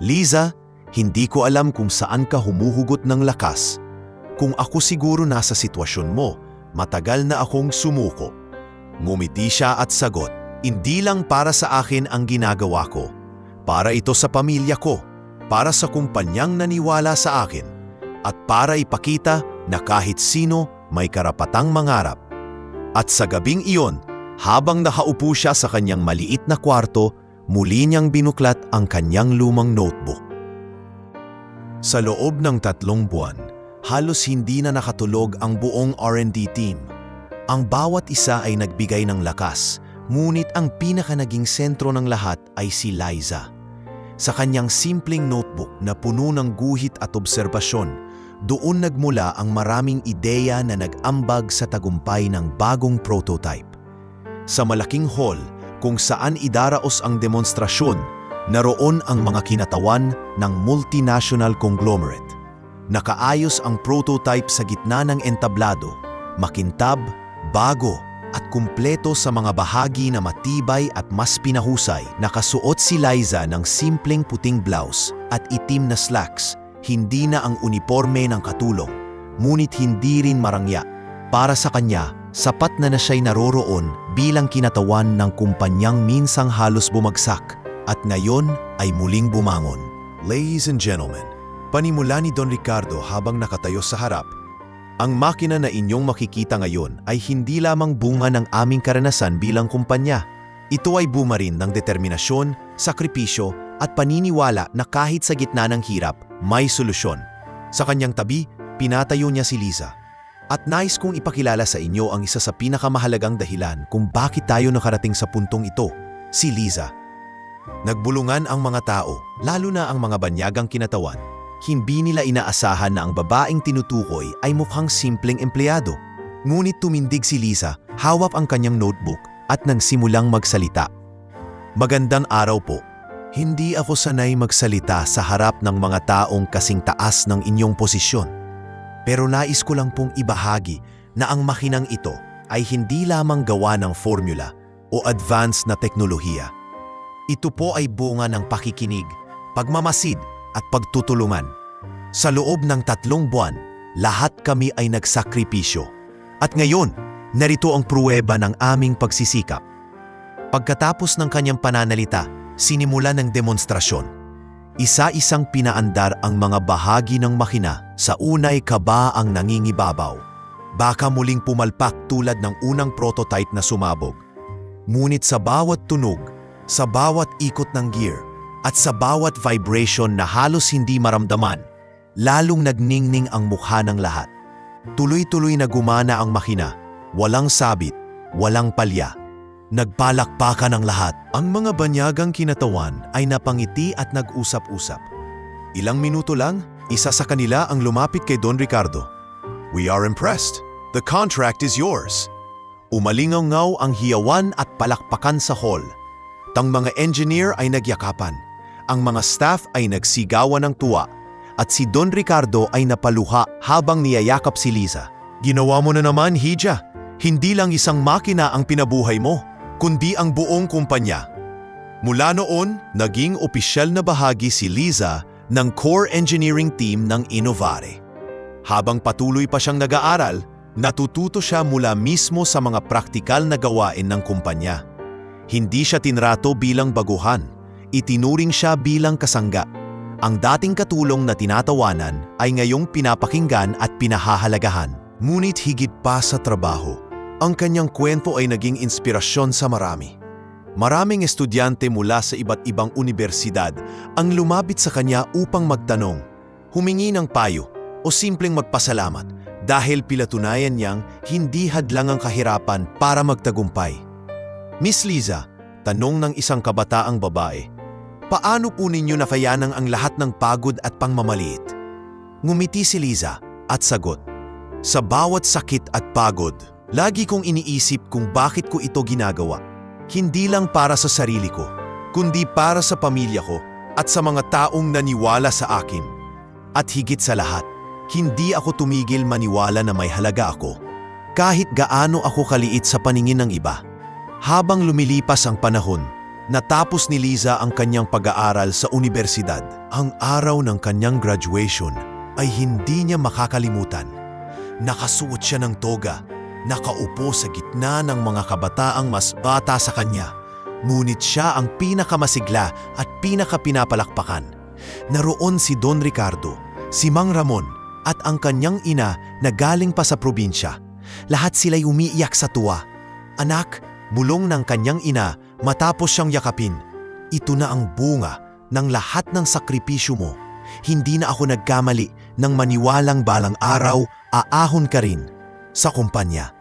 "Liza, hindi ko alam kung saan ka humuhugot ng lakas. Kung ako siguro nasa sitwasyon mo, matagal na akong sumuko." Ngumiti siya at sagot, "Hindi lang para sa akin ang ginagawa ko. Para ito sa pamilya ko, para sa kumpanyang naniwala sa akin, at para ipakita na kahit sino may karapatang mangarap." At sa gabing iyon, habang nakaupo siya sa kanyang maliit na kwarto, muli niyang binuklat ang kanyang lumang notebook. Sa loob ng 3 buwan, halos hindi na nakatulog ang buong R&D team. Ang bawat isa ay nagbigay ng lakas, ngunit ang pinaka naging sentro ng lahat ay si Liza. sa kanyang simpleng notebook na puno ng guhit at obserbasyon, doon nagmula ang maraming ideya na nag-ambag sa tagumpay ng bagong prototype. Sa malaking hall kung saan idaraos ang demonstrasyon, naroon ang mga kinatawan ng multinational conglomerate. Nakaayos ang prototype sa gitna ng entablado, makintab, bago, at kumpleto sa mga bahagi na matibay at mas pinahusay. Nakasuot si Liza ng simpleng puting blouse at itim na slacks, hindi na ang uniforme ng katulong, ngunit hindi rin marangya. Para sa kanya, sapat na siya'y naroroon bilang kinatawan ng kumpanyang minsang halos bumagsak at ngayon ay muling bumangon. Ladies and gentlemen, panimula ni Don Ricardo habang nakatayo sa harap. Ang makina na inyong makikita ngayon ay hindi lamang bunga ng aming karanasan bilang kumpanya. Ito ay bunga rin ng determinasyon, sakripisyo at paniniwala na kahit sa gitna ng hirap, may solusyon. Sa kanyang tabi, pinatayo niya si Liza. At nais kong ipakilala sa inyo ang isa sa pinakamahalagang dahilan kung bakit tayo nakarating sa puntong ito, si Liza. Nagbulungan ang mga tao, lalo na ang mga banyagang kinatawan. Hindi nila inaasahan na ang babaeng tinutukoy ay mukhang simpleng empleyado. Ngunit tumindig si Liza, hawak ang kanyang notebook at nagsimulang magsalita. Magandang araw po. Hindi ako sanay magsalita sa harap ng mga taong kasing taas ng inyong posisyon. Pero nais ko lang pong ibahagi na ang makinang ito ay hindi lamang gawa ng formula o advanced na teknolohiya. Ito po ay bunga ng pakikinig, pagmamasid, at pagtutulungan. Sa loob ng 3 buwan, lahat kami ay nagsakripisyo. At ngayon, narito ang pruweba ng aming pagsisikap. Pagkatapos ng kanyang pananalita, sinimula ng demonstrasyon. Isa-isang pinaandar ang mga bahagi ng makina, sa unay kaba ang nangingibabaw. Baka muling pumalpak tulad ng unang prototype na sumabog. Ngunit sa bawat tunog, sa bawat ikot ng gear, at sa bawat vibration na halos hindi maramdaman, lalong nagningning ang mukha ng lahat. Tuloy-tuloy na gumana ang makina, walang sabit, walang palya. Nagpalakpakan ang lahat. Ang mga banyagang kinatawan ay napangiti at nag-usap-usap. Ilang minuto lang, isa sa kanila ang lumapit kay Don Ricardo. "We are impressed. The contract is yours." Umalingaw-ngaw ang hiyawan at palakpakan sa hall. Tang mga engineer ay nagyakapan. Ang mga staff ay nagsigawan ng tuwa at si Don Ricardo ay napaluha habang niyayakap si Liza. "Ginawa mo na naman, Hija. Hindi lang isang makina ang pinabuhay mo, kundi ang buong kumpanya." Mula noon, naging opisyal na bahagi si Liza ng core engineering team ng Innovare. Habang patuloy pa siyang nag-aaral, natututo siya mula mismo sa mga praktikal na gawain ng kumpanya. Hindi siya tinrato bilang baguhan. Itinuring siya bilang kasangga. Ang dating katulong na tinatawanan ay ngayong pinapakinggan at pinahahalagahan. Ngunit higit pa sa trabaho, ang kanyang kwento ay naging inspirasyon sa marami. Maraming estudyante mula sa iba't ibang unibersidad ang lumapit sa kanya upang magtanong, humingi ng payo o simpleng magpasalamat dahil pilatunayan niyang hindi hadlang ang kahirapan para magtagumpay. "Miss Liza," tanong ng isang kabataang babae, "paano po ninyo nakayanang ang lahat ng pagod at pangmamaliit?" Ngumiti si Liza at sagot, "Sa bawat sakit at pagod, lagi kong iniisip kung bakit ko ito ginagawa. Hindi lang para sa sarili ko, kundi para sa pamilya ko at sa mga taong naniwala sa akin. At higit sa lahat, hindi ako tumigil maniwala na may halaga ako, kahit gaano ako kaliit sa paningin ng iba." Habang lumilipas ang panahon, natapos ni Liza ang kanyang pag-aaral sa unibersidad. Ang araw ng kanyang graduation ay hindi niya makakalimutan. Nakasuot siya ng toga, nakaupo sa gitna ng mga kabataang mas bata sa kanya. Ngunit siya ang pinakamasigla at pinakapinapalakpakan. Naroon si Don Ricardo, si Mang Ramon at ang kanyang ina na galing pa sa probinsya. Lahat sila'y umiiyak sa tuwa. "Anak," bulong ng kanyang ina matapos siyang yakapin, "ito na ang bunga ng lahat ng sakripisyo mo. Hindi na ako nagkamali ng maniwalang balang araw aahon ka rin sa kumpanya."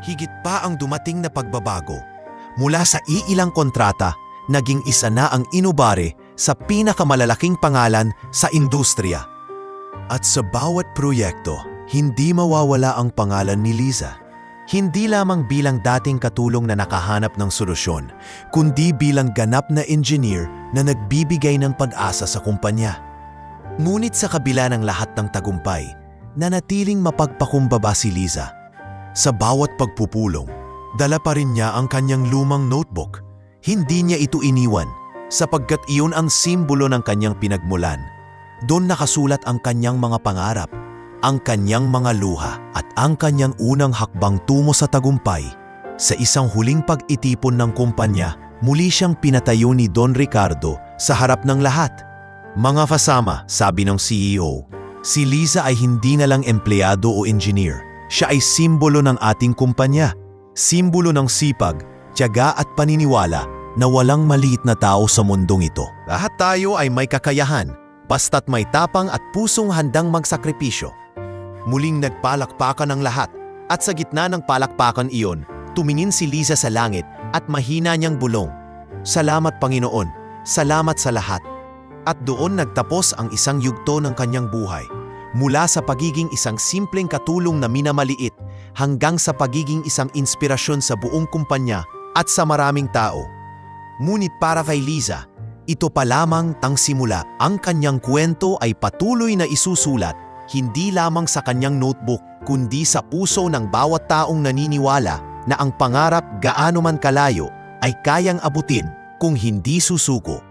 Higit pa ang dumating na pagbabago. Mula sa iilang kontrata, naging isa na ang inubare sa pinakamalalaking pangalan sa industriya. At sa bawat proyekto, hindi mawawala ang pangalan ni Liza. Hindi lamang bilang dating katulong na nakahanap ng solusyon, kundi bilang ganap na engineer na nagbibigay ng pag-asa sa kumpanya. Ngunit sa kabila ng lahat ng tagumpay, nanatiling mapagpakumbaba si Liza. Sa bawat pagpupulong, dala pa rin niya ang kanyang lumang notebook. Hindi niya ito iniwan sapagkat iyon ang simbolo ng kanyang pinagmulan. Doon nakasulat ang kanyang mga pangarap, ang kanyang mga luha at ang kanyang unang hakbang tungo sa tagumpay. Sa isang huling pag-itipon ng kumpanya, muli siyang pinatayo ni Don Ricardo sa harap ng lahat. Mga kasama, sabi ng CEO, si Liza ay hindi na lang empleyado o engineer. Siya ay simbolo ng ating kumpanya. Simbolo ng sipag, tiyaga at paniniwala na walang maliit na tao sa mundong ito. Lahat tayo ay may kakayahan, basta't may tapang at pusong handang magsakripisyo. Muling nagpalakpakan ang lahat at sa gitna ng palakpakan iyon, tumingin si Liza sa langit at mahina niyang bulong. Salamat Panginoon, salamat sa lahat. At doon nagtapos ang isang yugto ng kanyang buhay. Mula sa pagiging isang simpleng katulong na minamaliit hanggang sa pagiging isang inspirasyon sa buong kumpanya at sa maraming tao. Ngunit para kay Liza, ito pa lamang tangsimula. Ang kanyang kwento ay patuloy na isusulat hindi lamang sa kanyang notebook kundi sa puso ng bawat taong naniniwala na ang pangarap gaano man kalayo ay kayang abutin kung hindi susuko.